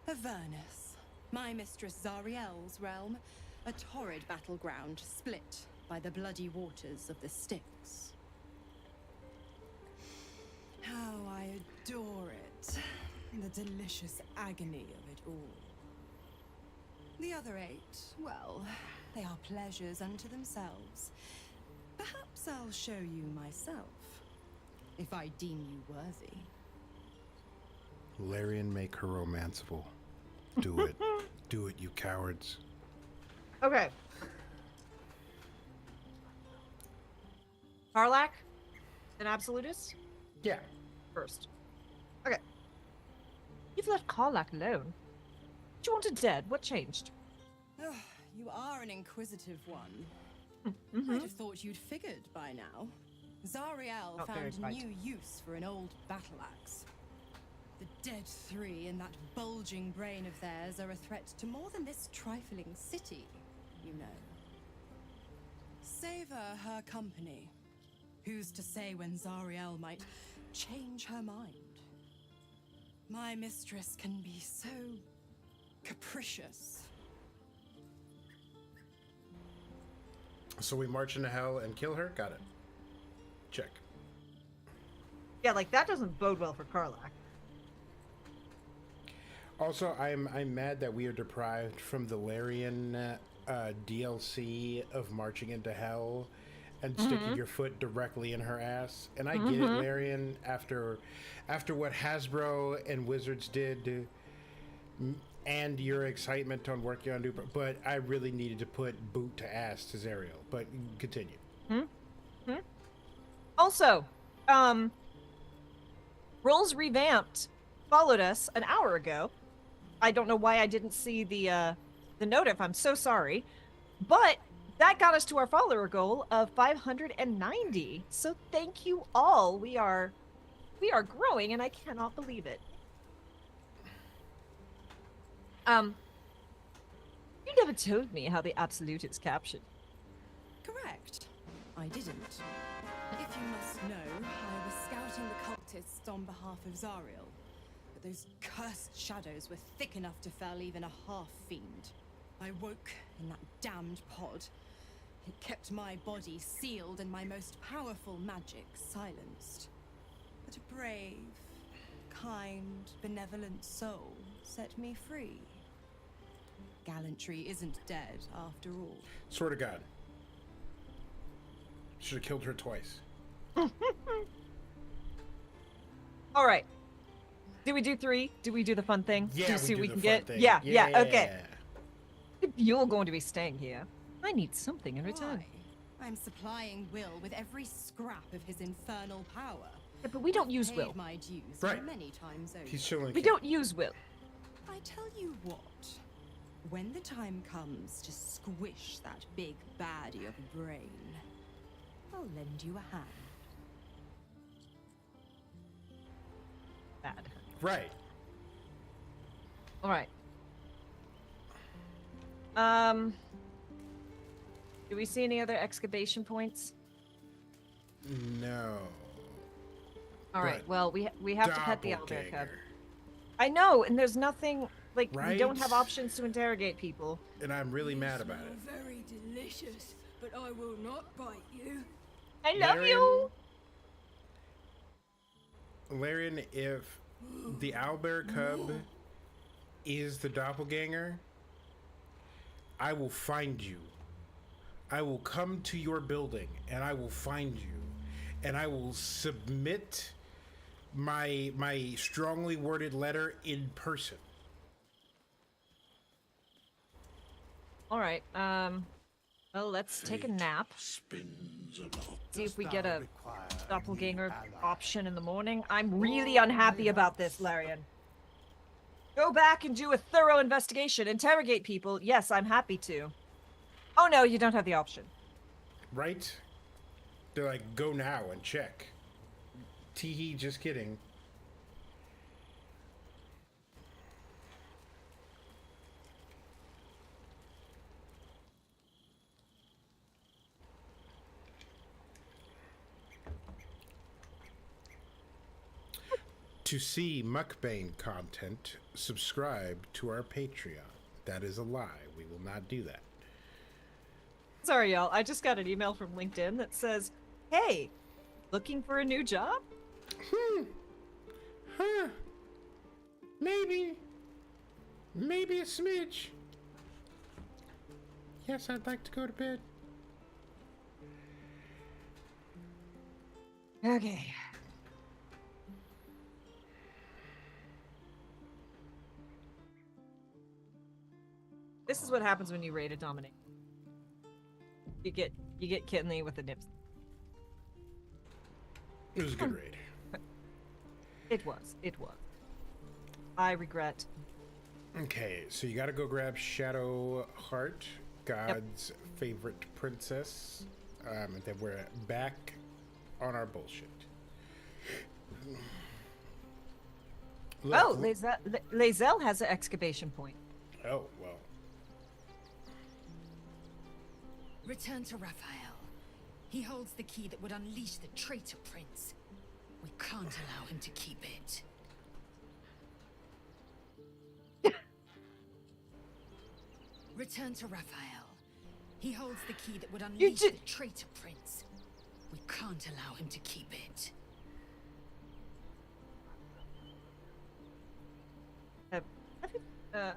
Avernus. My mistress Zariel's realm, a torrid battleground split by the bloody waters of the Styx. How I adore it, the delicious agony of it all. The other 8, well, they are pleasures unto themselves. Perhaps I'll show you myself, if I deem you worthy. Larian, make her romanceable. Do it. Do it, you cowards. Okay. Karlach? An absolutist? Yeah. First. Okay. You've left Karlach alone. You wanted dead. What changed? Ugh, you are an inquisitive one. Mm-hmm. I'd have thought you'd figured by now. Zariel Not very found bright. new use for an old battle axe. The dead three and that bulging brain of theirs are a threat to more than this trifling city, you know. Savor her company. Who's to say when Zariel might change her mind? My mistress can be so capricious. So we march into hell and kill her? Got it. Check. Yeah, like that doesn't bode well for Karlach. Also, I'm mad that we are deprived from the Larian DLC of marching into hell and sticking your foot directly in her ass. And I get it, Larian, after what Hasbro and Wizards did, and your excitement on working on Duper, but I really needed to put boot to ass to Zariel. But continue. Also, Rolls Revamped followed us an hour ago. I don't know why I didn't see the notif. I'm so sorry. But that got us to our follower goal of 590. So thank you all. We are growing, and I cannot believe it. You never told me how the Absolute is captured. Correct. I didn't. If you must know, I was scouting the cultists on behalf of Zariel. But those cursed shadows were thick enough to fell even a half-fiend. I woke in that damned pod. It kept my body sealed and my most powerful magic silenced. But a brave, kind, benevolent soul set me free. Gallantry isn't dead after all. Swear to God. Should have killed her twice. All right. Do we do 3? Do we do the fun thing? Yeah, Do we see do we the can fun get? thing. Yeah, okay. If you're going to be staying here, I need something in return. Why? I'm supplying Will with every scrap of his infernal power. Yeah, but we don't use Paid Will. my dues Right. many times over. He's chilling. We don't use Will. I tell you what. When the time comes to squish that big baddie of a brain, I'll lend you a hand. Bad. Right. All right. Do we see any other excavation points? No. All right. But Well, we have to pet the owlbear cub. doppelganger. I know, and there's nothing like we don't Right? have options to interrogate people. And I'm really mad about it. Very delicious, but I will not bite you. I love you. Larian, if the owlbear cub is the doppelganger, I will find you. I will come to your building and I will find you. And I will submit my strongly worded letter in person. All right. Well, let's take a nap. See if we get a doppelganger option in the morning. I'm really unhappy about this, Larian. Go back and do a thorough investigation. Interrogate people. Yes, I'm happy to. Oh no, you don't have the option. Right? They're like, go now and check. Teehee, just kidding. To see mukbang content, subscribe to our Patreon. That is a lie. We will not do that. Sorry, y'all. I just got an email from LinkedIn that says, "Hey, looking for a new job?" Huh. Maybe. Maybe a smidge. Yes, I'd like to go to bed. Okay. This is what happens when you raid a dominate. You get Kitney with the nips. It was a good raid. It was. I regret. Okay, so you gotta go grab Shadow Heart, God's favorite princess, and then we're back on our bullshit. Oh, Lae'zel has an excavation point. Oh, well. Return to Raphael. He holds the key that would unleash the traitor prince. We can't allow him to keep it. Return to Raphael. He holds the key that would unleash the traitor prince. We can't allow him to keep it.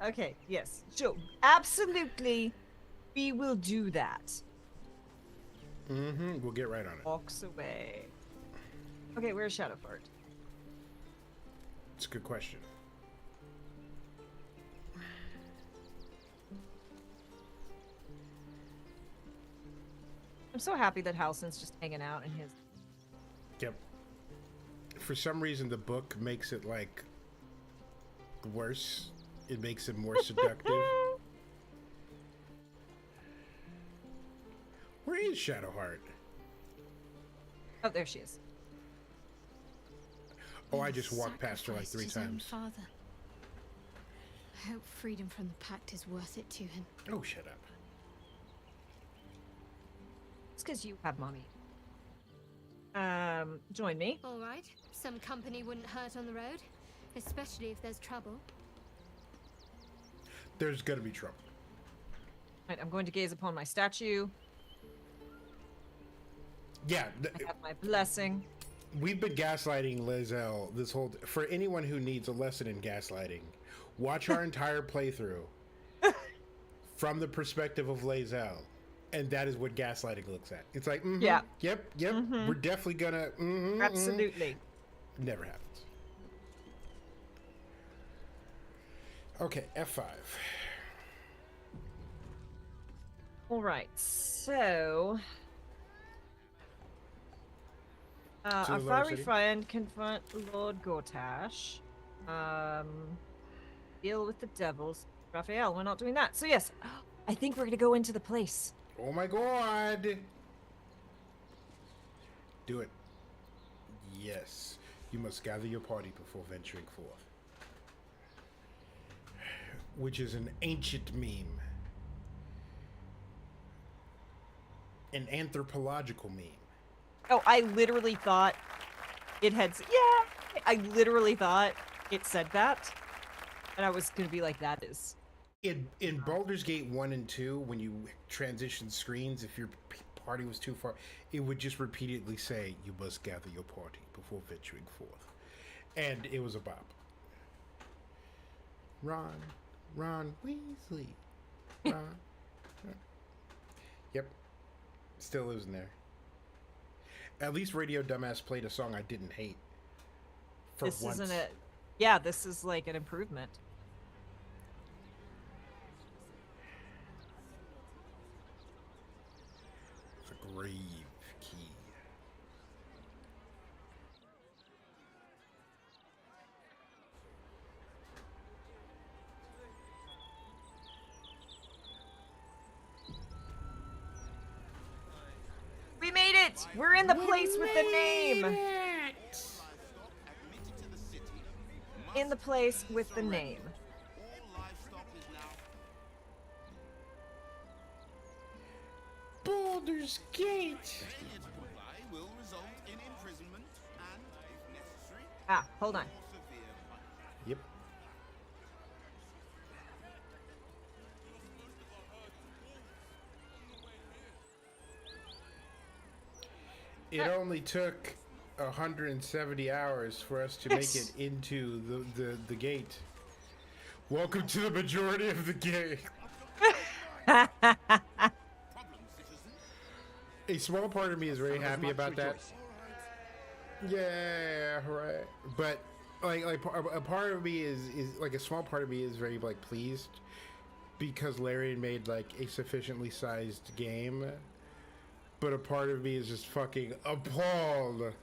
Okay, yes. So, absolutely, we will do that. Mm-hmm. We'll get right on it. Walks away. Okay, where's Shadowfart? It's a good question. I'm so happy that Halsin's just hanging out in his... Yep. For some reason, the book makes it, like, worse. It makes it more seductive. Where is Shadowheart? Oh, there she is. Oh, I just walked past her like 3 times. Father. I hope freedom from the pact is worth it to him. Oh, shut up. It's because you have mommy. Join me. All right. Some company wouldn't hurt on the road, especially if there's trouble. There's gonna be trouble. Right, I'm going to gaze upon my statue. Yeah. I have my blessing. We've been gaslighting Lae'zel this whole... For anyone who needs a lesson in gaslighting, watch our entire playthrough from the perspective of Lae'zel. And that is what gaslighting looks at. It's like, yeah. Yep. We're definitely gonna... Absolutely. Never happens. Okay, F5. All right, so... our fiery friend confront Lord Gortash. Deal with the devils. Raphael, we're not doing that. So yes, I think we're gonna go into the place. Oh my god! Do it. Yes. You must gather your party before venturing forth. Which is an ancient meme. An anthropological meme. Oh, I literally thought it had... Yeah! I literally thought it said that. And I was going to be like, that is... In Baldur's Gate 1 and 2, when you transition screens, if your party was too far, it would just repeatedly say, you must gather your party before venturing forth. And it was a bop. Ron Weasley. Ron. Yep. Still lives in there. At least Radio Dumbass played a song I didn't hate. For this once. Isn't it? Yeah, this is like an improvement. The grave key. We made it! We're in the place with the name! In the place with the name. Baldur's Gate! Ah, hold on. Yep. It only took 170 hours for us to make it into the gate. Welcome to the majority of the game. A small part of me is very happy about that. Yeah, right. But like a part of me is like a small part of me is very like pleased because Larian made like a sufficiently sized game. But a part of me is just fucking appalled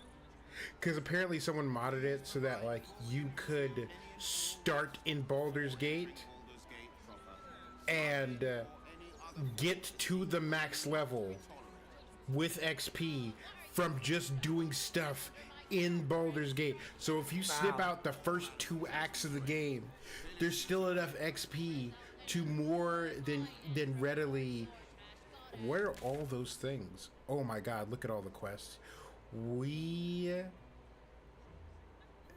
because apparently someone modded it so that like you could start in Baldur's Gate and get to the max level with XP from just doing stuff in Baldur's Gate. So if you snip out the first 2 acts of the game, there's still enough XP to more than readily. Where are all those things? Oh my god, look at all the quests. We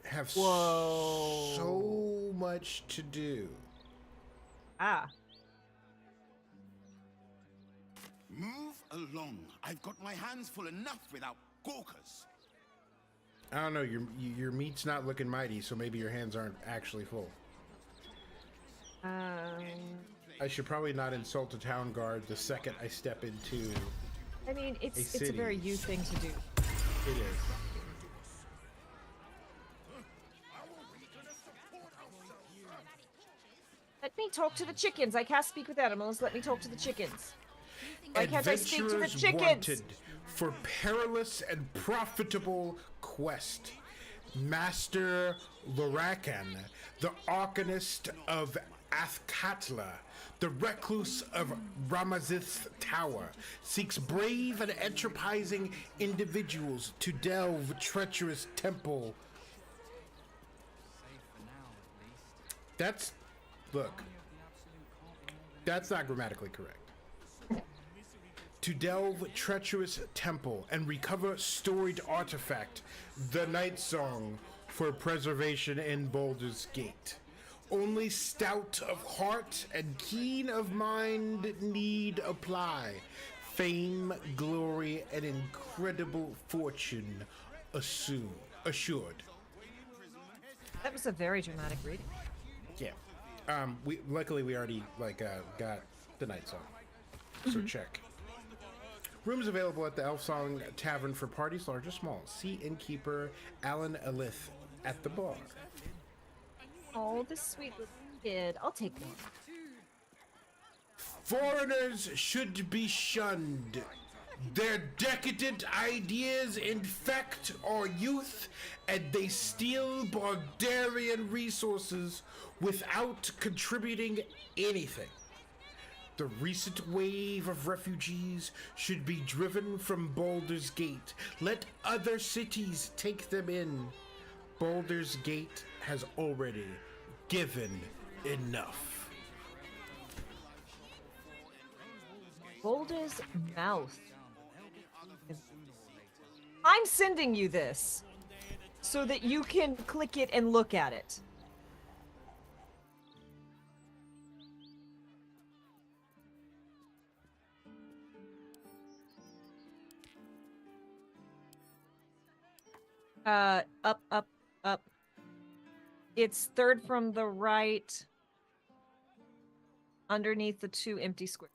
have so much to do. Move along. I've got my hands full enough without gawkers. I don't know, your meat's not looking mighty, so maybe your hands aren't actually full. I should probably not insult a town guard the second I step into. I mean, it's a very you thing to do. It is. Let me talk to the chickens. I can't speak with animals. Let me talk to the chickens. Why can't I speak to the chickens? Wanted for perilous and profitable quest. Master Lorakan, the Arcanist of Athkatla, the recluse of Ramazith's Tower, seeks brave and enterprising individuals to delve treacherous temple. Look, that's not grammatically correct. To delve treacherous temple and recover storied artifact, the Night Song, for preservation in Baldur's Gate. Only stout of heart and keen of mind need apply. Fame, glory, and incredible fortune assured. That was a very dramatic reading. Yeah. Luckily we already got the Night Song. So check. Rooms available at the Elf Song Tavern for parties large or small. See innkeeper Alan Alith at the bar. Oh, this sweet little kid. I'll take one. Foreigners should be shunned. Their decadent ideas infect our youth, and they steal barbarian resources without contributing anything. The recent wave of refugees should be driven from Baldur's Gate. Let other cities take them in. Baldur's Gate has already given enough. Baldur's mouth. I'm sending you this so that you can click it and look at it. Up. It's third from the right, underneath the 2 empty squares.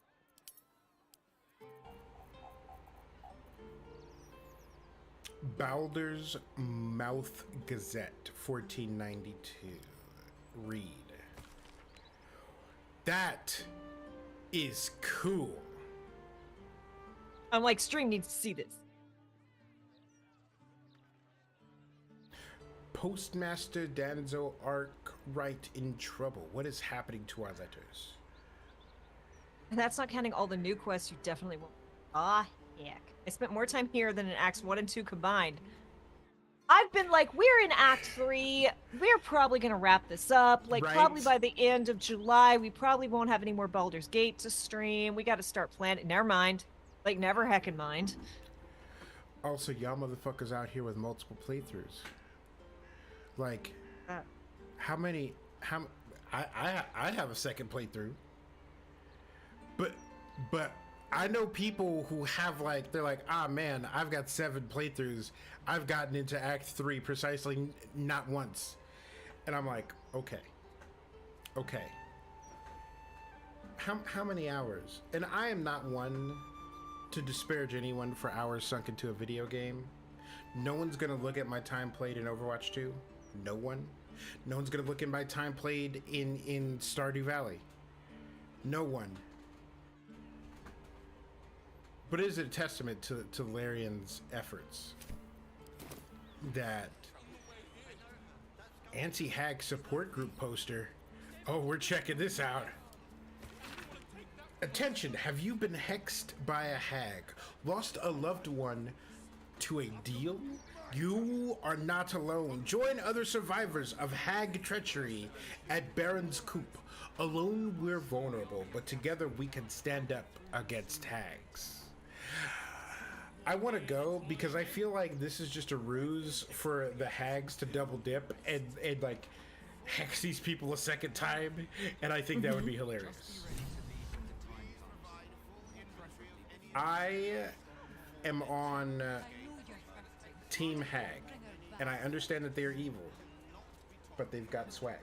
Baldur's Mouth Gazette, 1492. Read. That is cool. I'm like, stream needs to see this. Postmaster Danzo Arkwright in trouble. What is happening to our letters? And that's not counting all the new quests you definitely won't. Ah, heck. I spent more time here than in Acts 1 and 2 combined. I've been like, we're in Act 3. We're probably going to wrap this up. Like, probably by the end of July. We probably won't have any more Baldur's Gate to stream. We got to start planning. Never mind. Like, never heckin' mind. Also, y'all motherfuckers out here with multiple playthroughs. Like, how many? I have a second playthrough. But I know people who have they're like, ah man, I've got 7 playthroughs. I've gotten into Act 3 precisely not once. And I'm like, okay. How many hours? And I am not one to disparage anyone for hours sunk into a video game. No one's gonna look at my time played in Overwatch 2. No one. No one's gonna look at my time played in Stardew Valley. No one. But it is a testament to Larian's efforts that Anti-hag support group poster. Oh, we're checking this out. Attention, have you been hexed by a hag? Lost a loved one to a deal? You are not alone. Join other survivors of hag treachery at Baron's Coop. Alone we're vulnerable, but together we can stand up against hags. I want to go because I feel like this is just a ruse for the hags to double dip and like hex these people a second time, and I think that would be hilarious. I am on Team Hag, and I understand that they are evil, but they've got swag.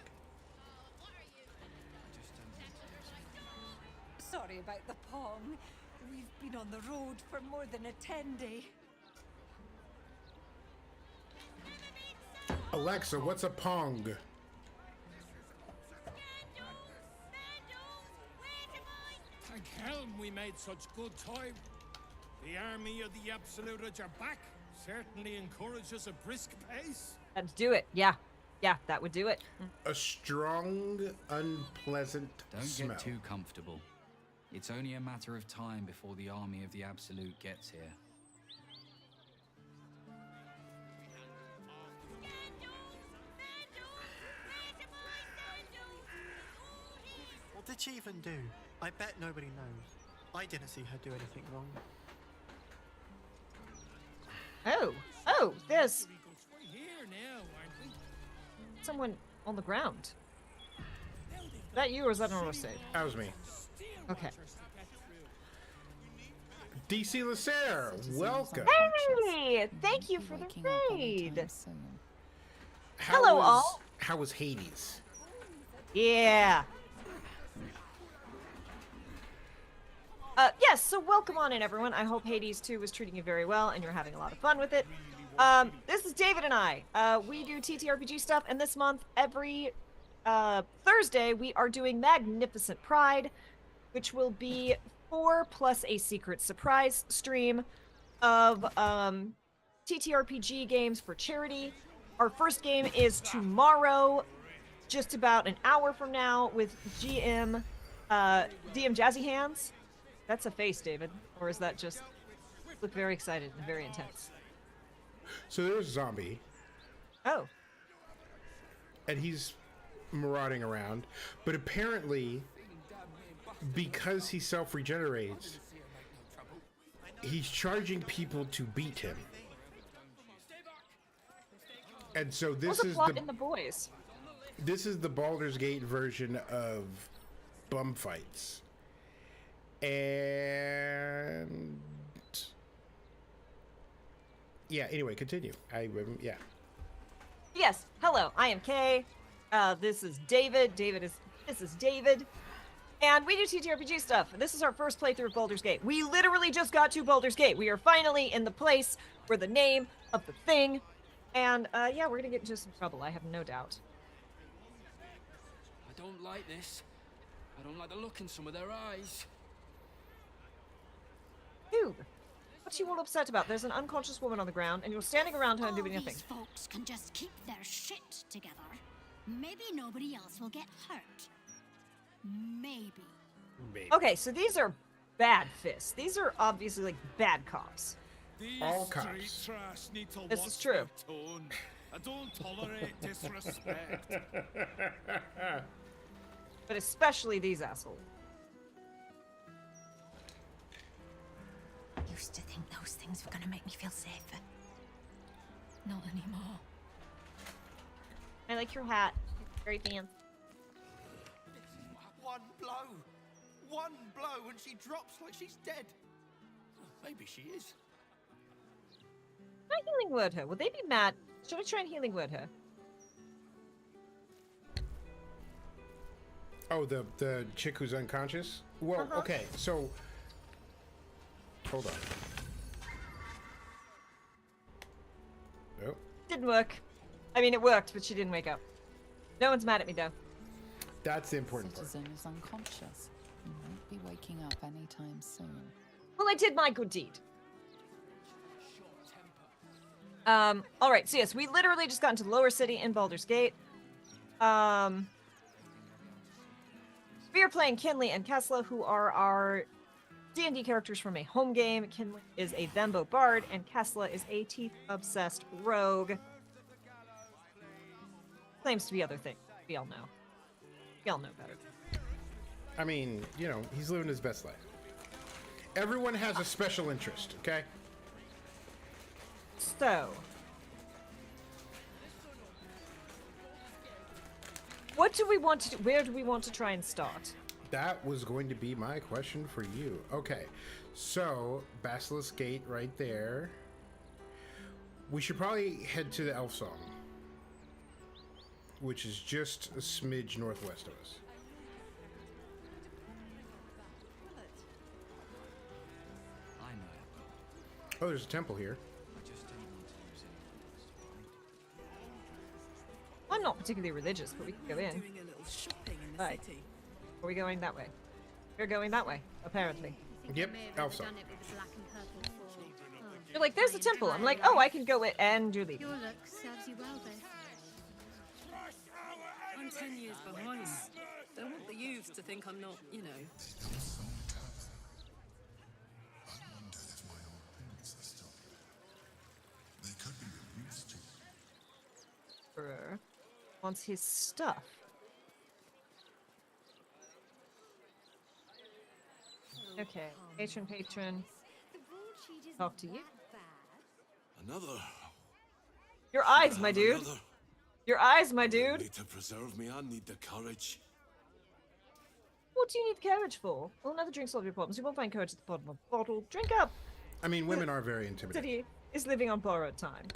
Sorry about the pong. We've been on the road for more than a 10-day. Alexa, what's a pong? Thank helm we made such good time. The army of the Absolute at your back certainly encourages a brisk pace. Let's do it. Yeah. Yeah, that would do it. A strong, unpleasant smell. Don't get too comfortable. It's only a matter of time before the army of the Absolute gets here. What did she even do? I bet nobody knows. I didn't see her do anything wrong. Oh, there's We're here now, aren't we? someone on the ground. Is that you or is that an autosave? That was me. Okay. DC Lasser, welcome. Hey, thank you for the raid. How Hello, was, all. How was Hades? Yeah. Yes, so welcome on in, everyone. I hope Hades 2 was treating you very well and you're having a lot of fun with it. This is David and I. We do TTRPG stuff, and this month, every Thursday, we are doing Magnificent Pride, which will be 4 plus a secret surprise stream of TTRPG games for charity. Our first game is tomorrow, just about an hour from now, with DM Jazzy Hands. That's a face, David. Or is that just look very excited and very intense? So there's a zombie. Oh. And he's marauding around. But apparently, because he self-regenerates, he's charging people to beat him. And so this is plot in the boys. This is the Baldur's Gate version of bum fights. And yeah, anyway, continue. Yeah. Yes. Hello, I am Kay. This is David. This is David. And we do TTRPG stuff. This is our first playthrough of Baldur's Gate. We literally just got to Baldur's Gate. We are finally in the place where the name of the thing. And yeah, we're gonna get into some trouble, I have no doubt. I don't like this. I don't like the look in some of their eyes. Dude, what you all upset about? There's an unconscious woman on the ground, and you're standing around her and doing nothing. These folks can just keep their shit together. Maybe nobody else will get hurt. Maybe. Okay, so these are bad fists. These are obviously like bad cops. All cops. This is true. I don't tolerate disrespect. But especially these assholes. Used to think those things were gonna make me feel safer. Not anymore. I like your hat. It's very fancy. One blow and she drops like she's dead. Maybe she is. Can I healing word her? Would they be mad? Should I try and healing word her? Oh, the chick who's unconscious? Well, okay, so hold on. Oh. Didn't work. I mean, it worked, but she didn't wake up. No one's mad at me, though. That's the important part. Citizen is unconscious. He won't be waking up anytime soon. Well, I did my good deed. Alright, so yes, we literally just got into Lower City in Baldur's Gate. We are playing Kinley and Kessler, who are our D&D characters from a home game. Kinley is a Vembo bard, and Kessler is a teeth-obsessed rogue. Claims to be other things. We all know. We all know better. I mean, you know, he's living his best life. Everyone has a special interest, okay? So, what do we want to do? Where do we want to try and start? That was going to be my question for you. Okay, so Basilisk Gate right there. We should probably head to the Elf Song, which is just a smidge northwest of us. I know. Oh, there's a temple here. I just don't want to lose it. I'm not particularly religious, but we can go in. Doing a little shopping in the Right. city. Are we going that way? We're going that way, apparently. Yep, Elf Song. You're like, there's a temple. I'm like, oh, I can go it, and you're leaving. Your look serves you well, though. I'm 10 years behind. Don't want the youths to think I'm not, you know. Wants his stuff. Okay, patron. Talk to you. Another. Your eyes, my dude. Another. Your eyes, my dude. Need to preserve me. I need the courage. What do you need courage for? Well, another drink solve your problems. You won't find courage at the bottom of the bottle. Drink up. I mean, women are very intimidating. City is living on borrowed time.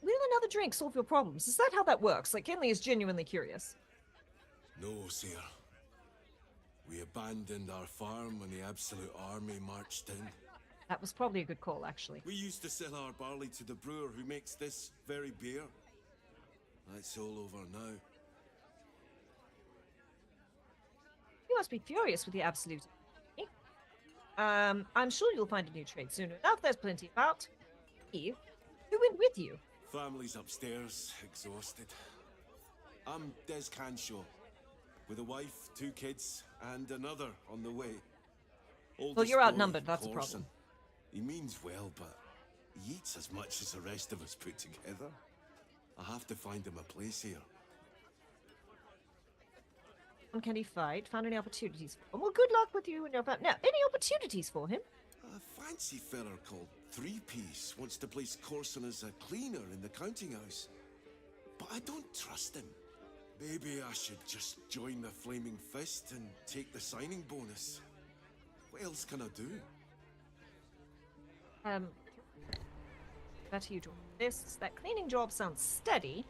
Will another drink solve your problems? Is that how that works? Like, Kinley is genuinely curious. No, sir. We abandoned our farm when the Absolute Army marched in. That was probably a good call, actually. We used to sell our barley to the brewer who makes this very beer. That's all over now. You must be furious with the Absolute. I'm sure you'll find a new trade soon enough. There's plenty about. Eve, who went with you? Family's upstairs, exhausted. I'm Des Canshaw, with a wife, 2 kids, and another on the way. Well, you're outnumbered, that's a problem. He means well, but he eats as much as the rest of us put together. I have to find him a place here. Can he fight? Found any opportunities for him? Well, good luck with you and your family. Now, any opportunities for him? A fancy fella called Three Piece wants to place Corson as a cleaner in the counting house. But I don't trust him. Maybe I should just join the Flaming Fist and take the signing bonus. What else can I do? That you do this. That cleaning job sounds steady.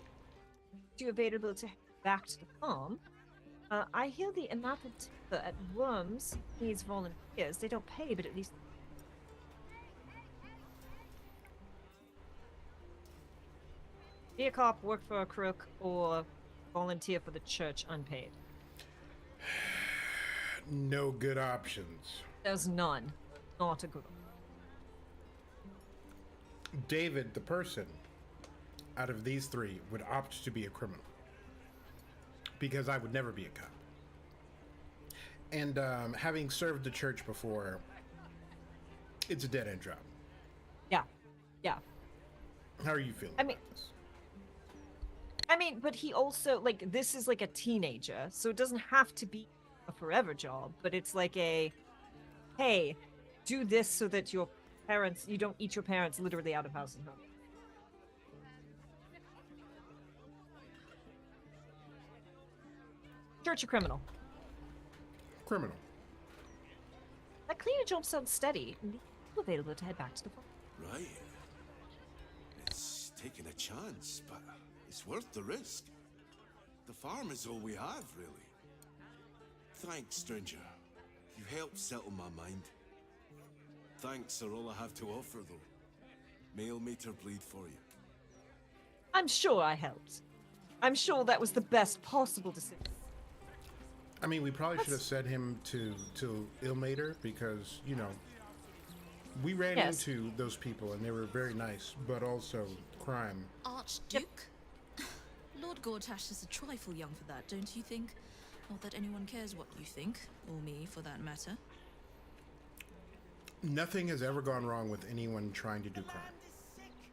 You available to head back to the farm? I hear the Anathema at Worms needs volunteers. They don't pay, but at least. Be a cop, work for a crook, or volunteer for the church unpaid. No good options. There's none. Not a good one. David, the person, out of these 3, would opt to be a criminal. Because I would never be a cop. And having served the church before, it's a dead-end job. Yeah. Yeah. How are you feeling about this? I mean, but he also, like, this is like a teenager, so it doesn't have to be a forever job, but it's like a, hey, do this so that your parents, you don't eat your parents literally out of house and home. Church or criminal? Criminal. That cleaner job sounds steady. Available to head back to the farm. Right. It's taking a chance, but it's worth the risk. The farm is all we have, really. Thanks, stranger. You helped settle my mind. Thanks are all I have to offer, though. Mail meter bleed for you. I'm sure I helped. I'm sure that was the best possible decision. I mean, we probably should have sent him to Ilmater because, you know, we ran into those people and they were very nice, but also crime. Archduke? Lord Gortash is a trifle young for that, don't you think? Not that anyone cares what you think, or me for that matter. Nothing has ever gone wrong with anyone trying to do crime.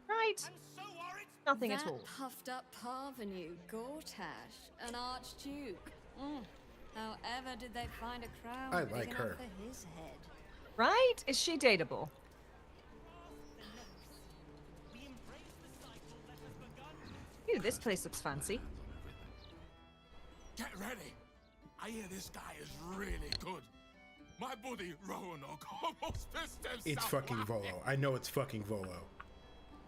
Right? Nothing that at all. puffed up parvenu, Gortash, an archduke. However did they find a crown I big like enough her. for his head? Right? Is she dateable? Ew, this place looks fancy. Get ready. I hear this guy is really good. My buddy Roanoke almost pissed himself. It's fucking Volo. I know it's fucking Volo.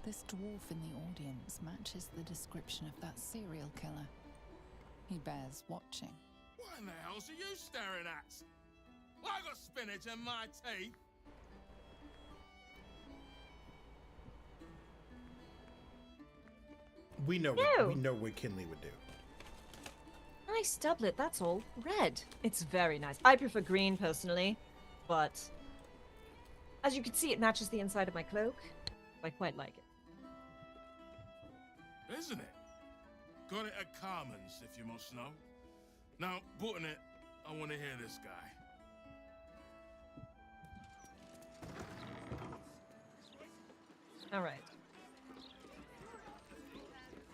This dwarf in the audience matches the description of that serial killer. He bears watching. What in the hell's are you staring at? I got spinach in my teeth. We know what Kinley would do. Nice doublet, that's all. Red. It's very nice. I prefer green personally, but as you can see, it matches the inside of my cloak. I quite like it. Isn't it? Got it at Carmen's, if you must know. Now, button it, I want to hear this guy. All right.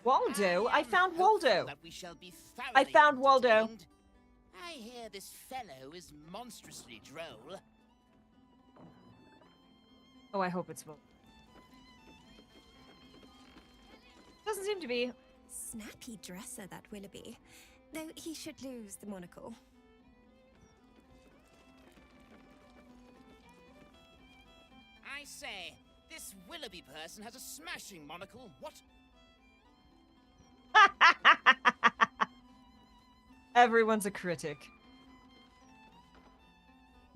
Waldo? I found Waldo. That we shall be I found Waldo. entertained. I hear this fellow is monstrously droll. Oh, I hope it's Waldo. Doesn't seem to be. Snappy dresser, that Willoughby. Though he should lose the monocle. I say, this Willoughby person has a smashing monocle. What? Everyone's a critic.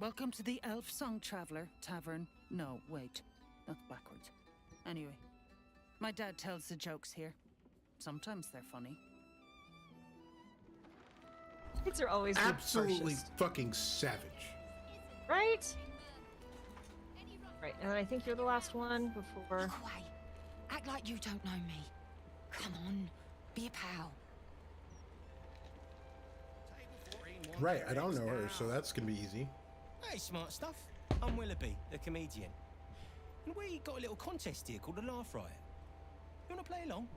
Welcome to the Elf Song Traveller Tavern. No, wait. That's backwards. Anyway, my dad tells the jokes here. Sometimes they're funny. Kids are always Absolutely the fucking savage. right? Right, and then I think you're the last one before. Act like you don't know me. Come on, be a pal. Right, I don't know her, so that's gonna be easy. Hey, smart stuff. I'm Willoughby, the comedian. And we got a little contest here called the Laugh Riot. You wanna play along?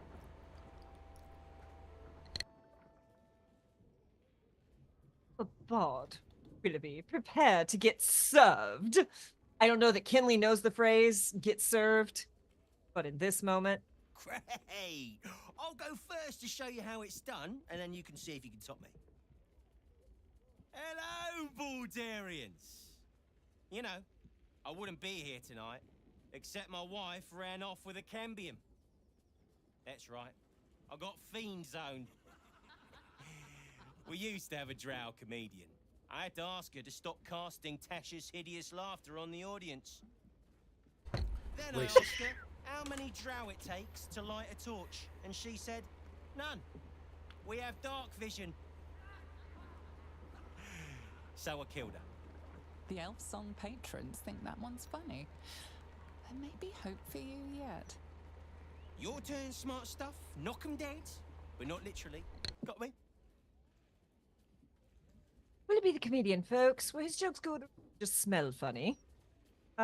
Bard, Willoughby, prepare to get served. I don't know that Kinley knows the phrase, get served, but in this moment. Great! I'll go first to show you how it's done, and then you can see if you can top me. Hello, Baldurians! You know, I wouldn't be here tonight, except my wife ran off with a cambium. That's right, I got fiend zoned. We used to have a drow comedian. I had to ask her to stop casting Tasha's hideous laughter on the audience. Then I asked her how many drow it takes to light a torch, and she said, none. We have dark vision. So I killed her. The Elf Song patrons think that one's funny. There may be hope for you yet. Your turn, smart stuff. Knock 'em dead, but not literally. Got me? Willoughby the comedian, folks. Well, his jokes go just smell funny. Say,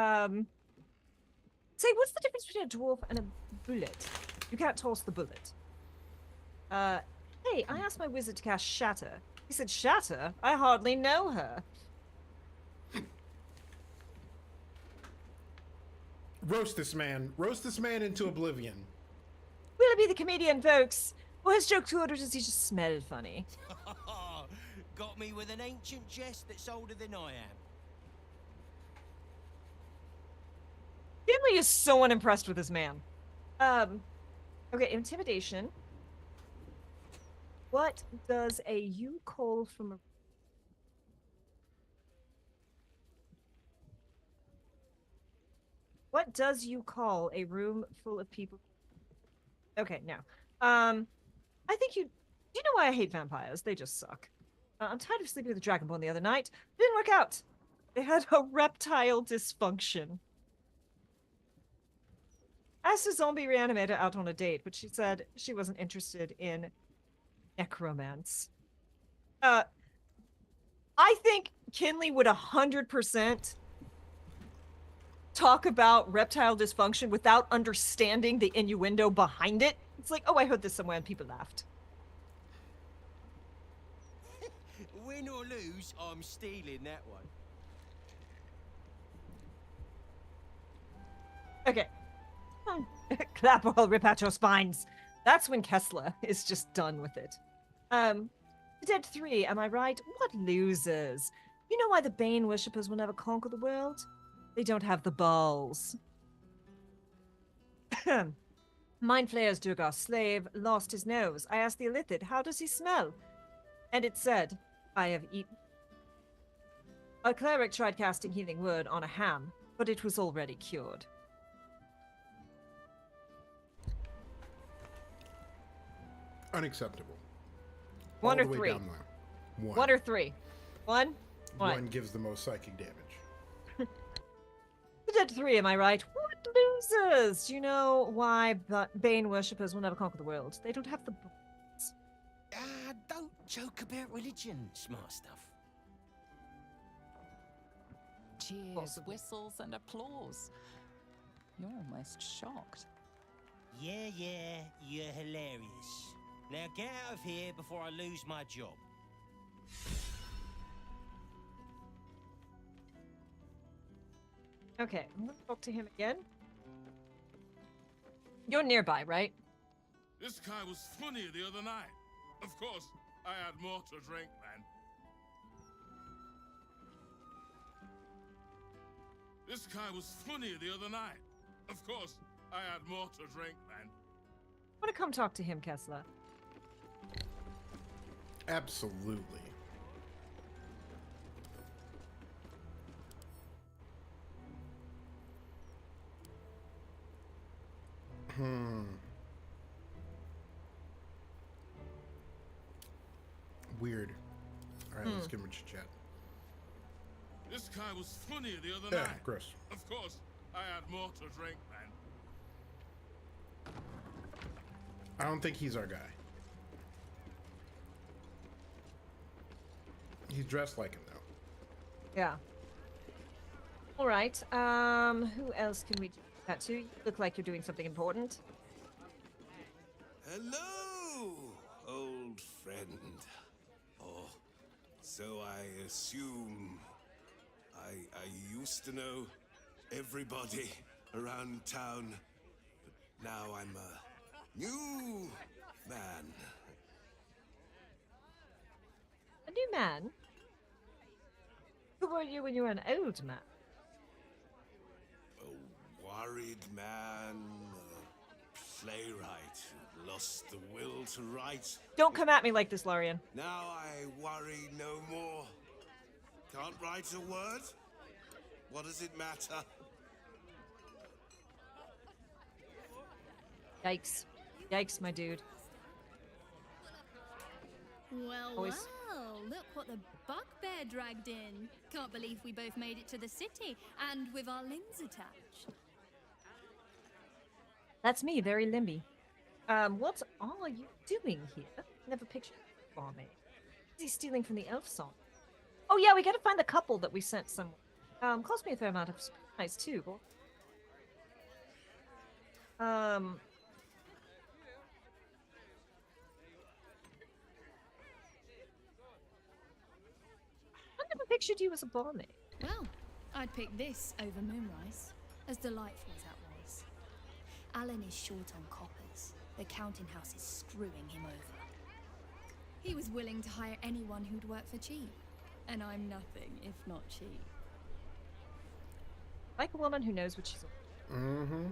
what's the difference between a dwarf and a bullet? You can't toss the bullet. Hey, I asked my wizard to cast Shatter. He said, Shatter? I hardly know her. Roast this man. Roast this man into oblivion. Willoughby the comedian, folks. Well, his joke to is he just smell funny. Got me with an ancient jest that's older than I am. Finley is so unimpressed with this man. Okay, intimidation. What does a you call from a... What does you call a room full of people? Okay, now. I think you... Do you know why I hate vampires? They just suck. I'm tired of sleeping with a dragonborn the other night. It didn't work out. They had a reptile dysfunction. Asked a zombie reanimator out on a date, but she said she wasn't interested in Necromance. I think Kinley would 100% talk about reptile dysfunction without understanding the innuendo behind it. It's like, oh, I heard this somewhere and people laughed. Win or lose, I'm stealing that one. Okay. Clap or I'll rip out your spines. That's when Kessler is just done with it. The Dead 3, am I right? What losers? You know why the Bane worshippers will never conquer the world? They don't have the balls. Mind Flayer's Durgar's slave lost his nose. I asked the Illithid, how does he smell? And it said, I have eaten. A cleric tried casting healing word on a ham, but it was already cured. Unacceptable. One All or the way three? down the line. One. One or three? One? One gives the most psychic damage. The Dead 3, am I right? What losers? Do you know why Bane worshippers will never conquer the world? They don't have the balls. Don't joke about religion, smart stuff. Cheers, whistles, and applause. You're almost shocked. Yeah, you're hilarious. Now get out of here before I lose my job. Okay, I'm gonna talk to him again. You're nearby, right? This guy was funny the other night. Of course, I had more to drink then. This guy was funny the other night. Of course, I had more to drink then. I want to come talk to him, Kessler. Absolutely. Weird. Alright, let's give him a chat. This guy was funny the other night. Gross. Of course, I had more to drink then. I don't think he's our guy. He's dressed like him, though. Yeah. All right. Who else can we do that to? You look like you're doing something important. Hello, old friend. Oh, so I assume I used to know everybody around town, but now I'm a new man. A new man? Who were you when you were an old man? A worried man, a playwright who lost the will to write. Don't come at me like this, Larian. Now I worry no more. Can't write a word? What does it matter? Yikes. Yikes, my dude. Well, Always. well, look what the bugbear dragged in. Can't believe we both made it to the city, and with our limbs attached. That's me, very limby. What are you doing here? Never pictured you for me. Is he stealing from the elf song? Oh yeah, we gotta find the couple that we sent somewhere. Cost me a fair amount of supplies too. I never pictured you as a barmaid. Well, I'd pick this over Moonrise, as delightful as that was. Alan is short on coppers. The counting house is screwing him over. He was willing to hire anyone who'd work for cheap. And I'm nothing if not cheap. Like a woman who knows what she's on. Mm-hmm.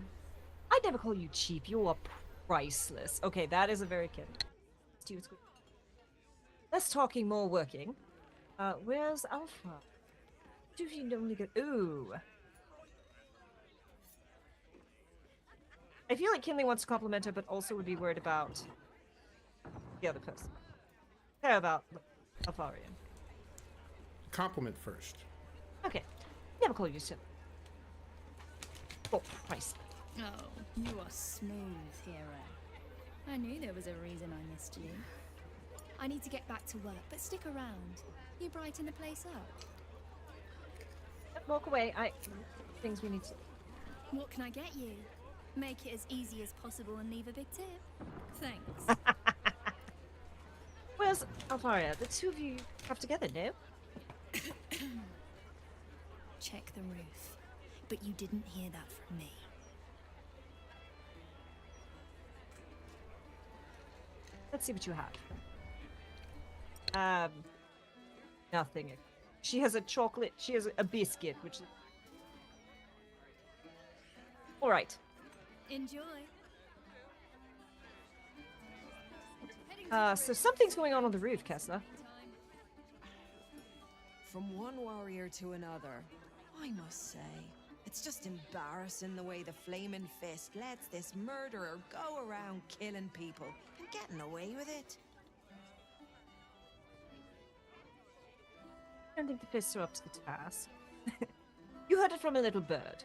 I'd never call you cheap. You're priceless. Okay, that is a very kid. Less talking, more working. Where's Alpha? Do you only get... Ooh. I feel like Kinley wants to compliment her, but also would be worried about the other person. Care about Alfarian. Compliment first. Okay. Never call you so. Oh, priceless. Oh, you are smooth, hero. I knew there was a reason I missed you. I need to get back to work, but stick around. You brighten the place up. Walk away. Things we need to. What can I get you? Make it as easy as possible and leave a big tip. Thanks. Where's Alvaria? The two of you have together, no? Check the roof. But you didn't hear that from me. Let's see what you have. Nothing. She has a chocolate. She has a biscuit, which is... All right. Enjoy. So something's going on the roof, Kessler. From one warrior to another, I must say, it's just embarrassing the way the Flaming Fist lets this murderer go around killing people and getting away with it. I don't think the fists are up to the task. You heard it from a little bird.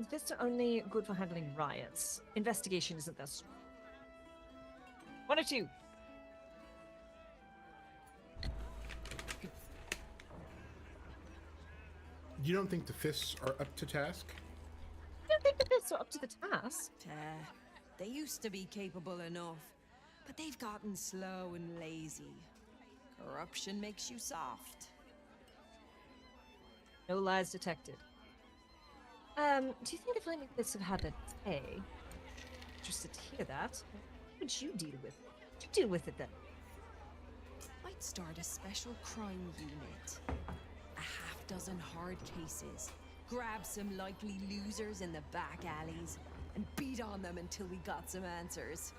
Fists are only good for handling riots. Investigation isn't that strong. 1 or 2. You don't think the fists are up to task? I don't think the fists are up to the task. They used to be capable enough, but they've gotten slow and lazy. Corruption makes you soft. No lies detected. Do you think the Flaming Fists have had a day? Interested to hear that. How would you deal with it? How'd you deal with it then? I'd start a special crime unit. A half-dozen hard cases. Grab some likely losers in the back alleys and beat on them until we got some answers.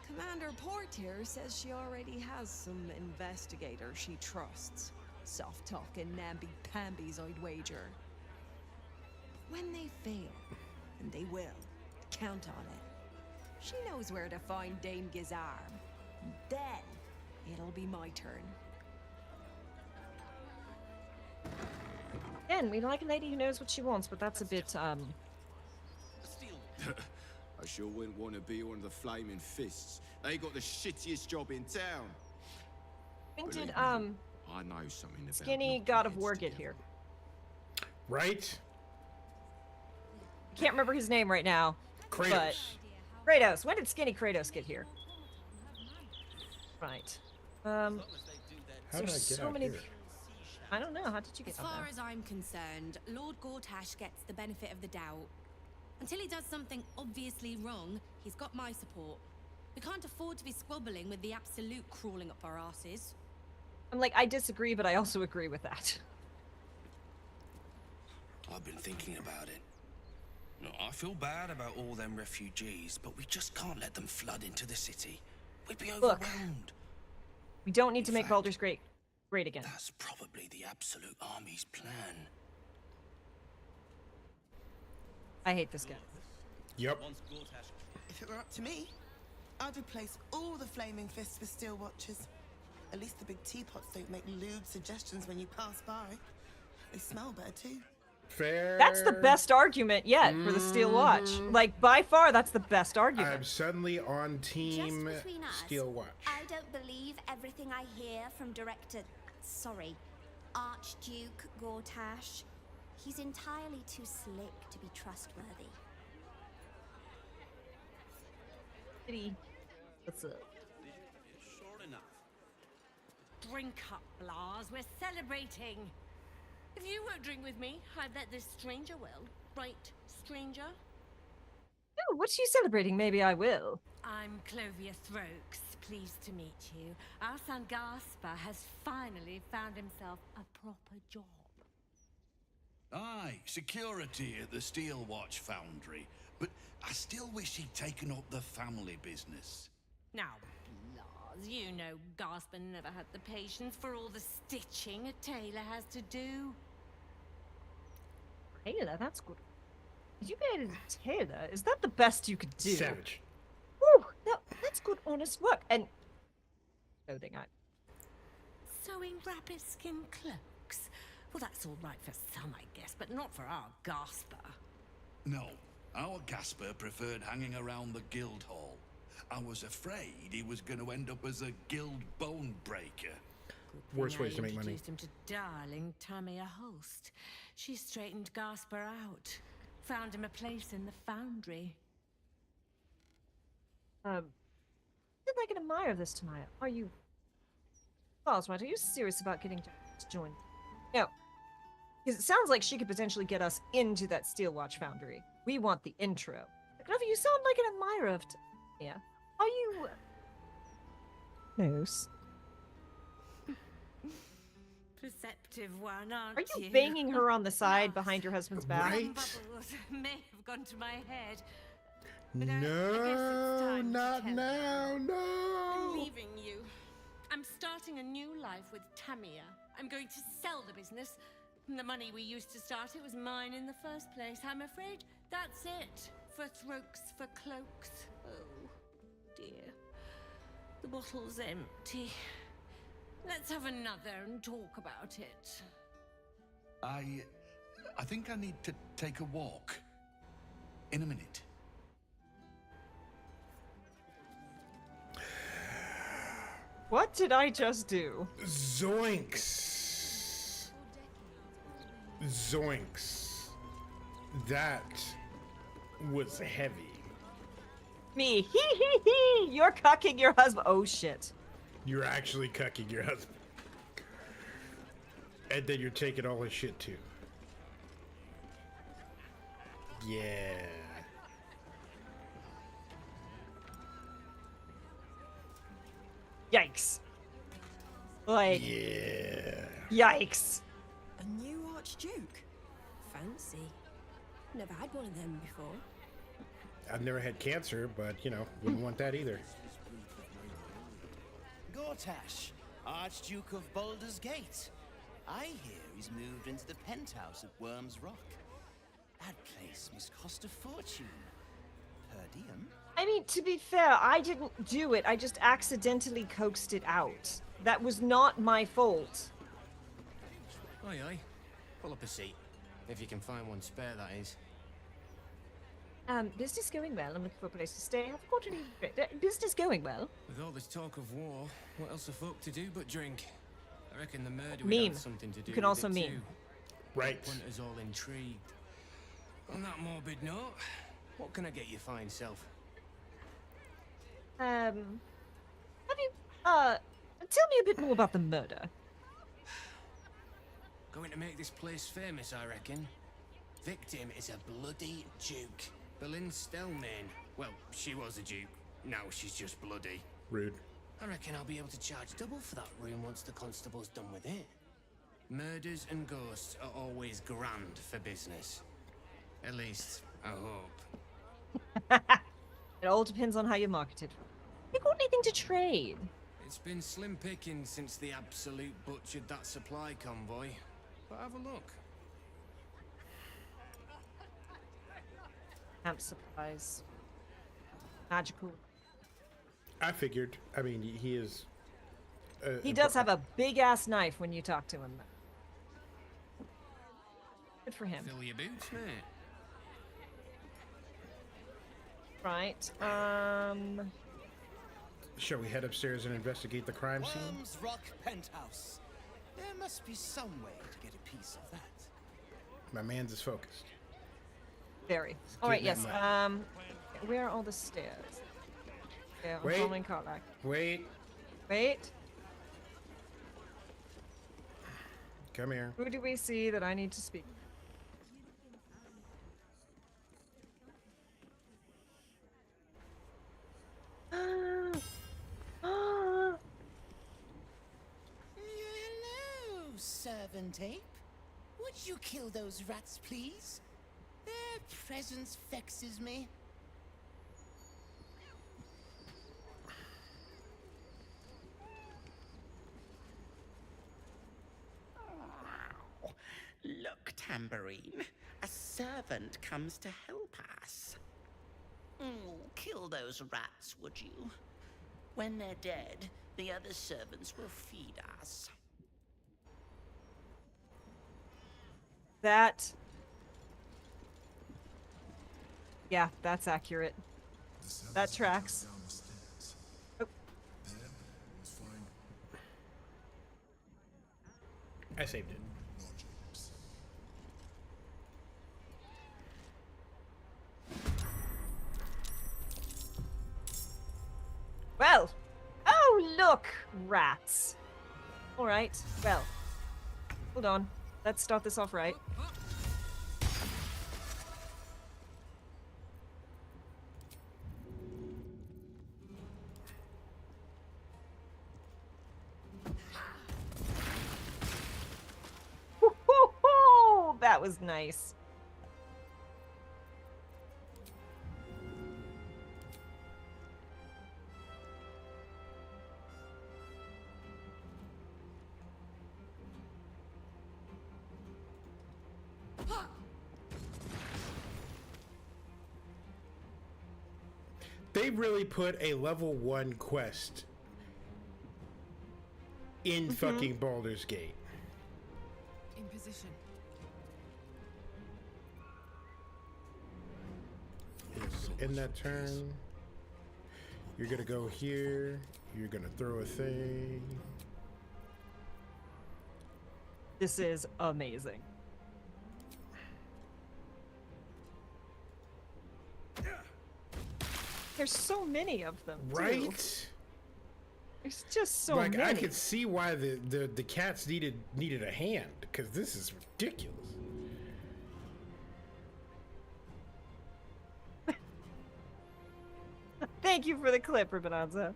Commander Portier says she already has some investigators she trusts. Soft-talking namby-pambies, I'd wager. When they fail, and they will, count on it. She knows where to find Dame Gizarm. Then, it'll be my turn. Again, we like a lady who knows what she wants, but that's a bit, I sure wouldn't want to be one of the Flaming Fists. They got the shittiest job in town. When did, I know something about Skinny God of War get here? Right? Can't remember his name right now. Kratos. But Kratos. When did Skinny Kratos get here? Right. How did I get out here? I don't know. How did you get As out far there? as I'm concerned, Lord Gortash gets the benefit of the doubt. Until he does something obviously wrong, he's got my support. We can't afford to be squabbling with the Absolute crawling up our asses. I'm like, I disagree, but I also agree with that. I've been thinking about it. No, I feel bad about all them refugees, but we just can't let them flood into the city. We'd be overwhelmed. We don't need to make Baldur's great again. That's probably the Absolute Army's plan. I hate this guy. Yep. If it were up to me, I'd replace all the Flaming Fists with Steel Watchers. At least the big teapots don't make lewd suggestions when you pass by. They smell better too. Fair. That's the best argument yet for the Steel Watch. Like, by far, that's the best argument. I'm suddenly on team Just between us, Steel Watch. I don't believe everything I hear from Archduke Gortash. He's entirely too slick to be trustworthy. What's up? Sure enough. Drink up, Blas. We're celebrating. If you won't drink with me, I bet this stranger will. Right, stranger? Oh, what's you celebrating? Maybe I will. I'm Clovia Throaks. Pleased to meet you. Our son Gaspar has finally found himself a proper job. Aye, security at the Steel Watch Foundry. But I still wish he'd taken up the family business. Now, Blas, you know Gaspar never had the patience for all the stitching a tailor has to do. Tailor, that's good. You made a tailor? Is that the best you could do? Savage. Woo, that's good, honest work. And clothing, Sewing rabbit skin cloaks. Well, that's all right for some, I guess, but not for our Gaspar. No, our Gaspar preferred hanging around the guild hall. I was afraid he was going to end up as a guild bone breaker. Worst ways to make money. Introduced him to darling Tamia Holst. She straightened Gasper out. Found him a place in the foundry. Did I get a admire this tonight? Are you... Oswald, are you serious about getting to join? No. Because it sounds like she could potentially get us into that Steel Watch foundry. We want the intro. Glover, you sound like an admirer of Tamia. Are you... Moose? Perceptive one, aren't Are you banging her on the side behind your husband's back? Right? Bubbles may have gone to my head. No, not now, no. I'm leaving you. I'm starting a new life with Tamia. I'm going to sell the business. The money we used to start it was mine in the first place. I'm afraid that's it. For throats, for cloaks. Oh, dear. The bottle's empty. Let's have another and talk about it. I think I need to take a walk. In a minute. What did I just do? Zoinks. Zoinks. That was heavy. Me. Hee. You're cucking your husband. Oh, shit. You're actually cucking your husband. And then you're taking all his shit, too. Yeah. Yikes. Like... Yeah. Yikes. A new Archduke? Fancy. Never had one of them before. I've never had cancer, but, you know, wouldn't want that either. Gortash, Archduke of Baldur's Gate. I hear he's moved into the penthouse at Worm's Rock. That place must cost a fortune. Per diem? I mean, to be fair, I didn't do it. I just accidentally coaxed it out. That was not my fault. Aye, aye. Pull up a seat. If you can find one spare, that is. Business going well. I'm looking for a place to stay. I've got any... Business going well. With all this talk of war, what else are folk to do but drink? I reckon the murder Meme. would have something to do You can with also it meme. too. Right. The punters all intrigued. On that morbid note, what can I get you fine self? Have you, tell me a bit more about the murder. Going to make this place famous, I reckon. Victim is a bloody duke. Boleyn Stelmane. Well, she was a duke. Now she's just bloody. Rude. I reckon I'll be able to charge double for that room once the constable's done with it. Murders and ghosts are always grand for business. At least, I hope. It all depends on how you market it. You got anything to trade? It's been slim pickings since the Absolute butchered that supply convoy. But have a look. Camp supplies. Magical. I figured. I mean, he is... He does have a big-ass knife when you talk to him. Good for him. Fill your boots, mate. Right, Shall we head upstairs and investigate the crime scene? Worm's Rock penthouse. There must be some way to get a piece of that. My man's is focused. Very. All right, Getting yes. that Where are all the stairs? Yeah, I'm Wait. following Carlac. Wait. Wait. Come here. Who do we see that I need to speak? Hello, servant ape. Would you kill those rats, please? Their presence vexes me. Look, Tambourine. A servant comes to help us. Kill those rats, would you? When they're dead, the other servants will feed us. That... Yeah, that's accurate. That tracks. I saved it. Well, oh look, rats. All right, well, hold on. Let's start this off right. That was nice. They really put a level 1 quest in fucking Baldur's Gate. In position. In that turn, you're gonna go here. You're gonna throw a thing. This is amazing. There's so many of them, right? too. There's just so like, many. I could see why the cats needed a hand, because this is ridiculous. Thank you for the clip, Ribonanza.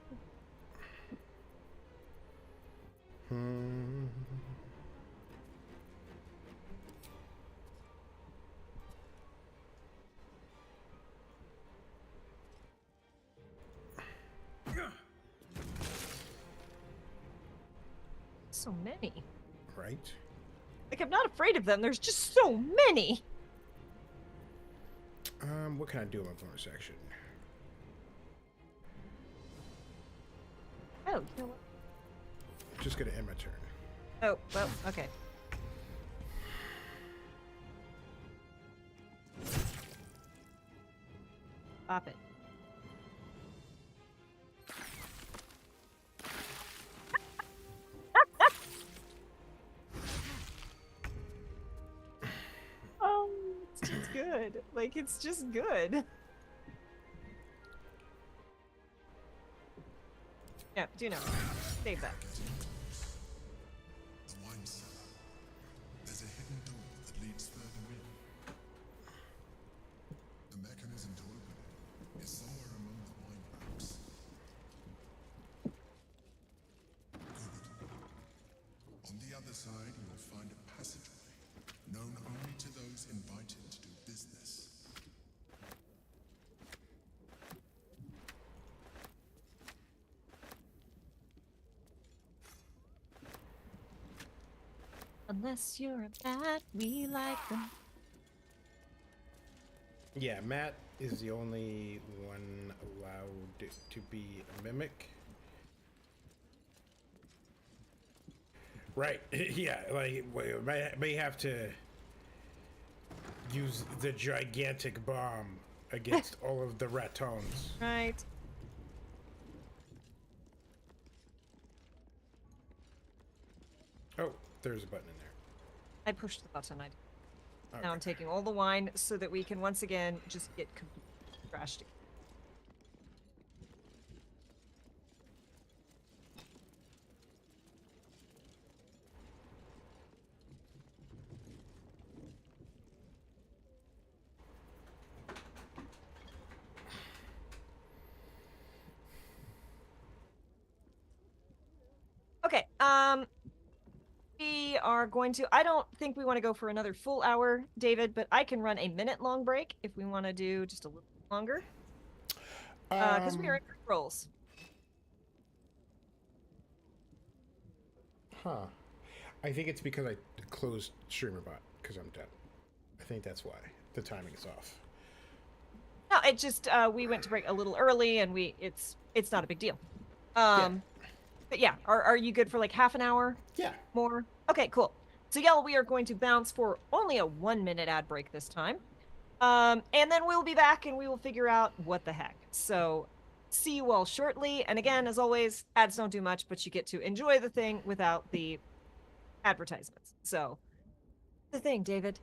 So many. Right? Like, I'm not afraid of them. There's just so many. What can I do in my bonus action? Oh, you know what? Just gonna end my turn. Oh, well, okay. Pop it. Oh, it's just good. Like, it's just good. Yeah, do know. Save that. The wine cellar. There's a hidden door that leads further in. The mechanism to open it is somewhere among the wine racks. Good. On the other side, you will find a passageway, known only to those invited to do business. Unless you're a bat, we like them. Yeah, Matt is the only one allowed to be a mimic. Right. Yeah, like, we may have to use the gigantic bomb against all of the ratons. Right. Oh, there's a button in there. I pushed the button. Now I'm taking all the wine so that we can once again just get trashed. Okay, we are going to, I don't think we want to go for another full hour, David, but I can run a minute-long break if we want to do just a little longer. Because we are in rolls. Huh. I think it's because I closed StreamerBot, because I'm done. I think that's why. The timing is off. No, it just, we went to break a little early, and it's not a big deal. But yeah, are you good for like half an hour? Yeah. More? Okay, cool. So yeah, we are going to bounce for only a 1-minute ad break this time. And then we'll be back and we will figure out what the heck. So see you all shortly. And again, as always, ads don't do much, but you get to enjoy the thing without the advertisements. So, the thing, David.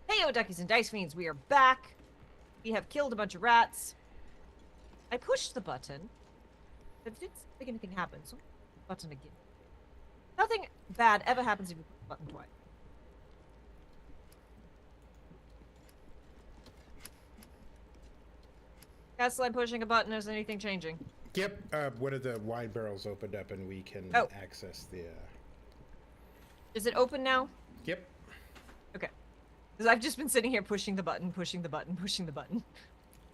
Heyo, Duckies and Dice Fiends, we are back. We have killed a bunch of rats. I pushed the button, but it didn't make anything happen, so button again. Nothing bad ever happens if you push the button twice. Castle, I'm pushing a button. Is anything changing? Yep. One of the wine barrels opened up, and we can access the. Is it open now? Yep. Okay. Because I've just been sitting here pushing the button, pushing the button, pushing the button.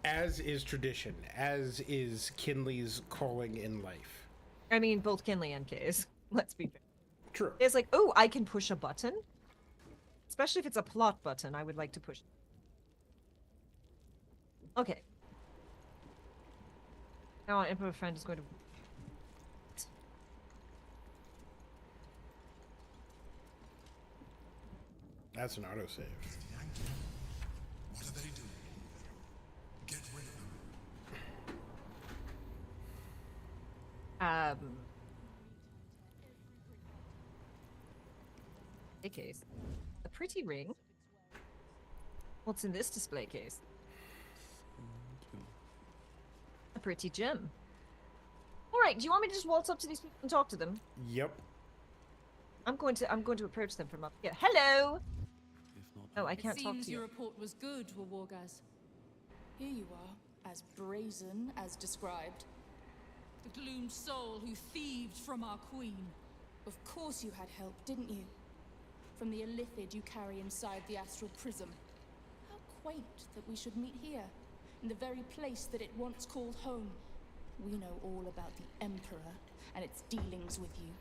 As is tradition, as is Kinley's calling in life. I mean, both Kinley and Kay's. Let's be fair. True. It's like, oh, I can push a button. Especially if it's a plot button, I would like to push. Okay. Now our Emperor friend is going to... That's an autosave. What are they doing? Get rid of them. Display case. A pretty ring. What's in this display case? A pretty gem. Alright, do you want me to just waltz up to these people and talk to them? Yep. I'm going to approach them from up here. Hello! Oh, I can't It talk seems to you. your report was good, Wargaz. Here you are, as brazen as described. The gloomed soul who thieved from our queen. Of course you had help, didn't you? From the illithid you carry inside the astral prism. How quaint that we should meet here, in the very place that it once called home. We know all about the Emperor and its dealings with you.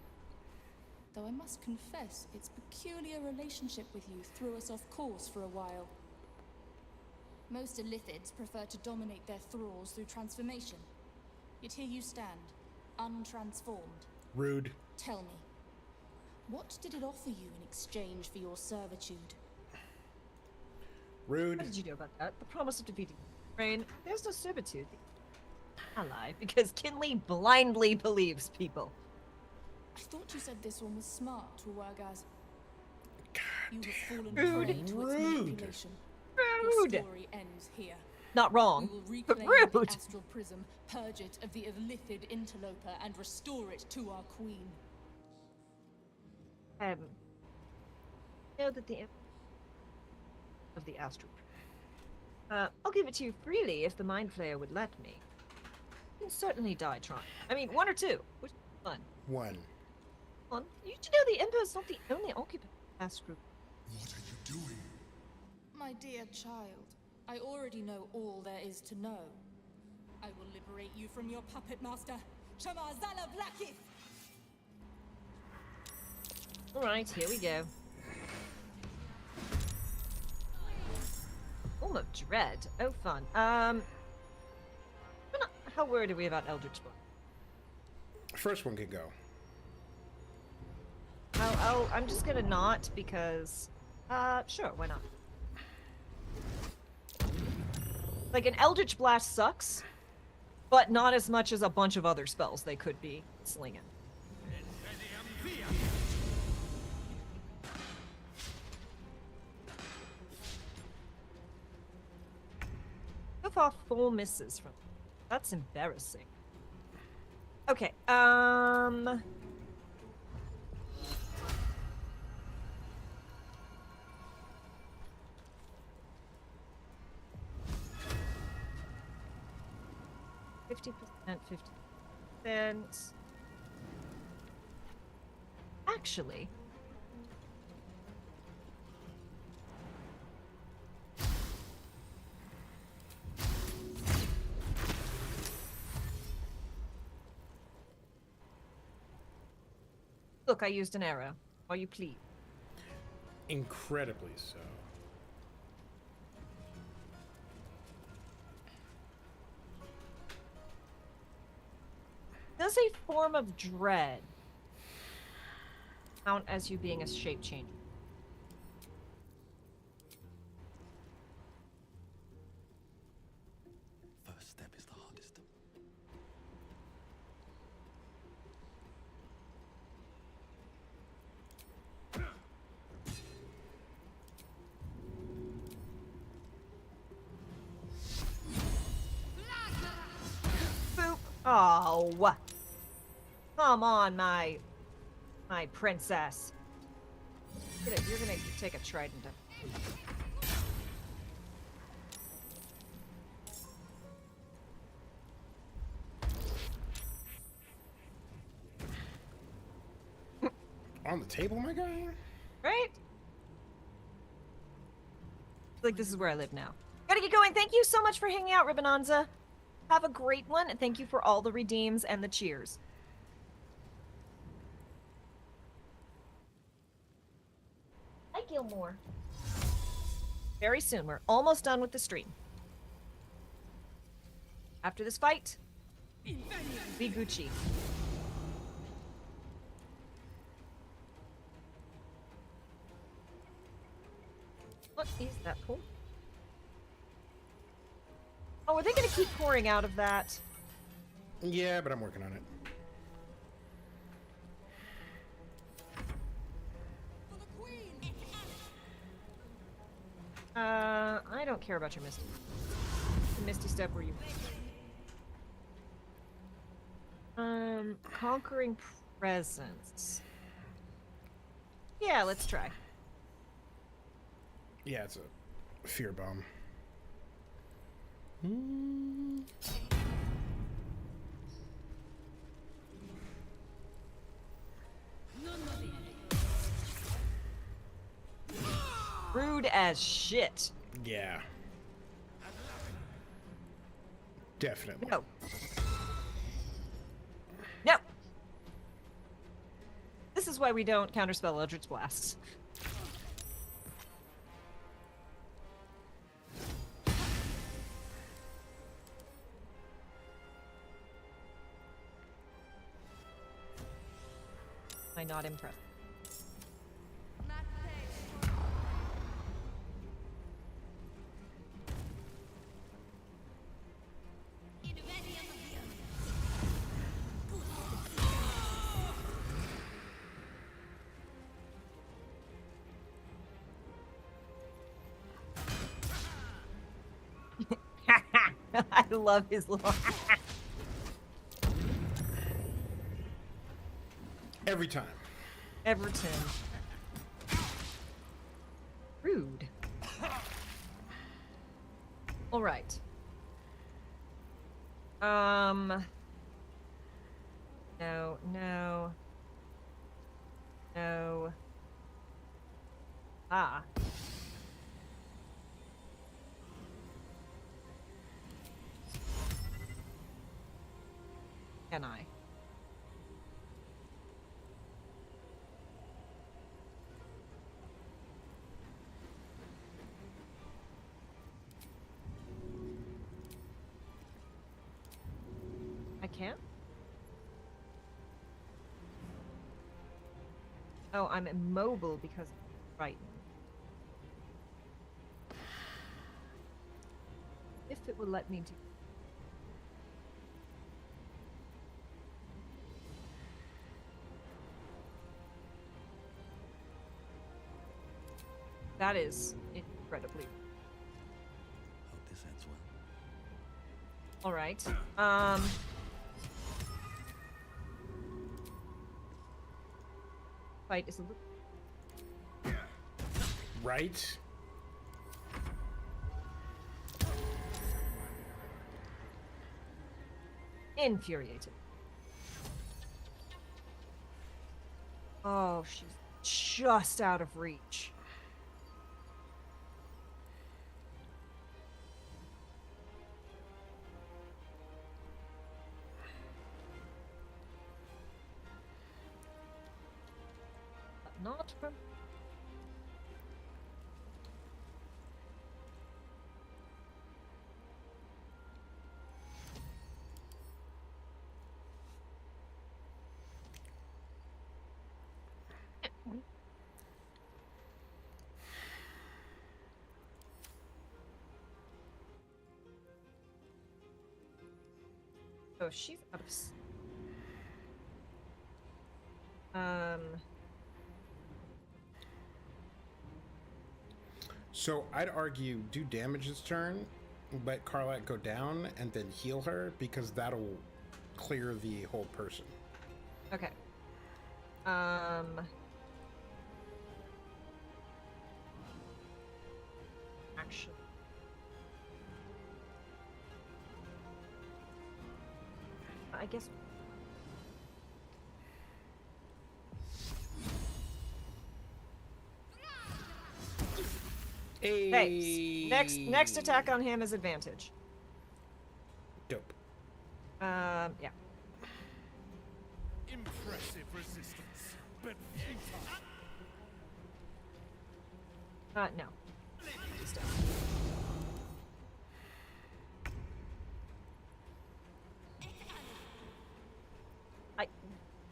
Though I must confess, its peculiar relationship with you threw us off course for a while. Most illithids prefer to dominate their thralls through transformation. Yet here you stand, untransformed. Rude. Tell me, what did it offer you in exchange for your servitude? Rude. What did you know about that? The promise of defeating Rain. There's no servitude. Ally, because Kinley blindly believes people. I thought you said this one was smart, Wargaz. You have fallen Rude. prey to its Rude. manipulation. Rude. Your story ends here. Not wrong, We will but reclaim rude. the astral prism, purge it of the illithid interloper, and restore it to our queen. Know that the of the astral. I'll give it to you freely if the Mind Flayer would let me. You can certainly die trying. I mean, one or two, which is fun. One. One. You should know the Emperor's not the only occupant of the astral. What are you doing? My dear child, I already know all there is to know. I will liberate you from your puppet master, Shamazala Blackith! Alright, here we go. Form of Dread. Oh, fun. How worried are we about Eldritch Blast? First one can go. I'm just gonna not because, sure, why not? Like, an Eldritch Blast sucks, but not as much as a bunch of other spells they could be slinging. So far, 4 misses from. That's embarrassing. Okay, 50%, 50%. Actually, look, I used an arrow. Are you pleased? Incredibly so. Does a form of dread count as you being a shape changer? First step is the hardest. Boop. Oh. Come on, my princess. You're gonna take a trident. On the table, my guy? Right? Like, this is where I live now. Gotta get going. Thank you so much for hanging out, Ribbonanza. Have a great one, and thank you for all the redeems and the cheers. Gilmore. Very soon. We're almost done with the stream. After this fight, be Gucci. What is that pool? Oh, are they going to keep pouring out of that? Yeah, but I'm working on it. I don't care about your Misty. The Misty step where you... Conquering presence. Yeah, let's try. Yeah, it's a fear bomb. Rude as shit. Yeah. Definitely. No. No. This is why we don't counterspell Eldritch Blasts. Am I not impressed? I love his little... Every time. Everton. Rude. All right. No, no. No. Ah. Can I? I can't? Oh, I'm immobile because I'm frightened. If it will let me do... That is incredibly... Hope this ends well. All right. Fight is a little... Right? Infuriated. Oh, she's just out of reach. But not from... Oh, she's out of... So I'd argue do damage this turn, let Carlac go down, and then heal her, because that'll clear the whole person. Okay. Actually. I guess... Hey. Next attack on him is advantage. Dope. Yeah. Impressive resistance, but futile. No. Just don't.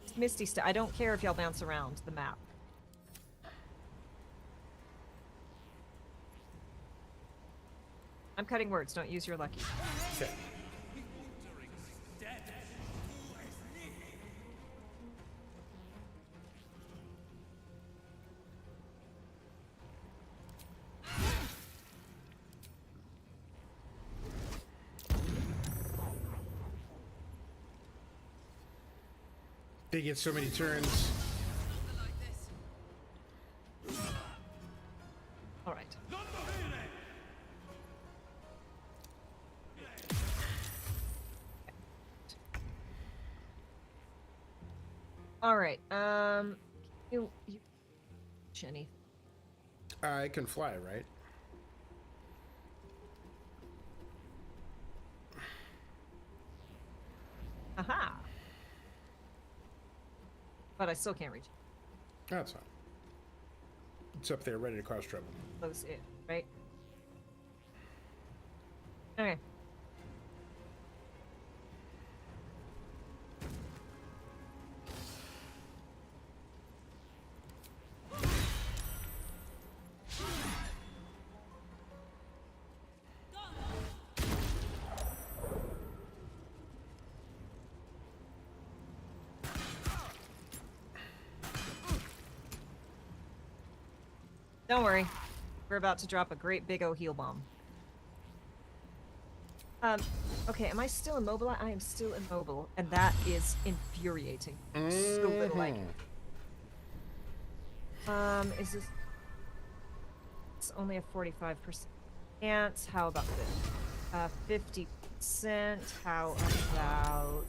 It's Misty stuff. I don't care if y'all bounce around the map. I'm cutting words. Don't use your lucky. Okay. They get so many turns. All right. All right. You Jenny. I can fly, right? Aha. But I still can't reach it. That's fine. It's up there, ready to cause trouble. Close it, right? Okay. Don't worry. We're about to drop a great big O heal bomb. Okay, am I still immobile? I am still immobile, and that is infuriating. So little I can. Is this... It's only a 45% chance. How about this? 50%. How about...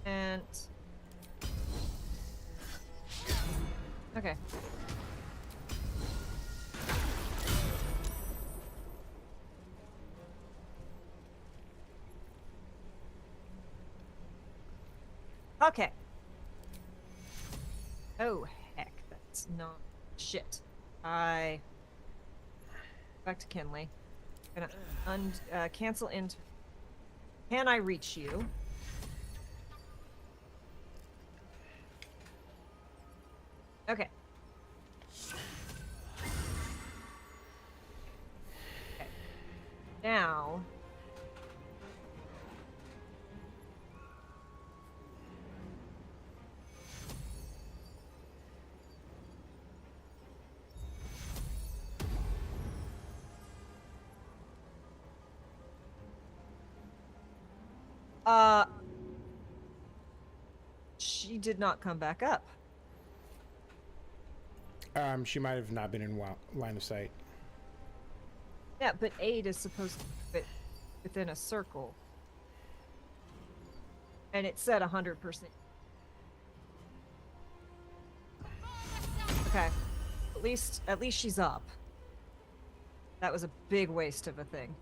And... Okay. Okay. Oh, heck. That's not... Shit. Back to Kinley. Gonna cancel into... Can I reach you? Okay. Okay. Now... She did not come back up. She might have not been in line of sight. Yeah, but aid is supposed to fit within a circle. And it said 100%. Okay. At least she's up. That was a big waste of a thing.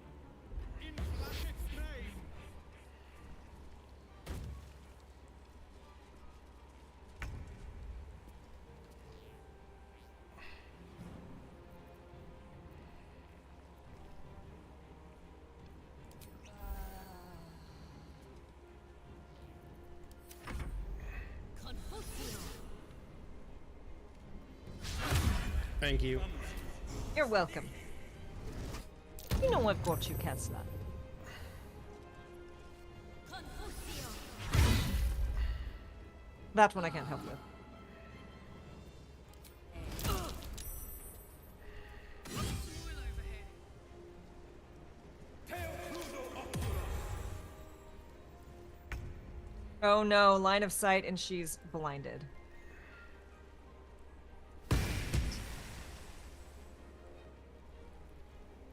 Thank you. You're welcome. You know what got you, Kessler. That one I can't help with. Oh no, line of sight and she's blinded.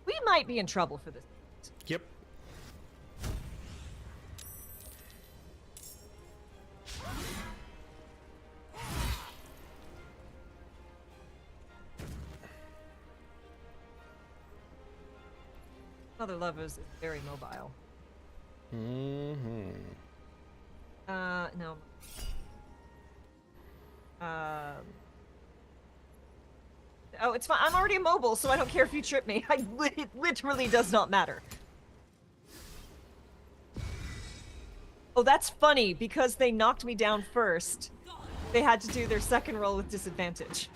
We might be in trouble for this. Yep. Mother Love is very mobile. Mm-hmm. No. Oh, it's fine. I'm already immobile, so I don't care if you trip me. It literally does not matter. Oh, that's funny, because they knocked me down first. They had to do their second roll with disadvantage.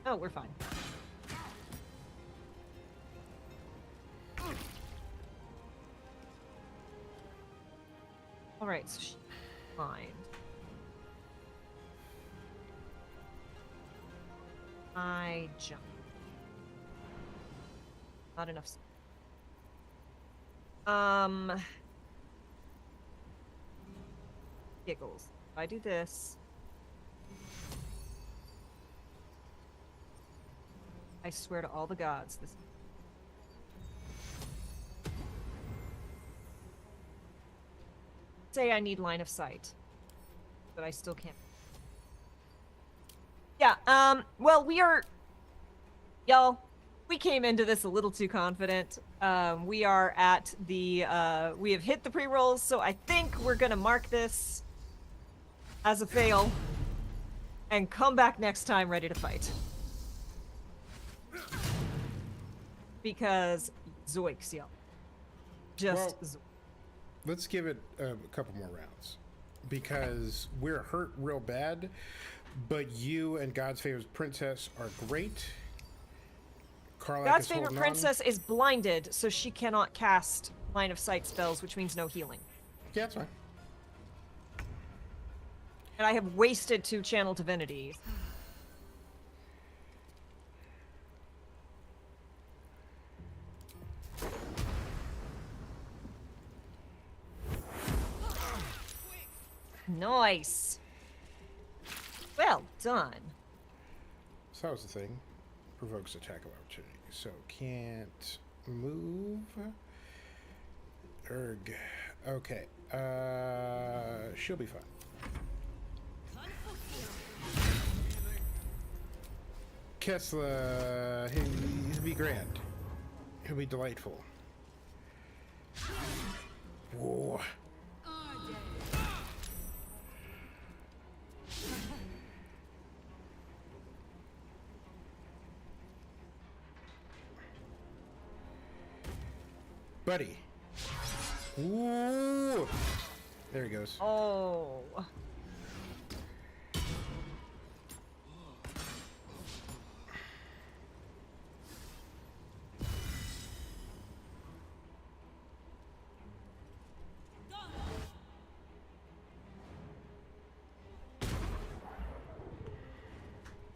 Oh, we're fine. All right, so she's fine. I jump. Not enough. Giggles. If I do this, I swear to all the gods, this. Say I need line of sight, but I still can't. Yeah, well, y'all, we came into this a little too confident. We are at the, we have hit the pre-rolls, so I think we're gonna mark this as a fail and come back next time ready to fight. Because zoinks, y'all. Just well, let's give it a couple more rounds. Because we're hurt real bad, but you and God's favorite princess are great. God's favorite princess is blinded, so she cannot cast line of sight spells, which means no healing. Yeah, that's fine. And I have wasted 2 channel divinities. Nice. Well done. So that was the thing. Provokes attack of opportunity. So can't move. Erg. Okay. She'll be fine. Kessler, he'll be grand. He'll be delightful. Whoa. Buddy. Ooh. There he goes. Oh.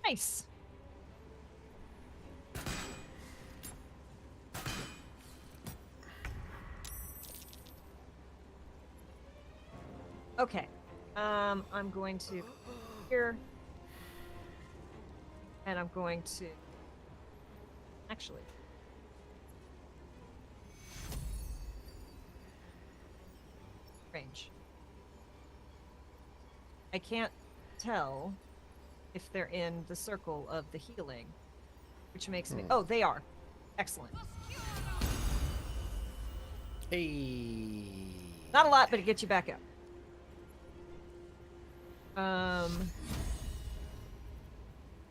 Nice. Okay. I'm going to here. And I'm going to actually range. I can't tell if they're in the circle of the healing, which makes me oh, they are. Excellent. Hey. Not a lot, but it gets you back up.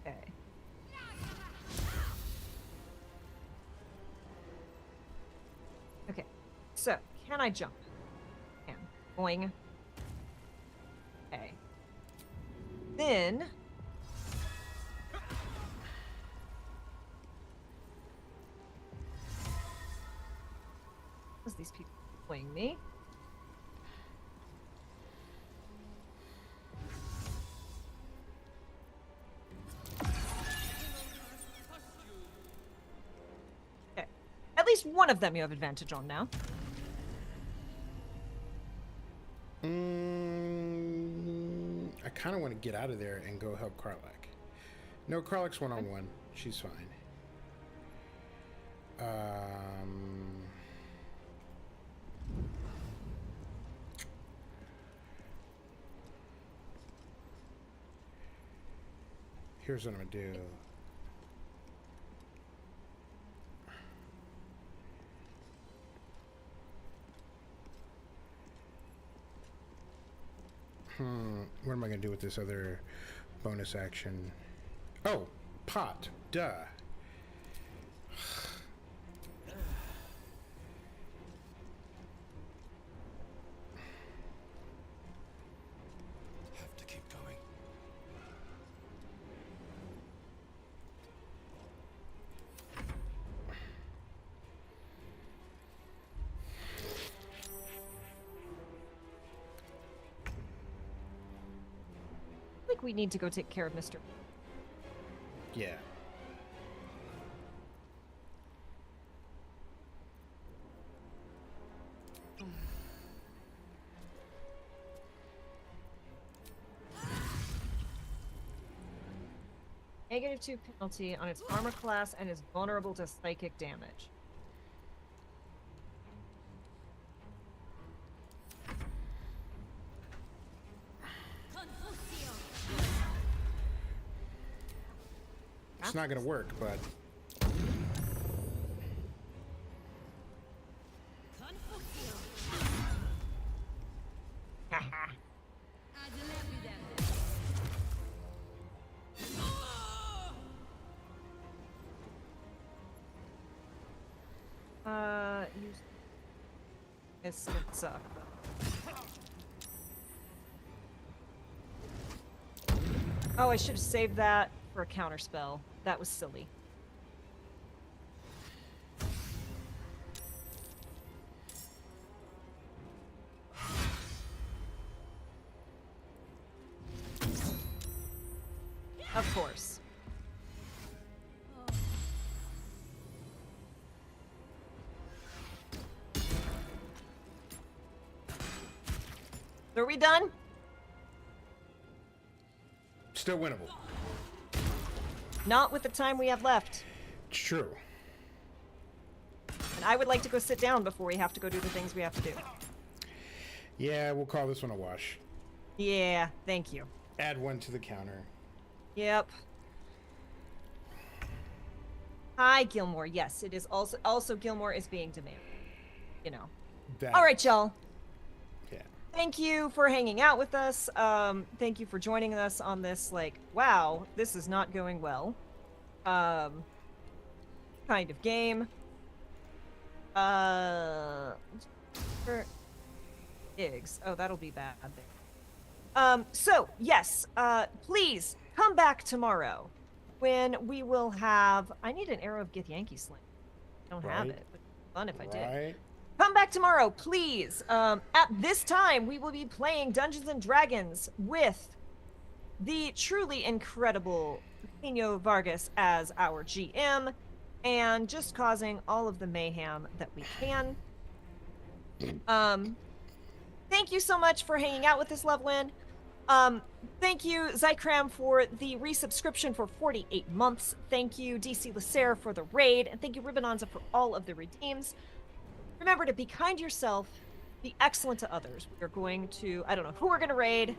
Okay. Okay. So, can I jump? Can. Boing. Okay. Then because these people are playing me. Okay. At least one of them you have advantage on now. I kind of want to get out of there and go help Karlak. No, Karlak's one-on-one. She's fine. here's what I'm gonna do. What am I gonna do with this other bonus action? Oh, pot. Duh. Have to keep going. I think we need to go take care of Mr. Yeah. -2 penalty on its armor class and is vulnerable to psychic damage. It's not gonna work, but This could suck. Oh, I should have saved that for a counter spell. That was silly. Of course. Are we done? still winnable. Not with the time we have left. It's true. And I would like to go sit down before we have to go do the things we have to do. Yeah, we'll call this one a wash. Yeah, thank you. Add one to the counter. Yep. Hi, Gilmore. Yes, it is also Gilmore is being demanded. You know. All right, y'all. Yeah. Thank you for hanging out with us. Thank you for joining us on this, like, wow, this is not going well. Kind of game. Eggs. Oh, that'll be bad. So, yes, please come back tomorrow when we will have... I need an Arrow of Githyanki sling. I don't have it, but it'd be fun if I did. Come back tomorrow, please. At this time, we will be playing Dungeons & Dragons with the truly incredible Pino Vargas as our GM, and just causing all of the mayhem that we can. Thank you so much for hanging out with us, Lovewind. Thank you, Zykram, for the resubscription for 48 months. Thank you, DC Lacer, for the raid. And thank you, Ribbonanza, for all of the redeems. Remember to be kind to yourself, be excellent to others. We are going to... I don't know who we're going to raid.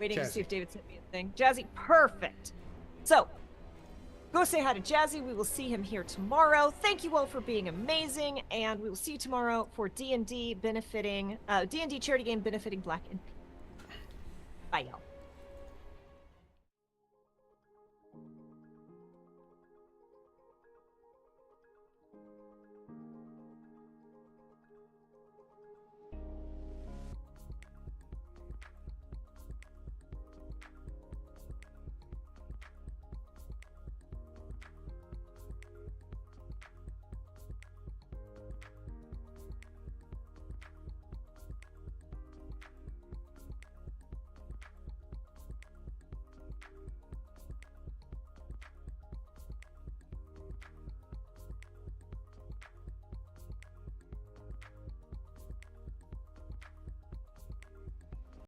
Waiting to see if David sent me a thing. Jazzy, perfect. So, go say hi to Jazzy. We will see him here tomorrow. Thank you all for being amazing, and we will see you tomorrow for D&D benefiting... D&D charity game benefiting Black and Pink. Bye, y'all.